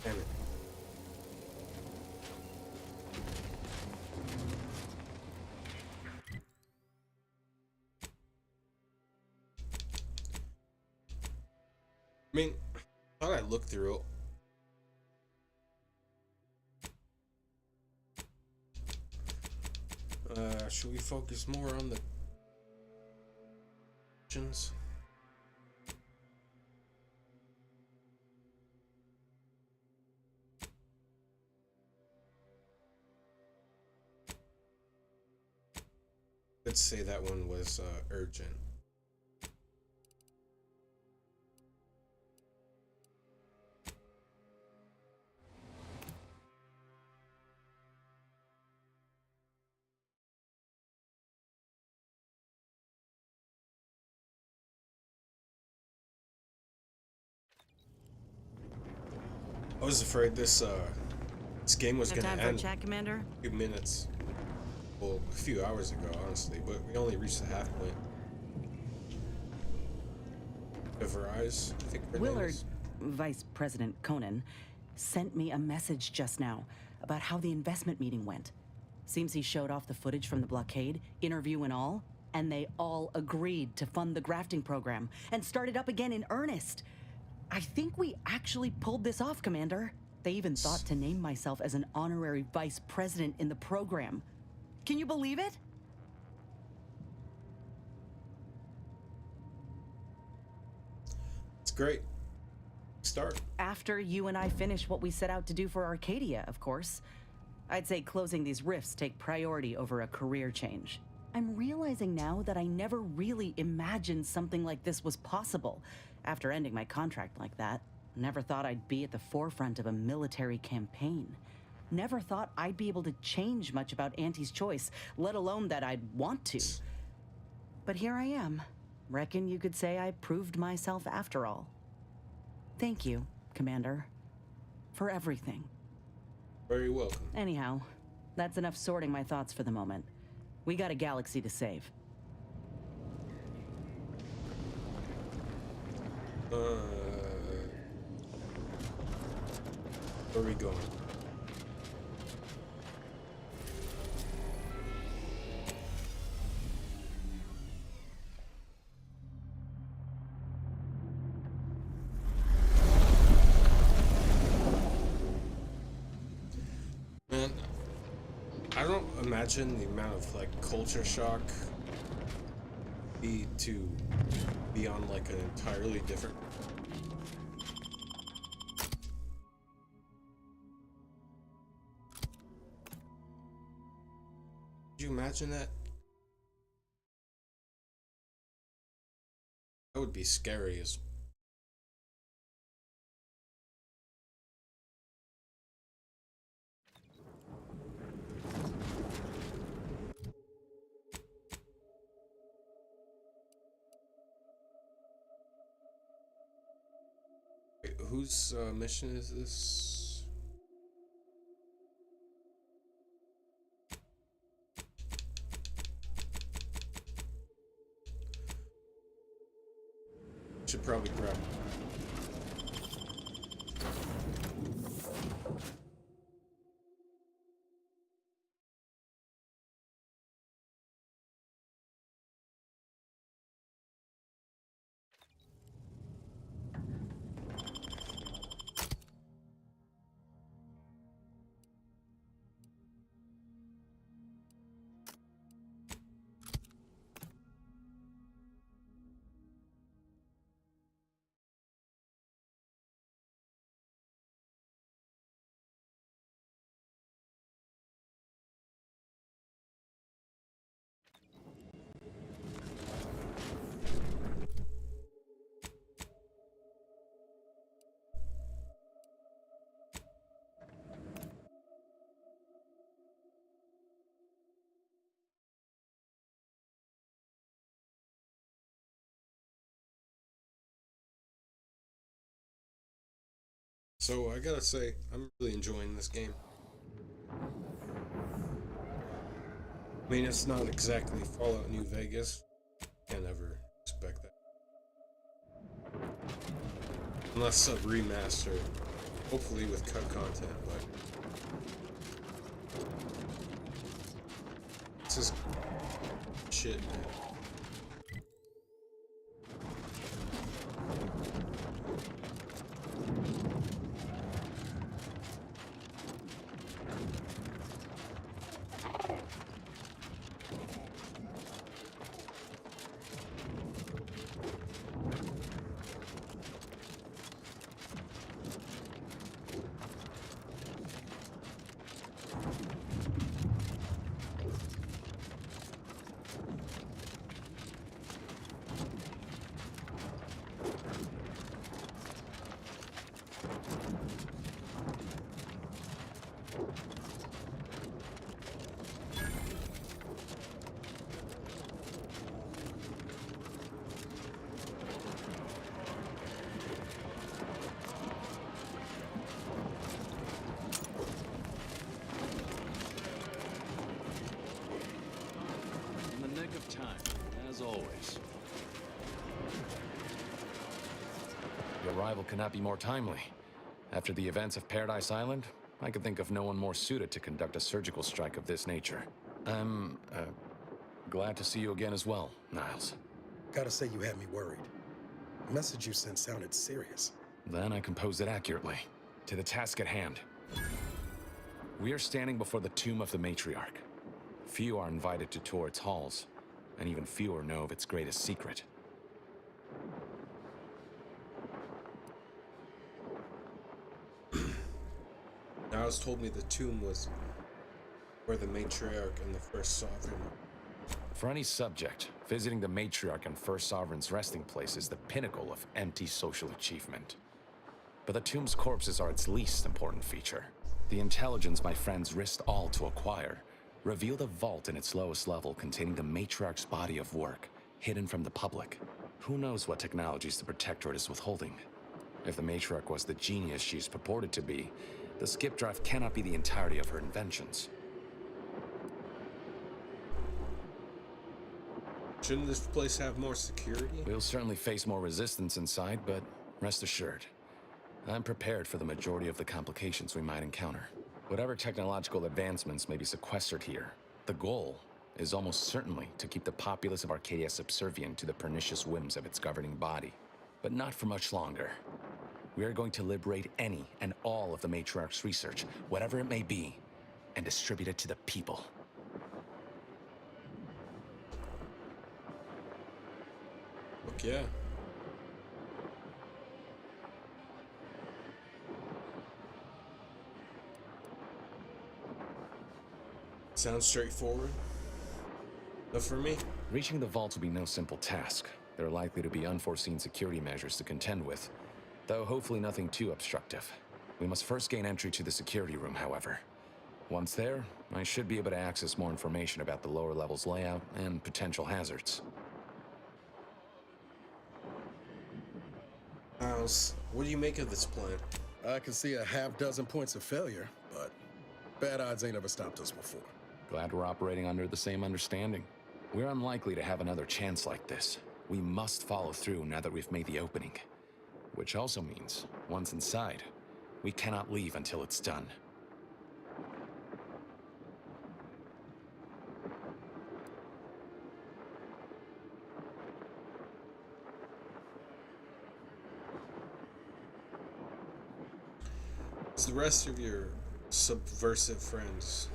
Damn it. I mean, thought I looked through it. Should we focus more on the missions? Let's say that one was urgent. I was afraid this game was
Have
gonna
time for a
end
chat, Commander?
a few minutes. Well, a few hours ago, honestly, but we only reached the half point. Verizon, I think her name
Willard,
is.
Vice President Conan, sent me a message just now about how the investment meeting went. Seems he showed off the footage from the blockade, interview and all, and they all agreed to fund the grafting program and start it up again in earnest. I think we actually pulled this off, Commander. They even thought to name myself as an honorary vice president in the program. Can you believe it?
It's great. Start.
After you and I finish what we set out to do for Arcadia, of course. I'd say closing these rifts take priority over a career change. I'm realizing now that I never really imagined something like this was possible. After ending my contract like that, never thought I'd be at the forefront of a military campaign. Never thought I'd be able to change much about Auntie's choice, let alone that I'd want to. But here I am. Reckon you could say I proved myself after all. Thank you, Commander, for everything.
Very welcome.
Anyhow, that's enough sorting my thoughts for the moment. We got a galaxy to save.
Where are we going? Man, I don't imagine the amount of like culture shock to be on like an entirely different. Could you imagine that? That would be scary as. whose mission is this? Should probably grab. So I gotta say, I'm really enjoying this game. I mean, it's not exactly Fallout New Vegas. Can't ever expect that. Unless a remaster, hopefully with cut content, but this is shit, man.
Arrival cannot be more timely. After the events of Paradise Island, I could think of no one more suited to conduct a surgical strike of this nature. I'm, glad to see you again as well, Niles.
Gotta say you had me worried. The message you sent sounded serious.
Then I composed it accurately. To the task at hand. We are standing before the tomb of the matriarch. Few are invited to tour its halls, and even fewer know of its greatest secret.
Niles told me the tomb was where the matriarch and the first sovereign.
For any subject, visiting the matriarch and first sovereign's resting place is the pinnacle of anti-social achievement. But the tomb's corpses are its least important feature. The intelligence my friends risked all to acquire revealed a vault in its lowest level containing the matriarch's body of work, hidden from the public. Who knows what technologies the Protectorate is withholding? If the matriarch was the genius she's purported to be, the skip drive cannot be the entirety of her inventions.
Shouldn't this place have more security?
We'll certainly face more resistance inside, but rest assured, I'm prepared for the majority of the complications we might encounter. Whatever technological advancements may be sequestered here, the goal is almost certainly to keep the populace of Arcadia subservient to the pernicious whims of its governing body. But not for much longer. We are going to liberate any and all of the matriarch's research, whatever it may be, and distribute it to the people.
Fuck yeah. Sounds straightforward. But for me,
reaching the vault will be no simple task. There are likely to be unforeseen security measures to contend with, though hopefully nothing too obstructive. We must first gain entry to the security room, however. Once there, I should be able to access more information about the lower level's layout and potential hazards.
Miles, what do you make of this plan?
I can see a half-dozen points of failure, but bad odds ain't ever stopped us before.
Glad we're operating under the same understanding. We're unlikely to have another chance like this. We must follow through now that we've made the opening. Which also means, once inside, we cannot leave until it's done.
As the rest of your subversive friends,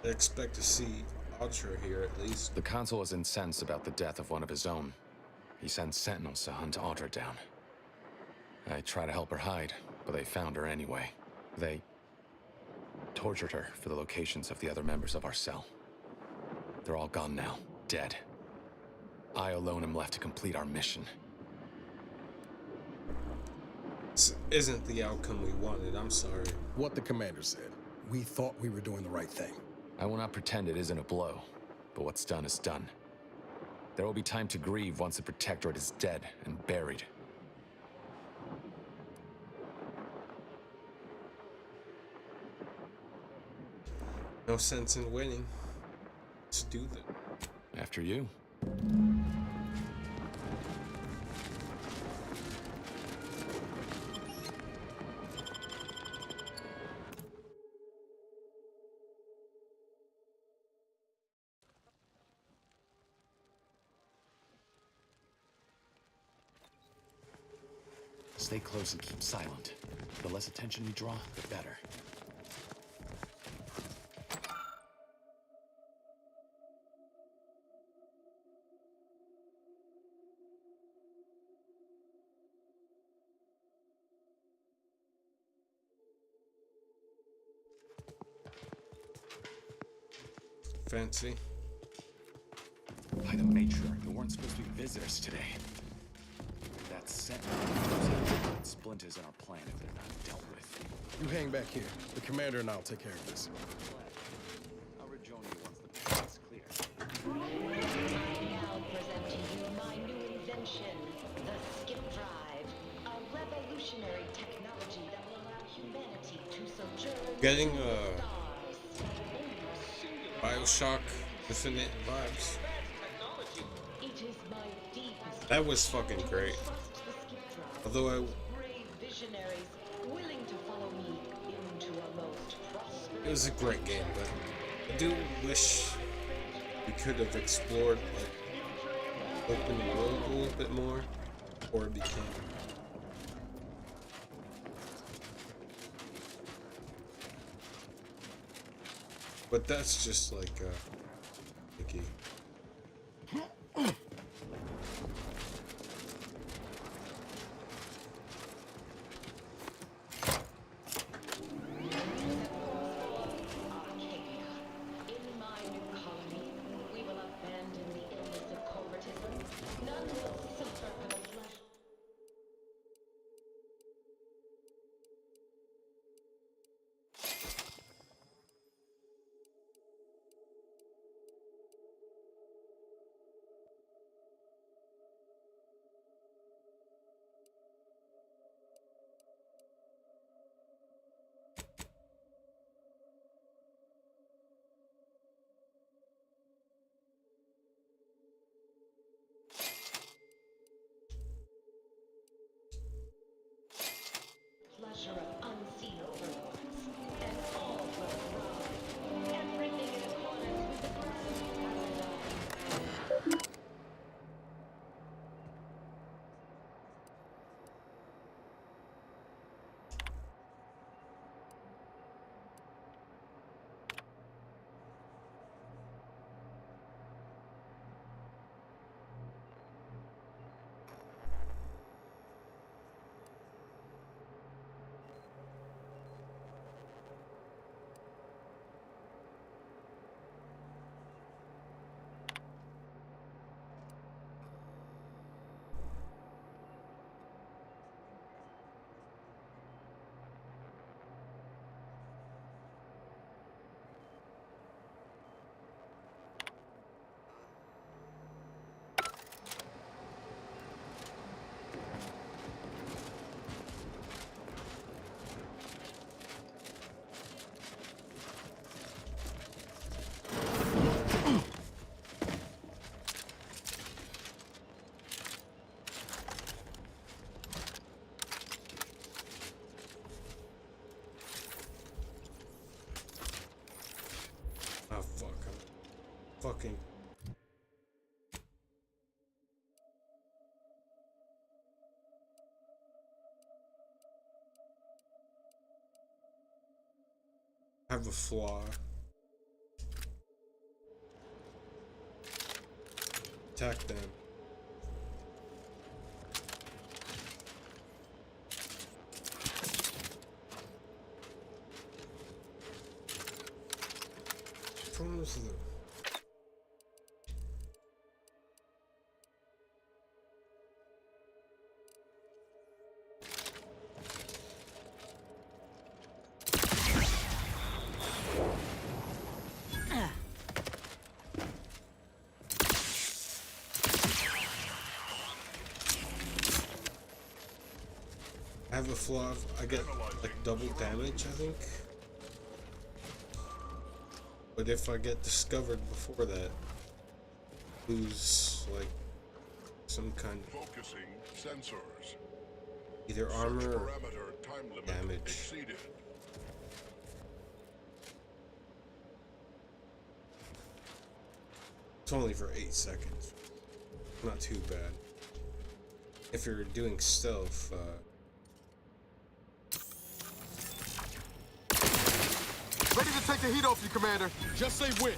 I expect to see Ultra here at least.
The consul is incensed about the death of one of his own. He sends sentinels to hunt Audra down. I try to help her hide, but they found her anyway. They tortured her for the locations of the other members of our cell. They're all gone now, dead. I alone am left to complete our mission.
This isn't the outcome we wanted, I'm sorry.
What the commander said. We thought we were doing the right thing.
I will not pretend it isn't a blow, but what's done is done. There will be time to grieve once the Protectorate is dead and buried.
No sense in waiting. Let's do that.
After you. Stay close and keep silent. The less attention you draw, the better.
Fancy.
By the matriarch, there weren't supposed to be visitors today. That sentinel splinters in our plan if they're not dealt with.
You hang back here. The commander and I'll take care of this.
I'll rejoin you once the path is clear.
I now present to you my new invention, the Skip Drive, a revolutionary technology that will allow humanity to sojourn
Getting Bioshock Infinite vibes. That was fucking great. Although it was a great game, but I do wish we could have explored like open world a little bit more before it became. But that's just like picky. fucking... have a flaw. Attack them. Promise them. I have a flaw. I get like double damage, I think. But if I get discovered before that, lose like some kind of
focusing sensors.
Either armor or
Parameter time limit
damage.
exceeded.
It's only for 8 seconds. Not too bad. If you're doing stealth,
Ready to take the heat off you, Commander. Just say when.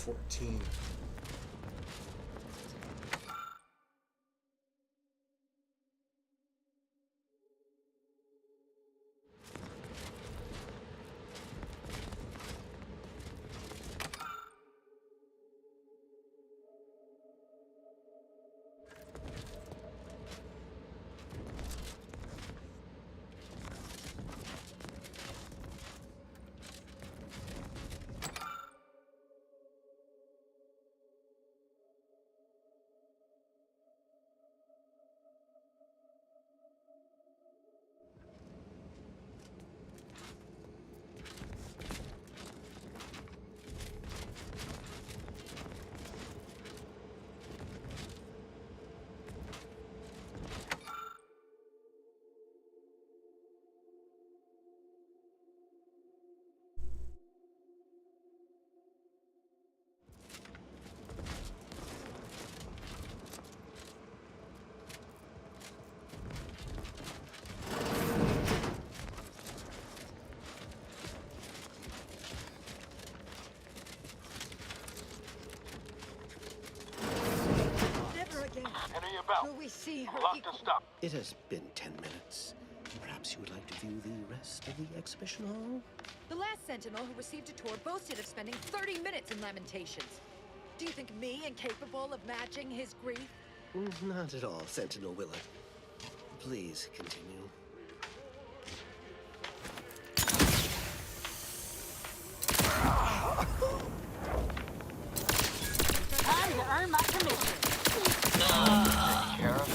$14.
Will
we see her
Lock to stop.
It has been 10 minutes. Perhaps you would like to view the rest of the exhibition hall?
The last Sentinel who received a tour boasted of spending 30 minutes in Lamentations. Do you think me incapable of matching his grief?
Not at all, Sentinel Willard. Please continue.
Time to earn my commission.
Taken care of.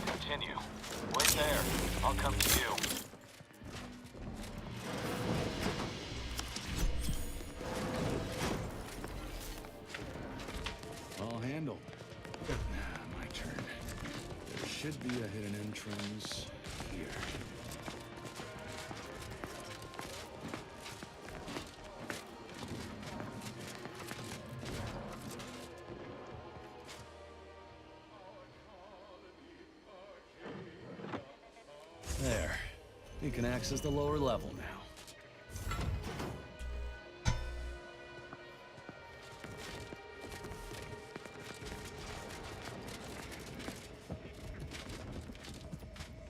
Continue. Wait there. I'll come to you.
All handled. My turn. There should be a hidden entrance here. There. We can access the lower level now.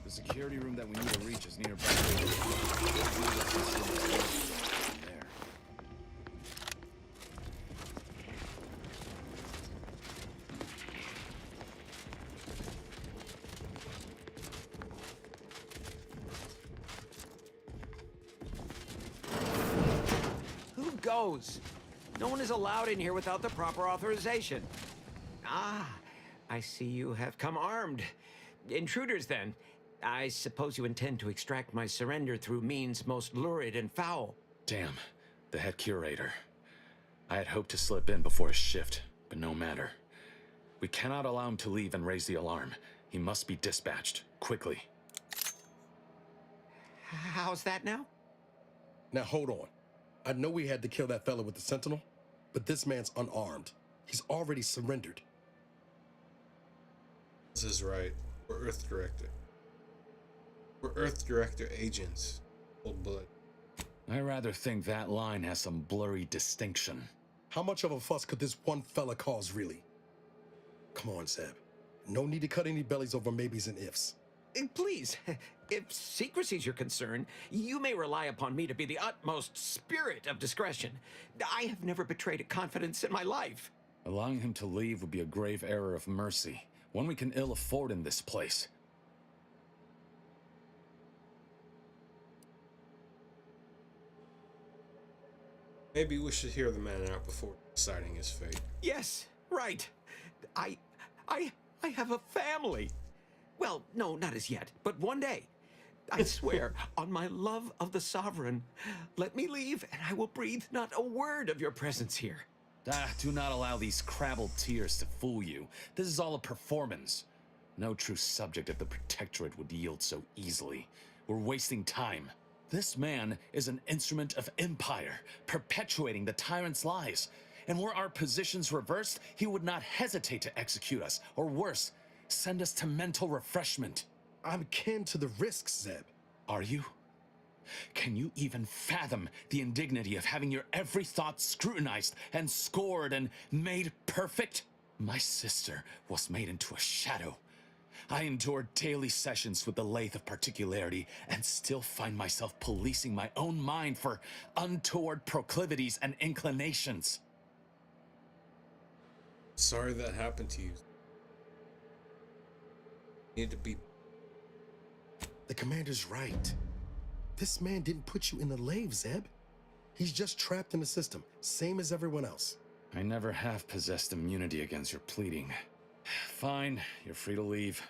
The security room that we need to reach is nearby. There.
goes. No one is allowed in here without the proper authorization. Ah, I see you have come armed. Intruders, then. I suppose you intend to extract my surrender through means most lurid and foul.
Damn, the head curator. I had hoped to slip in before his shift, but no matter. We cannot allow him to leave and raise the alarm. He must be dispatched, quickly.
How's that now?
Now hold on. I know we had to kill that fella with the Sentinel, but this man's unarmed. He's already surrendered.
This is right. We're Earth Director. We're Earth Director agents. Old blood.
I rather think that line has some blurry distinction.
How much of a fuss could this one fella cause, really? Come on, Zeb. No need to cut any bellies over maybes and ifs.
Please, if secrecy's your concern, you may rely upon me to be the utmost spirit of discretion. I have never betrayed a confidence in my life.
Allowing him to leave would be a grave error of mercy, one we can ill afford in this place.
Maybe we should hear the man out before deciding his fate.
Yes, right. I have a family. Well, no, not as yet, but one day. I swear, on my love of the Sovereign, let me leave and I will breathe not a word of your presence here.
Do not allow these crabbled tears to fool you. This is all a performance. No true subject of the Protectorate would yield so easily. We're wasting time. This man is an instrument of empire, perpetuating the tyrant's lies. And were our positions reversed, he would not hesitate to execute us, or worse, send us to mental refreshment.
I'm kin to the risks, Zeb.
Are you? Can you even fathom the indignity of having your every thought scrutinized and scored and made perfect? My sister was made into a shadow. I endured daily sessions with the lathe of particularity and still find myself policing my own mind for untoward proclivities and inclinations.
Sorry that happened to you. You need to be...
The commander's right. This man didn't put you in the lathe, Zeb. He's just trapped in the system, same as everyone else.
I never have possessed immunity against your pleading. Fine, you're free to leave.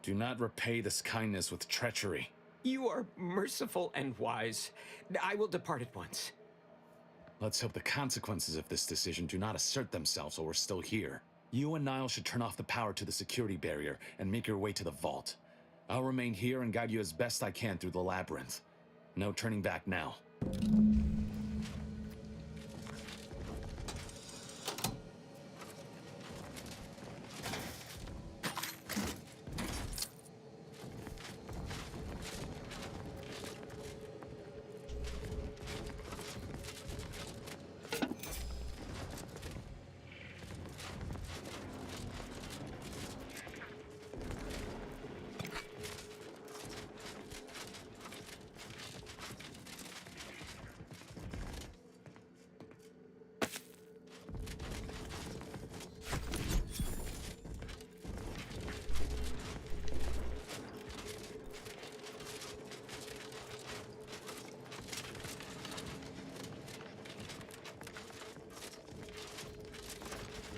Do not repay this kindness with treachery.
You are merciful and wise. I will depart at once.
Let's hope the consequences of this decision do not assert themselves while we're still here. You and Niall should turn off the power to the security barrier and make your way to the vault. I'll remain here and guide you as best I can through the labyrinth. No turning back now.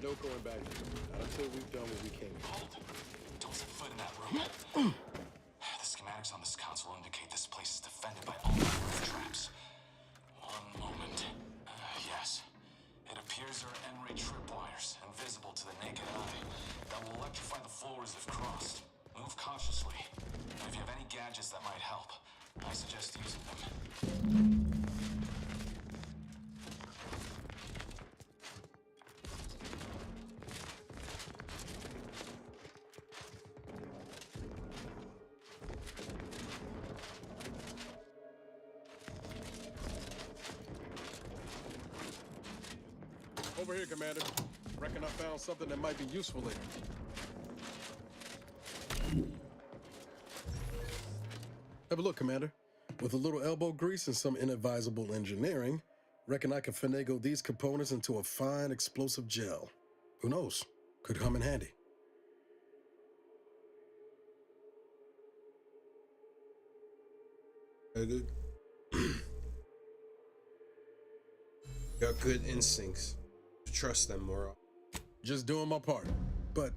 No going back. Not until we've done what we came to.
Hold. Don't set foot in that room. The schematics on this console indicate this place is defended by all earth traps. One moment. Yes. It appears there are N-ray tripwires, invisible to the naked eye, that will electrify the floors if crossed. Move cautiously. And if you have any gadgets that might help, I suggest using them.
Over here, Commander. Reckon I found something that might be useful later. Have a look, Commander. With a little elbow grease and some inadvisable engineering, reckon I can finagle these components into a fine explosive gel. Who knows? Could come in handy.
Very good. Got good instincts. Trust them more.
Just doing my part. But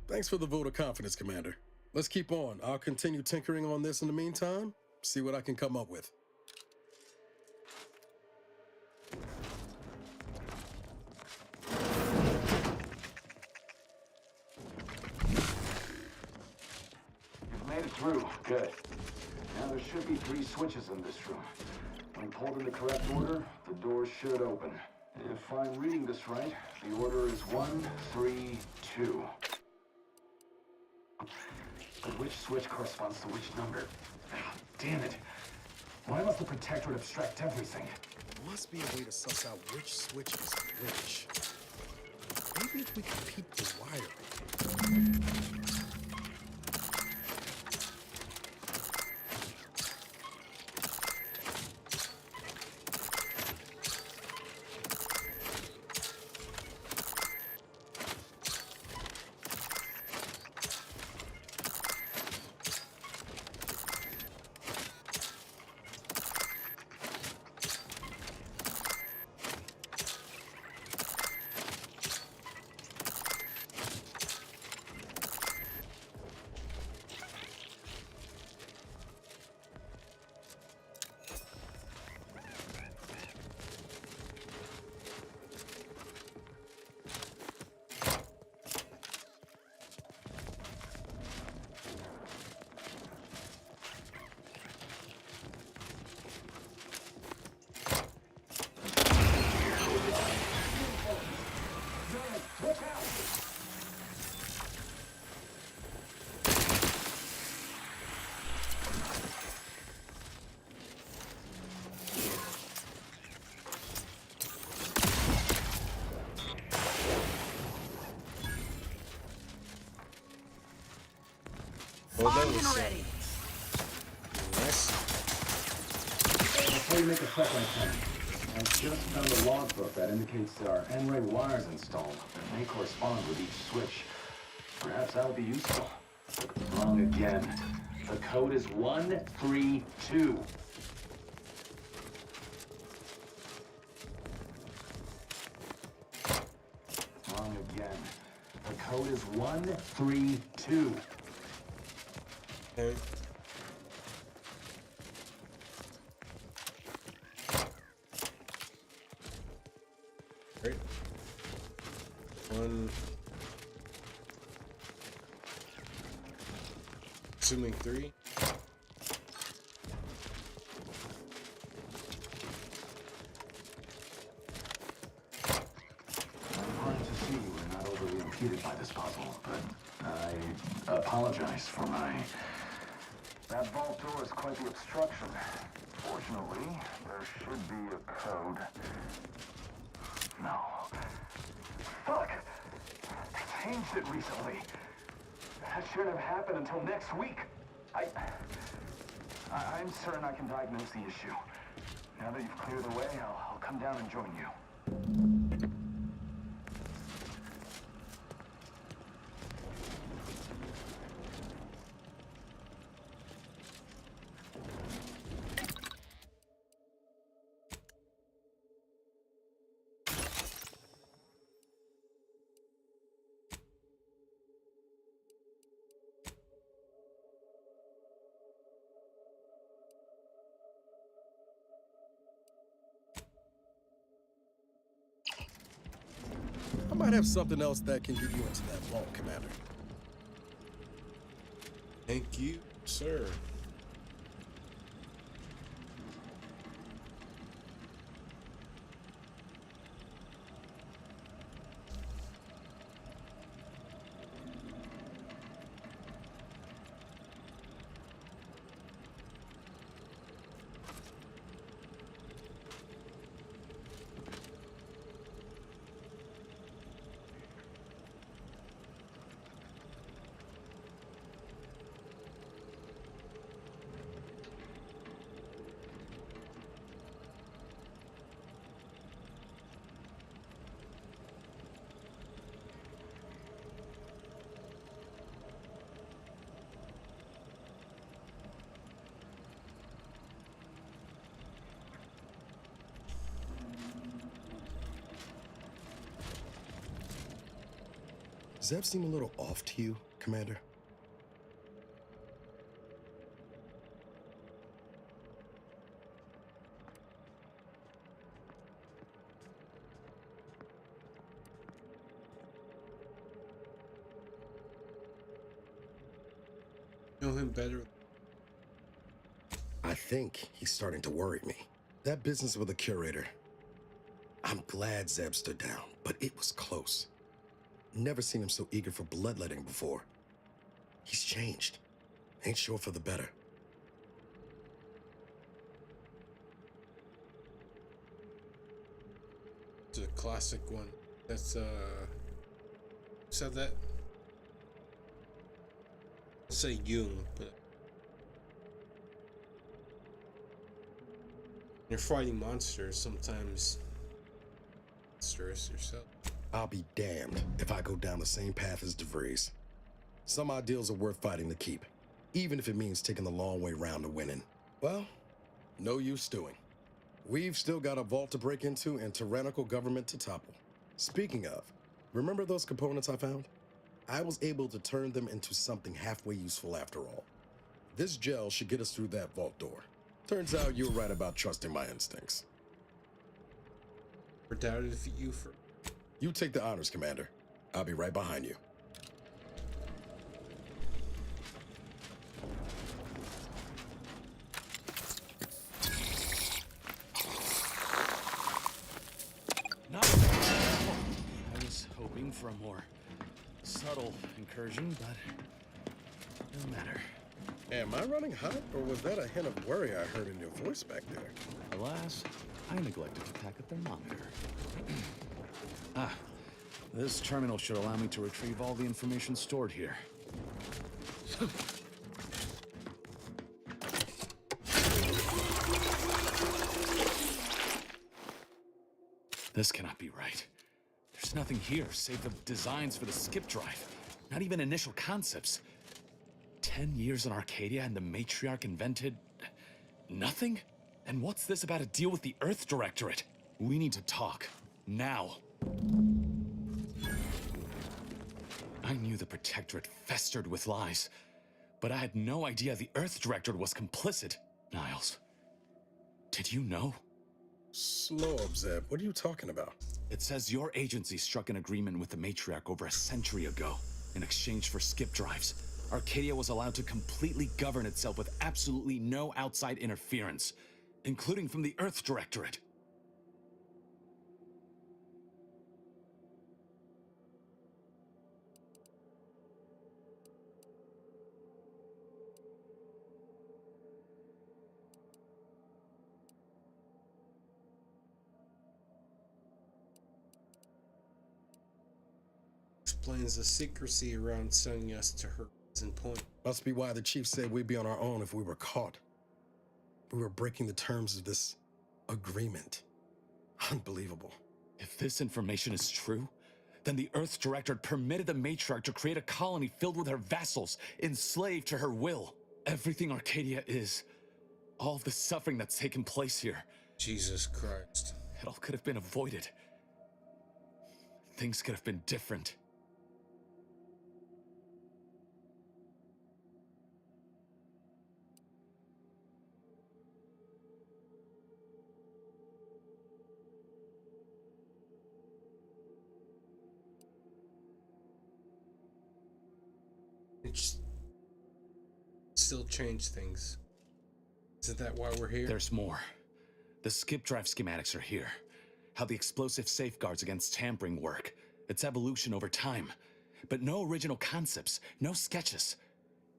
thanks for the vote of confidence, Commander. Let's keep on. I'll continue tinkering on this in the meantime, see what I can come up with.
You've made it through. Good. Now there should be 3 switches in this room. When pulled in the correct order, the doors should open. If I'm reading this right, the order is 1, 3, 2. But which switch corresponds to which number? Damn it. Why must the Protectorate abstract everything?
There must be a way to suss out which switch is which. Maybe if we could peep the wiring.
Well, that was ready. Nice.
Before you make a check on time, I just found a logbook that indicates there are N-ray wires installed that may correspond with each switch. Perhaps that would be useful. Wrong again. The code is 132. Wrong again. The code is 132.
Okay. Great. 1. Assuming 3.
I'm glad to see you were not overly impeded by this puzzle, but I apologize for my... That vault door is quite the obstruction. Fortunately, there should be a code. No. Fuck! They changed it recently. That shouldn't have happened until next week. I'm certain I can diagnose the issue. Now that you've cleared the way, I'll come down and join you.
I might have something else that can get you into that vault, Commander.
Thank you, sir.
Zeb seem a little off to you, Commander?
Know him better.
I think he's starting to worry me. That business with the curator. I'm glad Zeb stood down, but it was close. Never seen him so eager for bloodletting before. He's changed. Ain't sure for the better.
It's a classic one. That's said that. I'll say Jung, but you're fighting monsters, sometimes monsters yourself.
I'll be damned if I go down the same path as DeVries. Some ideals are worth fighting to keep, even if it means taking the long way round to winning. Well, no use stewing. We've still got a vault to break into and tyrannical government to topple. Speaking of, remember those components I found? I was able to turn them into something halfway useful after all. This gel should get us through that vault door. Turns out you were right about trusting my instincts.
Or doubted if you for.
You take the honors, Commander. I'll be right behind you.
Not I was hoping for a more subtle incursion, but no matter.
Am I running hot, or was that a hint of worry I heard in your voice back there?
Alas, I neglected to pack a thermometer. This terminal should allow me to retrieve all the information stored here. This cannot be right. There's nothing here save the designs for the skip drive. Not even initial concepts. 10 years in Arcadia and the Matriarch invented nothing? And what's this about a deal with the Earth Directorate? We need to talk. Now. I knew the Protectorate festered with lies, but I had no idea the Earth Directorate was complicit. Niles, did you know?
Slow up, Zeb. What are you talking about?
It says your agency struck an agreement with the Matriarch over a century ago in exchange for skip drives. Arcadia was allowed to completely govern itself with absolutely no outside interference, including from the Earth Directorate.
Explains the secrecy around sending us to Horizon Point.
Must be why the chief said we'd be on our own if we were caught. We were breaking the terms of this agreement. Unbelievable.
If this information is true, then the Earth Directorate permitted the Matriarch to create a colony filled with her vassals, enslaved to her will. Everything Arcadia is, all of the suffering that's taken place here.
Jesus Christ.
It all could have been avoided. Things could have been different.
It still change things. Isn't that why we're here?
There's more. The skip drive schematics are here. How the explosive safeguards against tampering work. Its evolution over time. But no original concepts, no sketches.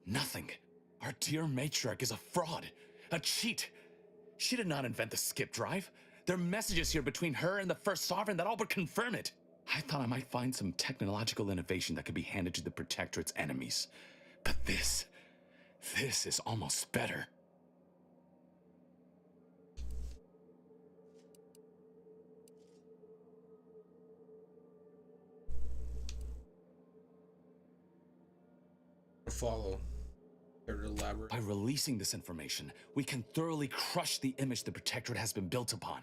Nothing. Our dear Matriarch is a fraud. A cheat. She did not invent the skip drive. There are messages here between her and the First Sovereign that all but confirm it. I thought I might find some technological innovation that could be handed to the Protectorate's enemies. But this is almost better.
Follow. Or elaborate.
By releasing this information, we can thoroughly crush the image the Protectorate has been built upon.